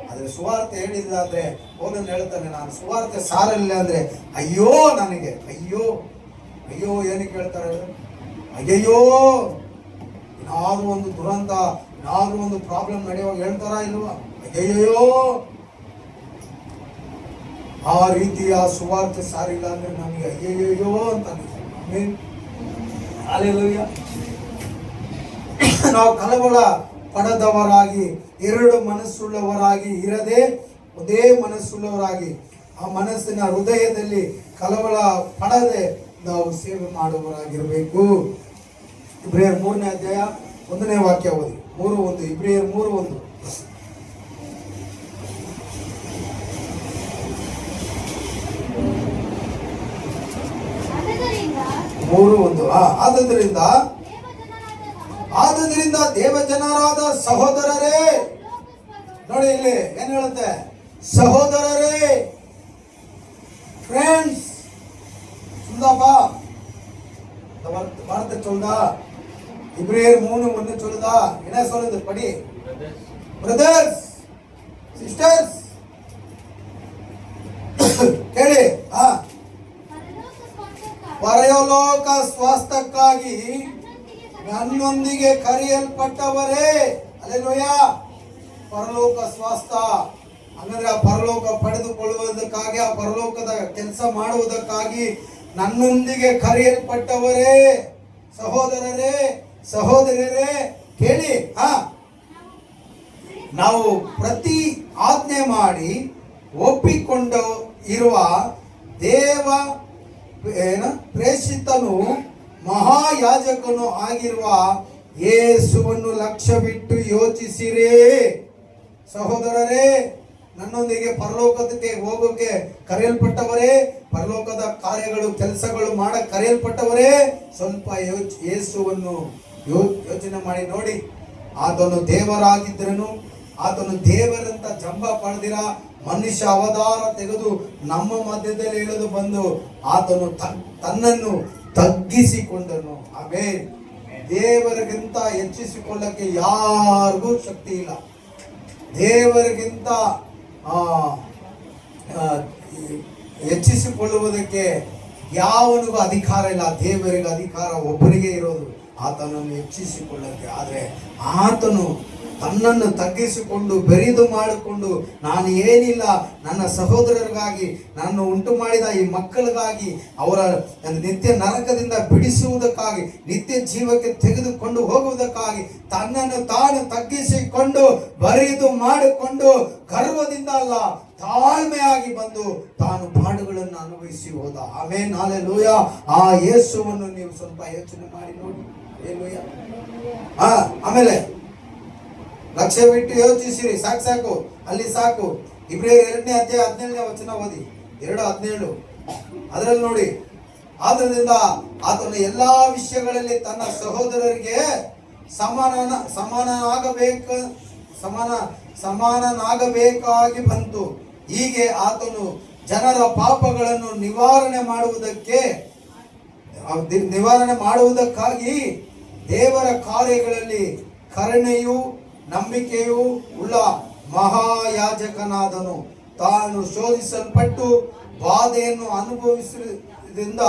ಆದ್ರೆ ಸುವಾರ್ತೆ ಹೇಳಿಲ್ಲ ಅಂದ್ರೆ, ಅವನನ್ನು ಹೇಳ್ತಾನೆ, ನಾನು ಸುವಾರ್ತೆ ಸಾರಲಿಲ್ಲ ಅಂದ್ರೆ ಅಯ್ಯೋ ನನಗೆ, ಅಯ್ಯೋ ಅಯ್ಯೋ ಏನಕ್ಕೆ ಹೇಳ್ತಾರೆ, ಅಯ್ಯಯ್ಯೋ ಏನಾದ್ರು ಒಂದು ದುರಂತ, ಏನಾದ್ರು ಒಂದು ಪ್ರಾಬ್ಲಮ್ ನಡೆಯುವಾಗ ಹೇಳ್ತಾರ ಇಲ್ವಾ, ಅಯ್ಯಯ್ಯೋ. ಆ ರೀತಿಯ ಸುವಾರ್ತೆ ಸಾರಿಲ್ಲ ಅಂದ್ರೆ ನಮಗೆ ಅಯ್ಯಯ್ಯೋ ಅಂತ ಹಲ್ಲೆಲೂಯಾ. ನಾವು ಕಳವಳ ಪಡದವರಾಗಿ, ಎರಡು ಮನಸ್ಸುಳ್ಳವರಾಗಿ ಇರದೆ ಒಂದೇ ಮನಸ್ಸುಳ್ಳವರಾಗಿ, ಆ ಮನಸ್ಸಿನ ಹೃದಯದಲ್ಲಿ ಕಳವಳ ಪಡದೆ ನಾವು ಸೇವೆ ಮಾಡುವವರಾಗಿರಬೇಕು. ಇಬ್ರಿಯರ್ 3ನೇ ಅಧ್ಯಾಯ 1ನೇ ವಾಕ್ಯ ಓದಿ. 3:1 ಇಬ್ರಿಯರ್ 3:1. ಆದುದರಿಂದ ದೇವಜನರಾದ ಸಹೋದರರೇ, ನೋಡಿ ಇಲ್ಲಿ ಏನ್ ಹೇಳುತ್ತೆ, ಸಹೋದರರೇ, ಫ್ರೆಂಡ್ಸ್. சொல்லுதாப்பா, இந்த வார்த்தை சொல்லுதா? இப்ரேயர் 3:1 சொல்லுதா? என்ன சொல்லுது படி. பிரதர்ஸ், ಸಿಸ್ಟರ್ಸ್ ಕೇಳಿ. ಪರಲೋಕ ಸ್ವಾಸ್ಥ್ಯಕ್ಕಾಗಿ ನನ್ನೊಂದಿಗೆ ಕರೆಯಲ್ಪಟ್ಟವರೇ. ಹಲ್ಲೆಲೂಯಾ. ಪರಲೋಕ ಸ್ವಾಸ್ಥ್ಯ ಹಂಗಂದ್ರೆ ಆ ಪರಲೋಕ ಪಡೆದುಕೊಳ್ಳುವುದಕ್ಕಾಗಿ, ಆ ಪರಲೋಕದ ಕೆಲಸ ಮಾಡುವುದಕ್ಕಾಗಿ ನನ್ನೊಂದಿಗೆ ಕರೆಯಲ್ಪಟ್ಟವರೇ, ಸಹೋದರರೇ, ಸಹೋದರರೇ ಕೇಳಿ. ನಾವು ಪ್ರತಿ ಆಜ್ಞೆ ಮಾಡಿ ಒಪ್ಪಿಕೊಂಡು ಇರುವ ದೇವ ಪ್ರೇಷಿತನು ಮಹಾಯಾಜಕನು ಆಗಿರುವ ಯೇಸುವನ್ನು ಲಕ್ಷ್ಯವಿಟ್ಟು ಯೋಚಿಸಿರೇ. ಸಹೋದರರೇ, ನನ್ನೊಂದಿಗೆ ಪರಲೋಕಕ್ಕೆ ಹೋಗೋಕೆ ಕರೆಯಲ್ಪಟ್ಟವರೇ, ಪರಲೋಕದ ಕಾರ್ಯಗಳು ಕೆಲಸಗಳು ಮಾಡಕ್ಕೆ ಕರೆಯಲ್ಪಟ್ಟವರೇ, ಸ್ವಲ್ಪ ಯೇಸುವನ್ನು ಯೋಚನೆ ಮಾಡಿ ನೋಡಿ. ಆತನು ದೇವರಾಗಿದ್ರನು, ಆತನು ದೇವರಂತ ಜಂಬ ಪಡೆದಿರ ಮನುಷ್ಯ ಅವತಾರ ತೆಗೆದು ನಮ್ಮ ಮಧ್ಯದಲ್ಲಿ ಇಳಿದು ಬಂದು ಆತನು ತನ್ನನ್ನು ತಗ್ಗಿಸಿಕೊಂಡನು. ಆಮೇಲೆ ದೇವರಿಗಿಂತ ಹೆಚ್ಚಿಸಿಕೊಳ್ಳಕ್ಕೆ ಯಾರಿಗೂ ಶಕ್ತಿ ಇಲ್ಲ. ದೇವರಿಗಿಂತ ಹೆಚ್ಚಿಸಿಕೊಳ್ಳುವುದಕ್ಕೆ ಯಾವನಿಗೂ ಅಧಿಕಾರ ಇಲ್ಲ. ದೇವರಿಗೆ ಅಧಿಕಾರ ಒಬ್ಬರಿಗೆ ಇರೋದು, ಆತನನ್ನು ಹೆಚ್ಚಿಸಿಕೊಳ್ಳಕ್ಕೆ. ಆದರೆ ಆತನು ತನ್ನನ್ನು ತಗ್ಗಿಸಿಕೊಂಡು ಬೆರಿದು ಮಾಡಿಕೊಂಡು ನಾನು ಏನಿಲ್ಲ ನನ್ನ ಸಹೋದರರಿಗಾಗಿ ನಾನು ಉಂಟು ಮಾಡಿದ ಈ ಮಕ್ಕಳಿಗಾಗಿ ಅವರ ನಿತ್ಯ ನರಕದಿಂದ ಬಿಡಿಸುವುದಕ್ಕಾಗಿ ನಿತ್ಯ ಜೀವಕ್ಕೆ ತೆಗೆದುಕೊಂಡು ಹೋಗುವುದಕ್ಕಾಗಿ ತನ್ನನ್ನು ತಾನು ತಗ್ಗಿಸಿಕೊಂಡು ಬರಿದು ಮಾಡಿಕೊಂಡು ಗರ್ವದಿಂದ ಅಲ್ಲ ತಾಳ್ಮೆಯಾಗಿ ಬಂದು ತಾನು ಪಾಡುಗಳನ್ನು ಅನುಭವಿಸಿ ಹೋದ. ಆಮೇನ್, ಹಲ್ಲೆಲೂಯ. ಆ ಯೇಸುವನ್ನು ನೀವು ಸ್ವಲ್ಪ ಯೋಚನೆ ಮಾಡಿ ನೋಡಿ. ಹಲ್ಲೆಲೂಯ. ಆಮೇಲೆ ಲಕ್ಷ್ಯ ಬಿಟ್ಟು ಯೋಚಿಸಿರಿ. ಸಾಕು ಅಲ್ಲಿ ಸಾಕು. ಇಬ್ರಿಯರ 2ನೇ ಅಧ್ಯಾಯ 17ನೇ ವಚನ ಓದಿ. 2:17 ಅದರಲ್ಲಿ ನೋಡಿ. ಆದ್ದರಿಂದ ಆತನು ಎಲ್ಲಾ ವಿಷಯಗಳಲ್ಲಿ ತನ್ನ ಸಹೋದರರಿಗೆ ಸಮಾನನಾಗಬೇಕಾಗಿ ಬಂತು. ಹೀಗೆ ಆತನು ಜನರ ಪಾಪಗಳನ್ನು ನಿವಾರಣೆ ಮಾಡುವುದಕ್ಕಾಗಿ ದೇವರ ಕಾರ್ಯಗಳಲ್ಲಿ ಕರುಣೆಯೂ ನಂಬಿಕೆಯೂ ಉಳ್ಳ ಮಹಾಯಾಜಕನಾದನು. ತಾನು ಶೋಧಿಸಲ್ಪಟ್ಟು ಬಾಧೆಯನ್ನು ಅನುಭವಿಸುವುದರಿಂದ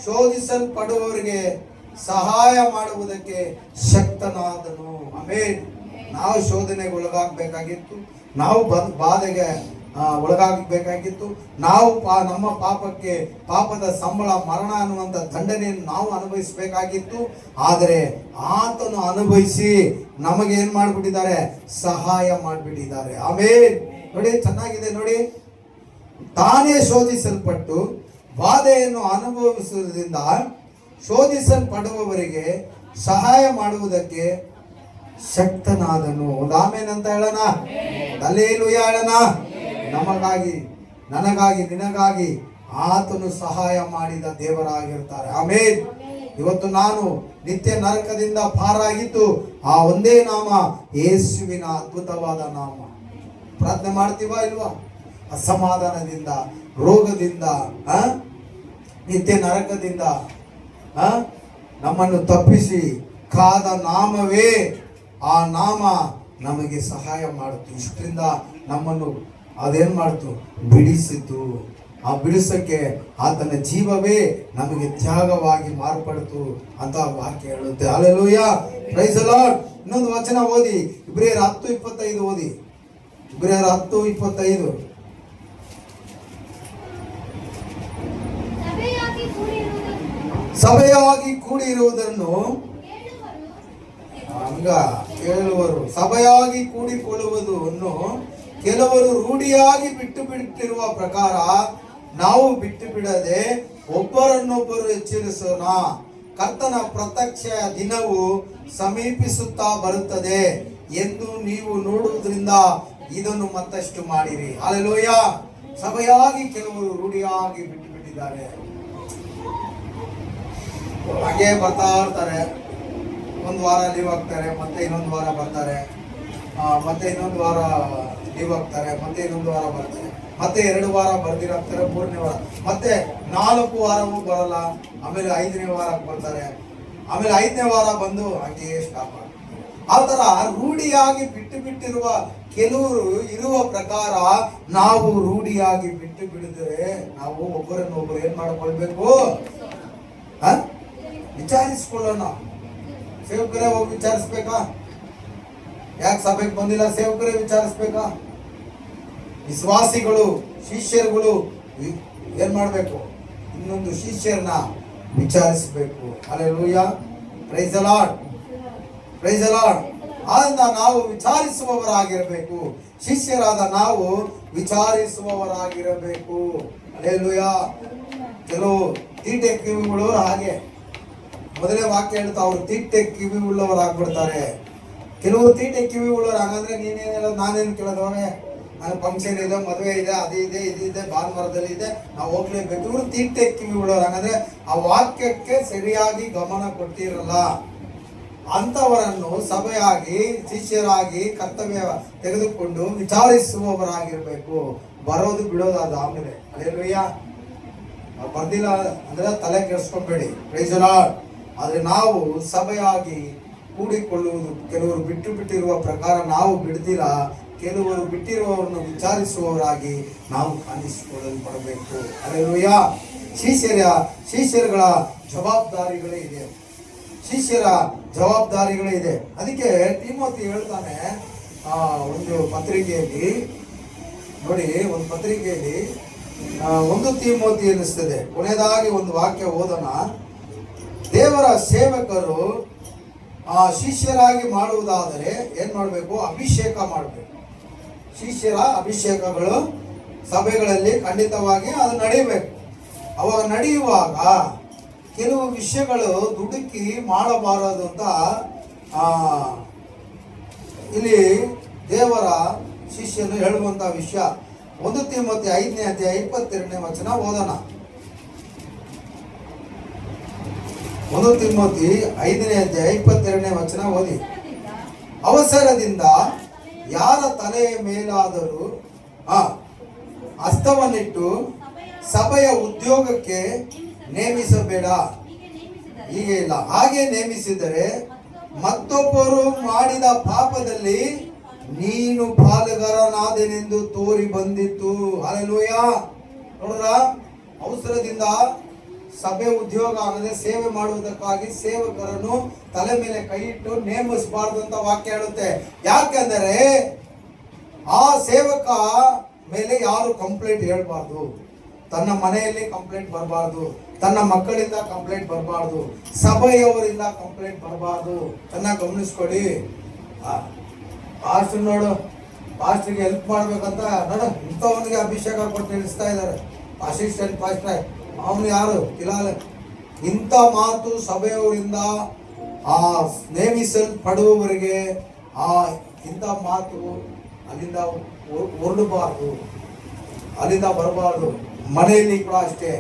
ಶೋಧಿಸಲ್ಪಡುವವರಿಗೆ ಸಹಾಯ ಮಾಡುವುದಕ್ಕೆ ಶಕ್ತನಾದನು. ಆಮೇನ್. ನಾವು ಶೋಧನೆಗೆ ಒಳಗಾಗಬೇಕಾಗಿತ್ತು, ನಾವು ಬಾಧೆಗೆ ಒಳಗಾಗಬೇಕಾಗಿತ್ತು, ನಾವು ನಮ್ಮ ಪಾಪದ ಸಂಬಳ ಮರಣ ಅನ್ನುವಂಥ ದಂಡನೆಯನ್ನು ನಾವು ಅನುಭವಿಸಬೇಕಾಗಿತ್ತು. ಆದರೆ ಆತನು ಅನುಭವಿಸಿ ನಮಗೆ ಏನ್ ಮಾಡ್ಬಿಟ್ಟಿದ್ದಾರೆ? ಸಹಾಯ ಮಾಡಿಬಿಟ್ಟಿದ್ದಾರೆ. ಆಮೇನ್. ನೋಡಿ, ಚೆನ್ನಾಗಿದೆ ನೋಡಿ. ತಾನೇ ಶೋಧಿಸಲ್ಪಟ್ಟು ಬಾಧೆಯನ್ನು ಅನುಭವಿಸುವುದರಿಂದ ಶೋಧಿಸಲ್ಪಡುವವರಿಗೆ ಸಹಾಯ ಮಾಡುವುದಕ್ಕೆ ಶಕ್ತನಾದನು. ಒಂದು ಆಮೇನ್ ಅಂತ ಹೇಳೋಣ. ಹಲ್ಲೆಲೂಯಾ ಹೇಳೋಣ. ನಮಗಾಗಿ, ನನಗಾಗಿ, ನಿನಗಾಗಿ ಆತನು ಸಹಾಯ ಮಾಡಿದ ದೇವರಾಗಿರ್ತಾರೆ. ಆಮೇನ್. ಇವತ್ತು ನಾನು ನಿತ್ಯ ನರಕದಿಂದ ಪಾರಾಗಿದ್ದು ಆ ಒಂದೇ ನಾಮ, ಯೇಸುವಿನ ಅದ್ಭುತವಾದ ನಾಮ. ಪ್ರಾರ್ಥನೆ ಮಾಡ್ತೀವಾ ಇಲ್ವಾ? ಅಸಮಾಧಾನದಿಂದ, ರೋಗದಿಂದ, ನಿತ್ಯ ನರಕದಿಂದ ನಮ್ಮನ್ನು ತಪ್ಪಿಸಿ ಕಾದ ನಾಮವೇ ಆ ನಾಮ ನಮಗೆ ಸಹಾಯ ಮಾಡಿತು. ಇಷ್ಟರಿಂದ ನಮ್ಮನ್ನು ಅದೇನ್ ಮಾಡ್ತು? ಬಿಡಿಸಿತು. ಆ ಬಿಡಿಸಕ್ಕೆ ಆತನ ಜೀವವೇ ನಮಗೆ ತ್ಯಾಗವಾಗಿ ಮಾರ್ಪಡಿತು ಅಂತ ವಾಕ್ಯ ಹೇಳುತ್ತೆ. Hallelujah, praise the Lord. ಇನ್ನೊಂದು ವಚನ ಓದಿ, ಇಬ್ರಿಯರ 10:25 ಓದಿ. ಇಬ್ರಿಯರ 10:25. ಸಭೆಯಾಗಿ ಕೂಡಿರುವುದನ್ನು ಕೇಳುವರು. ಸಭೆಯಾಗಿ ಕೂಡಿಕೊಳ್ಳುವುದನ್ನು ಕೆಲವರು ರೂಢಿಯಾಗಿ ಬಿಟ್ಟು ಬಿಟ್ಟಿರುವ ಪ್ರಕಾರ ನಾವು ಬಿಟ್ಟು ಬಿಡದೆ ಒಬ್ಬರನ್ನೊಬ್ಬರು ಎಚ್ಚರಿಸೋಣ. ಕರ್ತನ ಪ್ರತ್ಯಕ್ಷ ದಿನವು ಸಮೀಪಿಸುತ್ತಾ ಬರುತ್ತದೆ ಎಂದು ನೀವು ನೋಡುವುದರಿಂದ ಇದನ್ನು ಮತ್ತಷ್ಟು ಮಾಡಿರಿ. ಹಲ್ಲೆಲೂಯಾ. ಸಭೆಯಾಗಿ ಕೆಲವರು ರೂಢಿಯಾಗಿ ಬಿಟ್ಟು ಬಿಟ್ಟಿದ್ದಾರೆ. ಹಾಗೆ ಬರ್ತಾ ಇರ್ತಾರೆ. ಒಂದು ವಾರ ಲೀವ್ ಆಗ್ತಾರೆ, ಮತ್ತೆ ಇನ್ನೊಂದು ವಾರ ಬರ್ತಾರೆ, ಮತ್ತೆ ಇನ್ನೊಂದು ವಾರ ಲೀವ್ ಆಗ್ತಾರೆ, ಮತ್ತೆ ಇನ್ನೊಂದು ವಾರ ಬರ್ತಾರೆ, ಮತ್ತೆ 2 ವಾರ ಬರ್ದಿರಾಗ್ತಾರೆ, 3ನೇ ವಾರ, ಮತ್ತೆ 4 ವಾರವೂ ಬರಲ್ಲ. ಆಮೇಲೆ 5ನೇ ವಾರಕ್ಕೆ ಬರ್ತಾರೆ, ಆಮೇಲೆ 5ನೇ ವಾರ ಬಂದು ಹಾಗೆ ಸ್ಟಾಪ್ ಆಗ್ತಾರೆ. ಆ ತರ ರೂಢಿಯಾಗಿ ಬಿಟ್ಟಿರುವ ಕೆಲವರು ಇರುವ ಪ್ರಕಾರ ನಾವು ರೂಢಿಯಾಗಿ ಬಿಟ್ಟು ಬಿಡಿದ್ರೆ ನಾವು ಒಬ್ಬರನ್ನೊಬ್ಬರು ಏನ್ ಮಾಡ್ಕೊಳ್ಬೇಕು? ವಿಚಾರಿಸ್ಕೊಳ್ಳೋಣ. ಸೇವಕರೇ ಹೋಗಿ ವಿಚಾರಿಸ್ಬೇಕಾ? ಯಾಕೆ ಸಭೆಗೆ ಬಂದಿಲ್ಲ? ಸೇವಕರೇ ವಿಚಾರಿಸ್ಬೇಕಾ? ವಿಶ್ವಾಸಿಗಳು, ಶಿಷ್ಯರುಗಳು ಏನ್ ಮಾಡ್ಬೇಕು? ಇನ್ನೊಂದು ಶಿಷ್ಯರನ್ನ ವಿಚಾರಿಸಬೇಕು. Hallelujah, praise the lord, praise the lord. ಆದ್ದರಿಂದ ನಾವು ವಿಚಾರಿಸುವವರಾಗಿರಬೇಕು. ಶಿಷ್ಯರಾದ ನಾವು ವಿಚಾರಿಸುವವರಾಗಿರಬೇಕು. ಹಲ್ಲೆಲೂಯಾ. ಕೆಲವು ತೀಟೆ ಕಿವಿಗಳು ಹಾಗೆ ಮೊದಲೇ ವಾಕ್ಯ ಹೇಳ್ತಾ ಅವ್ರು ತೀಟೆ ಕಿವಿ ಉಳ್ಳವರಾಗ್ಬಿಡ್ತಾರೆ. ಕೆಲವರು ತೀಟೆ ಕಿವಿ ಉಳ್ಳವರು. ಹಾಗಂದ್ರೆ ನೀನೇನು ಹೇಳೋದು, ನಾನೇನು ಕೇಳೋದವ್ರೆ? ನಾನು ಫಂಕ್ಷನ್ ಇದೆ, ಮದುವೆ ಇದೆ, ಅದು ಇದೆ, ಇದಿದೆ, ಭಾನುವಾರದಲ್ಲಿ ಇದೆ, ನಾವು ಹೋಗ್ಲೇಬೇಕು. ಇವರು ತೀಟೆ ಕಿವಿ ಉಳ್ಳವರು. ಹಾಗಂದ್ರೆ ಆ ವಾಕ್ಯಕ್ಕೆ ಸರಿಯಾಗಿ ಗಮನ ಕೊಟ್ಟಿರಲ್ಲ. ಅಂಥವರನ್ನು ಸಭೆಯಾಗಿ, ಶಿಷ್ಯರಾಗಿ ಕರ್ತವ್ಯ ತೆಗೆದುಕೊಂಡು ವಿಚಾರಿಸುವವರಾಗಿರ್ಬೇಕು. ಬರೋದು ಬಿಡೋದಾದ ಆಮೇಲೆ ಹಲ್ಲೆಲೂಯಾ. ಬರ್ದಿಲ್ಲ ಅಂದ್ರೆ ತಲೆ ಕೆಡಿಸ್ಕೊಬೇಡಿ, ಪ್ರೈಸ್ ದಿ ಲಾರ್ಡ್. ಆದ್ರೆ ನಾವು ಸಭೆಯಾಗಿ ಕೂಡಿಕೊಳ್ಳುವುದು, ಕೆಲವರು ಬಿಟ್ಟಿರುವ ಪ್ರಕಾರ ನಾವು ಬಿಡ್ದಿಲ್ಲ, ಕೆಲವರು ಬಿಟ್ಟಿರುವವರನ್ನು ವಿಚಾರಿಸುವವರಾಗಿ ನಾವು ಕಾಣಿಸಿಕೊಳ್ಳಲ್ಪಡಬೇಕು. ಹಲ್ಲೆಲೂಯಾ. ಶಿಷ್ಯರುಗಳ ಜವಾಬ್ದಾರಿಗಳೇ ಇದೆ. ಶಿಷ್ಯರ ಜವಾಬ್ದಾರಿಗಳಿದೆ. ಅದಕ್ಕೆ ತಿಮೋತಿ ಹೇಳ್ತಾನೆ ಒಂದು ಪತ್ರಿಕೆಯಲ್ಲಿ ನೋಡಿ, ಒಂದು ಪತ್ರಿಕೆಯಲ್ಲಿ 1 ತಿಮೋತಿ ಅನ್ನಿಸ್ತದೆ, ಕೊನೆಯದಾಗಿ ಒಂದು ವಾಕ್ಯ ಓದೋಣ. ದೇವರ ಸೇವಕರು ಶಿಷ್ಯರಾಗಿ ಮಾಡುವುದಾದರೆ ಏನ್ ಮಾಡಬೇಕು? ಅಭಿಷೇಕ ಮಾಡಬೇಕು. ಶಿಷ್ಯರ ಅಭಿಷೇಕಗಳು ಸಭೆಗಳಲ್ಲಿ ಖಂಡಿತವಾಗಿ ಅದು ನಡೆಯಬೇಕು. ಅವಾಗ ನಡೆಯುವಾಗ ಕೆಲವು ವಿಷಯಗಳು ದುಡುಕಿ ಮಾಡಬಾರದು ಅಂತ ಇಲ್ಲಿ ದೇವರ ಶಿಷ್ಯನು ಹೇಳುವಂತ ವಿಷಯ. 1 ತಿಮೋತಿ 5ನೇ ಅಧ್ಯಾಯ 22ನೇ ವಚನ ಓದೋಣ. 1 ತಿಮೋತಿ 5ನೇ ಅಧ್ಯಾಯ 22ನೇ ವಚನ ಓದಿ. ಅವಸರದಿಂದ ಯಾರ ತಲೆಯ ಮೇಲಾದರೂ ಹಸ್ತವನ್ನಿಟ್ಟು ಸಭೆಯ ಉದ್ಯೋಗಕ್ಕೆ ನೇಮಿಸಬೇಡ. ಹೀಗೆ ಇಲ್ಲ, ಹಾಗೆ ನೇಮಿಸಿದರೆ ಮತ್ತೊಬ್ಬರು ಮಾಡಿದ ಪಾಪದಲ್ಲಿ ನೀನು ಪಾಲುಗಾರನಾದೆನೆಂದು ತೋರಿ ಬಂದಿತ್ತು. ಹಲ್ಲೆಲೂಯ. ನೋಡ್ರ, ಅವಸರದಿಂದ ಸಭೆ ಉದ್ಯೋಗ ಆಗದೆ ಸೇವೆ ಮಾಡುವುದಕ್ಕಾಗಿ ಸೇವಕರನ್ನು ತಲೆ ಮೇಲೆ ಕೈ ಇಟ್ಟು ನೇಮಿಸಬಾರ್ದು ಅಂತ ವಾಕ್ಯ ಹೇಳುತ್ತೆ. ಯಾಕೆಂದರೆ ಆ ಸೇವಕ ಮೇಲೆ ಯಾರು ಕಂಪ್ಲೇಂಟ್ ಹೇಳ್ಬಾರ್ದು. ತನ್ನ ಮನೆಯಲ್ಲಿ ಕಂಪ್ಲೇಂಟ್ ಬರಬಾರ್ದು, ತನ್ನ ಮಕ್ಕಳಿಂದ ಕಂಪ್ಲೇಂಟ್ ಬರಬಾರ್ದು, ಸಭೆಯವರಿಂದ ಕಂಪ್ಲೇಂಟ್ ಬರಬಾರ್ದು. ಚೆನ್ನಾಗಿ ಗಮನಿಸ್ಕೊಡಿ. ಪಾಸ್ಟರ್ ನೋಡು, ಪಾಸ್ಟರ್ಗೆ ಹೆಲ್ಪ್ ಮಾಡ್ಬೇಕಂತ ನೋಡು ಇಂಥವನಿಗೆ ಅಭಿಷೇಕ ಕೊಟ್ಟು ನಿಲ್ಲಿಸ್ತಾ ಇದ್ದಾರೆ. ಅಸಿಸ್ಟೆಂಟ್ ಪಾಸ್ಟರ್ ಅವನು ಯಾರು? ಕಿಲಾಲ್. ಇಂಥ ಮಾತು ಸಭೆಯವರಿಂದ ನೇಮಿಸಲ್ಪಡುವವರಿಗೆ ಇಂಥ ಮಾತು ಅಲ್ಲಿಂದ ಹೊರಡಬಾರ್ದು, ಅಲ್ಲಿಂದ ಬರಬಾರ್ದು. ಮನೆಯಲ್ಲಿ ಕೂಡ ಅಷ್ಟೇ,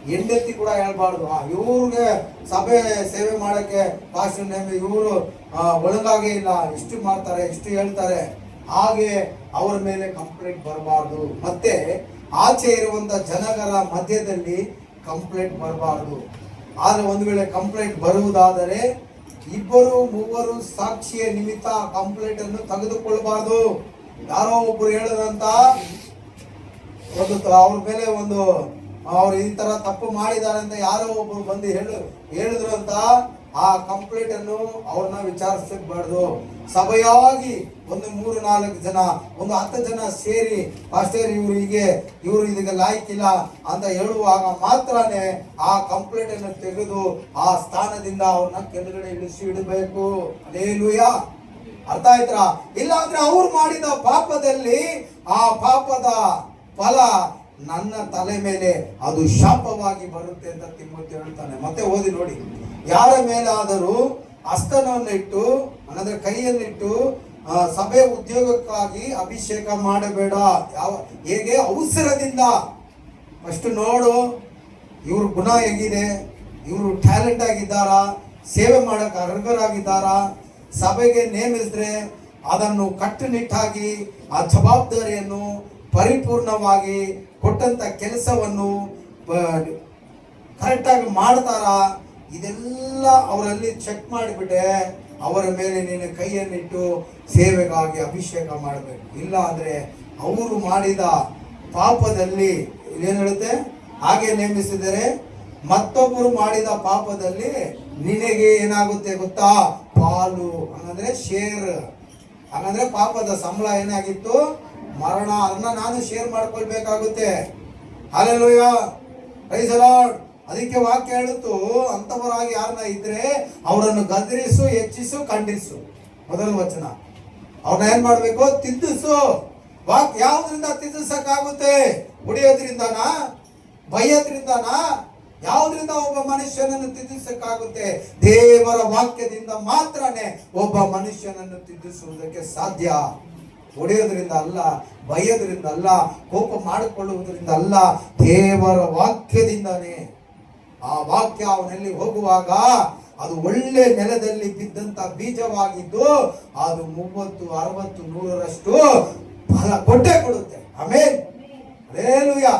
ಹೆಂಡತಿ ಕೂಡ ಹೇಳ್ಬಾರ್ದು ಇವ್ರಿಗೆ ಸಭೆ ಸೇವೆ ಮಾಡಕ್ಕೆ ಪಾಸ್ಟರ್ ನೇಮ ಇವರು ಒಳಗಾಗೇ ಇಲ್ಲ, ಇಷ್ಟು ಮಾಡ್ತಾರೆ, ಇಷ್ಟು ಹೇಳ್ತಾರೆ, ಹಾಗೆ ಅವರ ಮೇಲೆ ಕಂಪ್ಲೇಂಟ್ ಬರಬಾರ್ದು. ಮತ್ತೆ ಆಚೆ ಇರುವಂತ ಜನಗಳ ಮಧ್ಯದಲ್ಲಿ ಕಂಪ್ಲೇಂಟ್ ಬರಬಾರ್ದು. ಆದ್ರೆ ಒಂದು ವೇಳೆ ಕಂಪ್ಲೇಂಟ್ ಬರುವುದಾದರೆ 2-3 ಸಾಕ್ಷಿಯ ನಿಮಿತ್ತ ಕಂಪ್ಲೇಂಟ್ ಅನ್ನು ತೆಗೆದುಕೊಳ್ಳಬಾರ್ದು. ಯಾರೋ ಒಬ್ರು ಹೇಳದಂತ ಅವ್ರ ಮೇಲೆ ಅವ್ರು ಈ ತರ ತಪ್ಪು ಮಾಡಿದ್ದಾರೆ ಅಂತ ಯಾರೋ ಒಬ್ರು ಬಂದು ಹೇಳಿದ್ರು ಅಂತ ಆ ಕಂಪ್ಲೇಂಟ್ ಅನ್ನು ಅವ್ರನ್ನ ವಿಚಾರಿಸಬಾರ್ದು. ಸಭೆಯಾಗಿ 3-4 ಜನ, 10 ಜನ ಸೇರಿ ಪಾಸ್ಟರ್ ಇವರು ಇದಕ್ಕೆ ಲಾಯ್ಕಿಲ್ಲ ಅಂತ ಹೇಳುವಾಗ ಮಾತ್ರನೇ ಆ ಕಂಪ್ಲೇಂಟ್ ಅನ್ನು ತೆಗೆದು ಆ ಸ್ಥಾನದಿಂದ ಅವ್ರನ್ನ ಕೆಳಗಡೆ ಇಳಿಸಿ ಇಡಬೇಕು. ಹಲ್ಲೆಲೂಯಾ. ಅರ್ಥ ಆಯ್ತಾ? ಇಲ್ಲ ಅಂದ್ರೆ ಅವ್ರು ಮಾಡಿದ ಪಾಪದಲ್ಲಿ ಆ ಪಾಪದ ಫಲ ನನ್ನ ತಲೆ ಮೇಲೆ ಅದು ಶಾಪವಾಗಿ ಬರುತ್ತೆ ಅಂತ ತಿಮೋತಿ ಹೇಳ್ತಾನೆ. ಮತ್ತೆ ಓದಿ ನೋಡಿ. ಯಾರ ಮೇಲಾದರೂ ಹಸ್ತನನ್ನಿಟ್ಟು ಅಂದ್ರೆ ಕೈಯನ್ನಿಟ್ಟು ಸಭೆ ಉದ್ಯೋಗಕ್ಕಾಗಿ ಅಭಿಷೇಕ ಮಾಡಬೇಡ. ಹೇಗೆ? ಅವಸರದಿಂದ. ಫಸ್ಟ್ ನೋಡು ಇವ್ರ ಗುಣ ಹೇಗಿದೆ, ಇವರು ಟ್ಯಾಲೆಂಟ್ ಆಗಿದ್ದಾರಾ, ಸೇವೆ ಮಾಡಕ್ಕೆ ಅರ್ಹರಾಗಿದ್ದಾರಾ. ಸಭೆಗೆ ನೇಮಿಸಿದ್ರೆ ಅದನ್ನು ಕಟ್ಟುನಿಟ್ಟಾಗಿ ಆ ಜವಾಬ್ದಾರಿಯನ್ನು ಪರಿಪೂರ್ಣವಾಗಿ ಕೊಟ್ಟಂತ ಕೆಲಸವನ್ನು ಕರೆಕ್ಟಾಗಿ ಮಾಡ್ತಾರಾ, ಇದೆಲ್ಲ ಅವರಲ್ಲಿ ಚೆಕ್ ಮಾಡಿಬಿಟ್ಟೆ ಅವರ ಮೇಲೆ ನೀನು ಕೈಯನ್ನಿಟ್ಟು ಸೇವೆಗಾಗಿ ಅಭಿಷೇಕ ಮಾಡಬೇಕು. ಇಲ್ಲ ಅಂದ್ರೆ ಅವರು ಮಾಡಿದ ಪಾಪದಲ್ಲಿ ಏನು ಹೇಳುತ್ತೆ? ಹಾಗೆ ನೇಮಿಸಿದರೆ ಮತ್ತೊಬ್ಬರು ಮಾಡಿದ ಪಾಪದಲ್ಲಿ ನಿನಗೆ ಏನಾಗುತ್ತೆ ಗೊತ್ತಾ? ಪಾಲು. ಹಂಗಂದ್ರೆ ಶೇರ್. ಹಂಗಂದ್ರೆ ಪಾಪದ ಸಂಬಳ ಏನಾಗಿತ್ತು? ಮರಣ. ಅದನ್ನ ನಾನು ಶೇರ್ ಮಾಡ್ಕೊಳ್ಬೇಕಾಗುತ್ತೆ. Hallelujah, praise the lord. ಅದಕ್ಕೆ ವಾಕ್ಯ ಹೇಳುತ್ತು, ಅಂತವರಾಗಿ ಯಾರನ್ನ ಇದ್ರೆ ಅವರನ್ನು ಗದರಿಸು, ಹೆಚ್ಚಿಸು, ಖಂಡಿಸು. ಮೊದಲ ವಚನ. ಅವ್ರನ್ನ ಏನ್ ಮಾಡ್ಬೇಕು? ತಿದ್ದಿಸು. ಯಾವ್ದ್ರಿಂದ ತಿದ್ದಿಸಕ್ಕಾಗುತ್ತೆ? ಹೊಡೆಯೋದ್ರಿಂದನಾ? ಬೈಯೋದ್ರಿಂದನಾ? ಯಾವುದರಿಂದ ಒಬ್ಬ ಮನುಷ್ಯನನ್ನು ತಿದ್ದಿಸಕ್ಕಾಗುತ್ತೆ? ದೇವರ ವಾಕ್ಯದಿಂದ ಮಾತ್ರನೇ ಒಬ್ಬ ಮನುಷ್ಯನನ್ನು ತಿದ್ದಿಸುವುದಕ್ಕೆ ಸಾಧ್ಯ. ಹೊಡೆಯೋದ್ರಿಂದ ಅಲ್ಲ, ಬೈಯೋದ್ರಿಂದ ಅಲ್ಲ, ಕೋಪ ಮಾಡಿಕೊಳ್ಳುವುದರಿಂದ ಅಲ್ಲ, ದೇವರ ವಾಕ್ಯದಿಂದಾನೇ. ಆ ವಾಕ್ಯ ಅವನಲ್ಲಿ ಹೋಗುವಾಗ ಅದು ಒಳ್ಳೆ ನೆಲದಲ್ಲಿ ಬಿದ್ದಂತ ಬೀಜವಾಗಿದ್ದು ಅದು 30, 60, 100ರಷ್ಟು ಫಲ ಕೊಟ್ಟೇ ಕೊಡುತ್ತೆ. ಆಮೆನ್. ಹಲ್ಲೆಲೂಯಾ.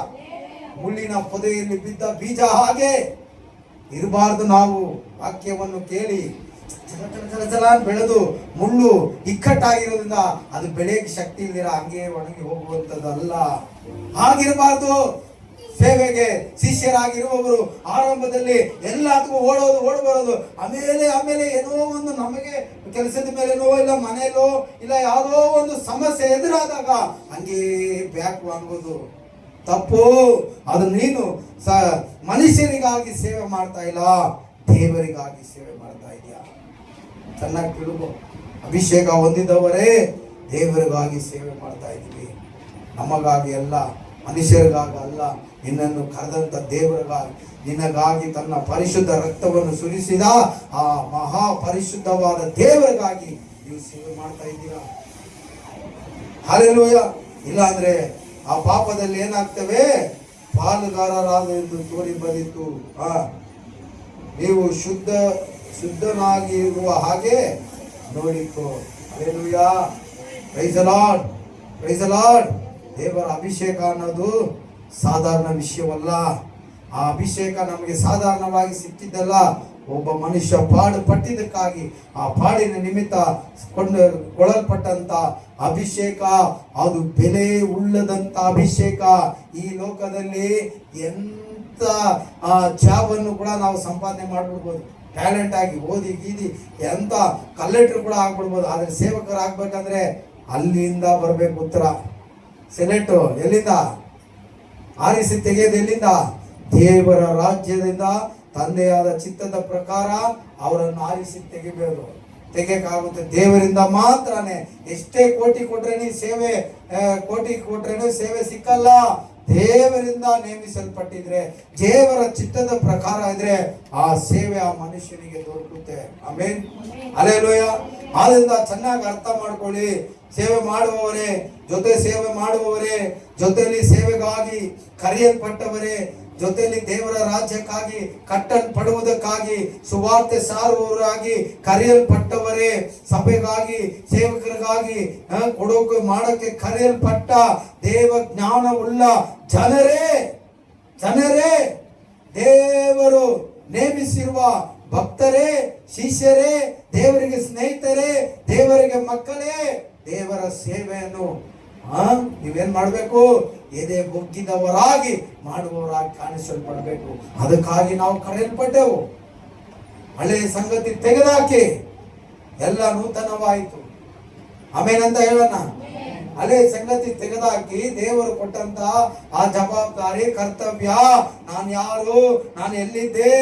ಮುಳ್ಳಿನ ಪೊದೆಯಲ್ಲಿ ಬಿದ್ದ ಬೀಜ ಹಾಗೆ ಇರಬಾರ್ದು. ನಾವು ವಾಕ್ಯವನ್ನು ಕೇಳಿ ಜಲ ಬೆಳೆದು ಮುಳ್ಳು ಇಕ್ಕಟ್ಟಾಗಿರೋದ್ರಿಂದ ಅದು ಬೆಳೆಯಕ್ಕೆ ಶಕ್ತಿ ಇಲ್ದಿರ ಹಂಗೆ ಒಣಗಿ ಹೋಗುವಂಥದ್ದು ಅಲ್ಲ. ಹಾಗಿರಬಾರ್ದು. ಸೇವೆಗೆ ಶಿಷ್ಯರಾಗಿರುವವರು ಆರಂಭದಲ್ಲಿ ಎಲ್ಲದಕ್ಕೂ ಓಡಬರೋದು, ಆಮೇಲೆ ಏನೋ ಒಂದು ನಮಗೆ ಕೆಲಸದ ಮೇಲೇನೋ ಇಲ್ಲ ಮನೆಯಲ್ಲೋ ಇಲ್ಲ ಯಾವುದೋ ಒಂದು ಸಮಸ್ಯೆ ಎದುರಾದಾಗ ಹಂಗೇ ಬ್ಯಾಕ್ ವಾಂಗೋದು ತಪ್ಪು. ಅದು ನೀನು ಮನುಷ್ಯರಿಗಾಗಿ ಸೇವೆ ಮಾಡ್ತಾ ಇಲ್ಲ, ದೇವರಿಗಾಗಿ ಸೇವೆ ಮಾಡ್ತಾ ಇದೆಯಾ? ಚೆನ್ನಾಗಿ ತಿಳುಗು. ಅಭಿಷೇಕ ಹೊಂದಿದವರೇ ದೇವರಿಗಾಗಿ ಸೇವೆ ಮಾಡ್ತಾ ಇದ್ದೀವಿ, ನಮಗಾಗಿ ಅಲ್ಲ, ಮನುಷ್ಯರಿಗಾಗಿ ಅಲ್ಲ. ನಿನ್ನನ್ನು ಕರೆದಂತ ದೇವರಿಗಾಗಿ, ನಿನಗಾಗಿ ತನ್ನ ಪರಿಶುದ್ಧ ರಕ್ತವನ್ನು ಸುರಿಸಿದ ಆ ಮಹಾ ಪರಿಶುದ್ಧವಾದ ದೇವರಿಗಾಗಿ ನೀವು ಸೇವೆ ಮಾಡ್ತಾ ಇದ್ದೀರಾ? ಹಲ್ಲೆಲೂಯಾ. ಇಲ್ಲ ಅಂದ್ರೆ ಆ ಪಾಪದಲ್ಲಿ ಏನಾಗ್ತವೆ? ಪಾಲುಗಾರರಾದ ಎಂದು ತೋರಿ ಬಂದಿತ್ತು. ನೀವು ಶುದ್ಧನಾಗಿರುವ ಹಾಗೆ ನೋಡಿಕೋ. Hallelujah. Praise the lord, praise the lord. ದೇವರ ಅಭಿಷೇಕ ಅನ್ನೋದು ಸಾಧಾರಣ ವಿಷಯವಲ್ಲ. ಆ ಅಭಿಷೇಕ ನಮಗೆ ಸಾಧಾರಣವಾಗಿ ಸಿಕ್ಕಿದ್ದಲ್ಲ. ಒಬ್ಬ ಮನುಷ್ಯ ಪಾಡು ಪಟ್ಟಿದ್ದಕ್ಕಾಗಿ ಆ ಪಾಡಿನ ನಿಮಿತ್ತ ಕೊಡಲ್ಪಟ್ಟಂತ ಅಭಿಷೇಕ, ಅದು ಬೆಲೆ ಉಳ್ಳದಂತ ಅಭಿಷೇಕ. ಈ ಲೋಕದಲ್ಲಿ ಎಂತ ಜಾಬನ್ನು ಕೂಡ ನಾವು ಸಂಪಾದನೆ ಮಾಡ್ಬಿಡ್ಬೋದು, ಟ್ಯಾಲೆಂಟ್ ಆಗಿ ಓದಿ ಗೀದಿ ಎಂತ ಕಲೆಕ್ಟರ್ ಕೂಡ ಆಗ್ಬಿಡ್ಬೋದು. ಆದ್ರೆ ಸೇವಕರು ಆಗ್ಬೇಕಂದ್ರೆ ಅಲ್ಲಿಂದ ಬರ್ಬೇಕು ಉತ್ತರ. ಸೆಲೆಕ್ಟ್ ಎಲ್ಲಿಂದ? ಆರಿಸಿ ತೆಗೆಯೋದು ಎಲ್ಲಿಂದ? ದೇವರ ರಾಜ್ಯದಿಂದ, ತಂದೆಯಾದ ಚಿತ್ತದ ಪ್ರಕಾರ ಅವರನ್ನು ಆರಿಸಿ ತೆಗೆಯಕ್ಕಾಗುತ್ತೆ ದೇವರಿಂದ ಮಾತ್ರನೇ. ಎಷ್ಟೇ ಕೋಟಿ ಕೊಟ್ರೇನು ಸೇವೆ ಸಿಕ್ಕಲ್ಲ. ದೇವರಿಂದ ನೇಮಿಸಲ್ಪಟ್ಟಿದ್ರೆ, ದೇವರ ಚಿತ್ತದ ಪ್ರಕಾರ ಇದ್ರೆ ಆ ಸೇವೆ ಆ ಮನುಷ್ಯನಿಗೆ ದೊರಕುತ್ತೆ. Amen, hallelujah. ಆದ್ರಿಂದ ಚೆನ್ನಾಗಿ ಅರ್ಥ ಮಾಡ್ಕೊಳ್ಳಿ. ಸೇವೆ ಮಾಡುವವರೇ, ಸೇವೆ ಮಾಡುವವರೇ, ಜೊತೆಯಲ್ಲಿ ಸೇವೆಗಾಗಿ ಕರೆಯಲ್ಪಟ್ಟವರೇ, ಜೊತೆಯಲ್ಲಿ ದೇವರ ರಾಜ್ಯಕ್ಕಾಗಿ ಕಟ್ಟಲ್ಪಡುವುದಕ್ಕಾಗಿ ಸುವಾರ್ತೆ ಸಾರುವವರಾಗಿ ಕರೆಯಲ್ಪಟ್ಟವರೇ, ಸಭೆಗಾಗಿ ಸೇವಕರಿಗಾಗಿ ಮಾಡೋಕೆ ಕರೆಯಲ್ಪಟ್ಟ ದೇವ ಜ್ಞಾನವುಳ್ಳ ಜನರೇ, ದೇವರು ನೇಮಿಸಿರುವ ಭಕ್ತರೇ, ಶಿಷ್ಯರೇ, ದೇವರಿಗೆ ಸ್ನೇಹಿತರೇ, ದೇವರಿಗೆ ಮಕ್ಕಳೇ, ದೇವರ ಸೇವೆಯನ್ನು ನೀವೇನ್ ಮಾಡ್ಬೇಕು? ಎದೆ ಬೊಗ್ಗಿದವರಾಗಿ ಮಾಡುವವರಾಗಿ ಕಾಣಿಸಲ್ಪಡಬೇಕು. ಅದಕ್ಕಾಗಿ ನಾವು ಕರೆಯಲ್ಪಟ್ಟೆವು. ಹಳೆಯ ಸಂಗತಿ ತೆಗೆದಾಕಿ ಎಲ್ಲ ನೂತನವಾಯಿತು. ಆಮೇನಂತ ಹೇಳೋಣ. ಹಳೆ ಸಂಗತಿ ತೆಗೆದಾಕಿ ದೇವರು ಕೊಟ್ಟಂತ ಆ ಜವಾಬ್ದಾರಿ, ಕರ್ತವ್ಯ, ನಾನು ಯಾರು, ನಾನು ಎಲ್ಲಿದ್ದೆ,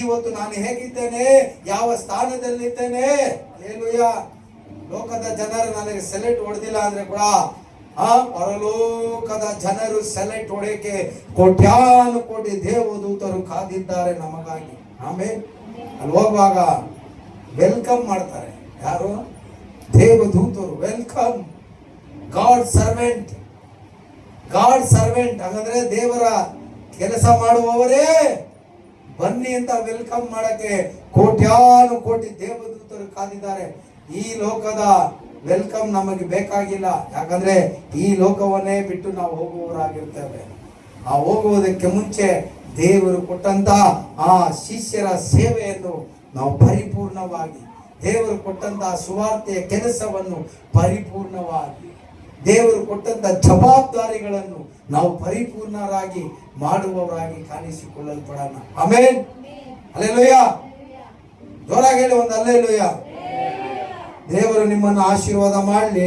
ಇವತ್ತು ನಾನು ಹೇಗಿದ್ದೇನೆ, ಯಾವ ಸ್ಥಾನದಲ್ಲಿದ್ದೇನೆ. ಹಲ್ಲೆಲೂಯಾ. ಲೋಕದ ಜನರು ನನಗೆ ಸೆಲೆಕ್ಟ್ ಹೊಡೆದಿಲ್ಲ ಅಂದ್ರೆ ಕೂಡ ಪರಲೋಕದ ಜನರು ಸೆಲೆಕ್ಟ್ ಹೊಡೆಯಕ್ಕೆ ಕೋಟ್ಯಾನುಕೋಟಿ ದೇವದೂತರು ಕಾದಿದ್ದಾರೆ ನಮಗಾಗಿ. ಆಮೇಲೆ ಅಲ್ಲಿ ಹೋಗುವಾಗ ವೆಲ್ಕಮ್ ಮಾಡ್ತಾರೆ. ಯಾರು? ದೇವದೂತರು. Welcome god servant. ಹಾಗಾದ್ರೆ ದೇವರ ಕೆಲಸ ಮಾಡುವವರೇ ಬನ್ನಿ ಅಂತ ವೆಲ್ಕಮ್ ಮಾಡಕ್ಕೆ ಕೋಟ್ಯಾನುಕೋಟಿ ದೇವದೂತರು ಕಾದಿದ್ದಾರೆ. ಈ ಲೋಕದ ವೆಲ್ಕಮ್ ನಮಗೆ ಬೇಕಾಗಿಲ್ಲ. ಯಾಕಂದ್ರೆ ಈ ಲೋಕವನ್ನೇ ಬಿಟ್ಟು ನಾವು ಹೋಗುವವರಾಗಿರ್ತೇವೆ. ಆ ಹೋಗುವುದಕ್ಕೆ ಮುಂಚೆ ದೇವರು ಕೊಟ್ಟಂತ ಆ ಶಿಷ್ಯರ ಸೇವೆಯನ್ನು ನಾವು ಪರಿಪೂರ್ಣವಾಗಿ, ದೇವರು ಕೊಟ್ಟಂತ ಸುವಾರ್ತೆಯ ಕೆಲಸವನ್ನು ಪರಿಪೂರ್ಣವಾಗಿ, ದೇವರು ಕೊಟ್ಟಂತ ಜವಾಬ್ದಾರಿಗಳನ್ನು ನಾವು ಪರಿಪೂರ್ಣರಾಗಿ ಮಾಡುವವರಾಗಿ ಕಾಣಿಸಿಕೊಳ್ಳಲ್ಪಡೋಣ. Amen, hallelujah. ಜೋರಾಗಿ ಹೇಳಿ ಒಂದು ಹಲ್ಲೆಲೂಯಾ. ದೇವರು ನಿಮ್ಮನ್ನು ಆಶೀರ್ವಾದ ಮಾಡಲಿ.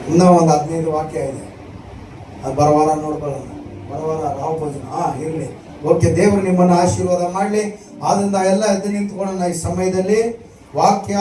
ಇನ್ನೂ ಒಂದು 15 ವಾಕ್ಯ ಇದೆ, ಅದು ಬರವಾರ ನೋಡ್ಕೊಳ್ಳೋಣ. ಬರವಾರ ರಾವ್ ಭೋಜನ ಇರಲಿ. ಓಕೆ, ದೇವರು ನಿಮ್ಮನ್ನು ಆಶೀರ್ವಾದ ಮಾಡಲಿ. ಆದ್ರಿಂದ ಎಲ್ಲ ಎದ್ದು ನಿಂತ್ಕೊಳ್ಳೋಣ ಈ ಸಮಯದಲ್ಲಿ. ವಾಕ್ಯ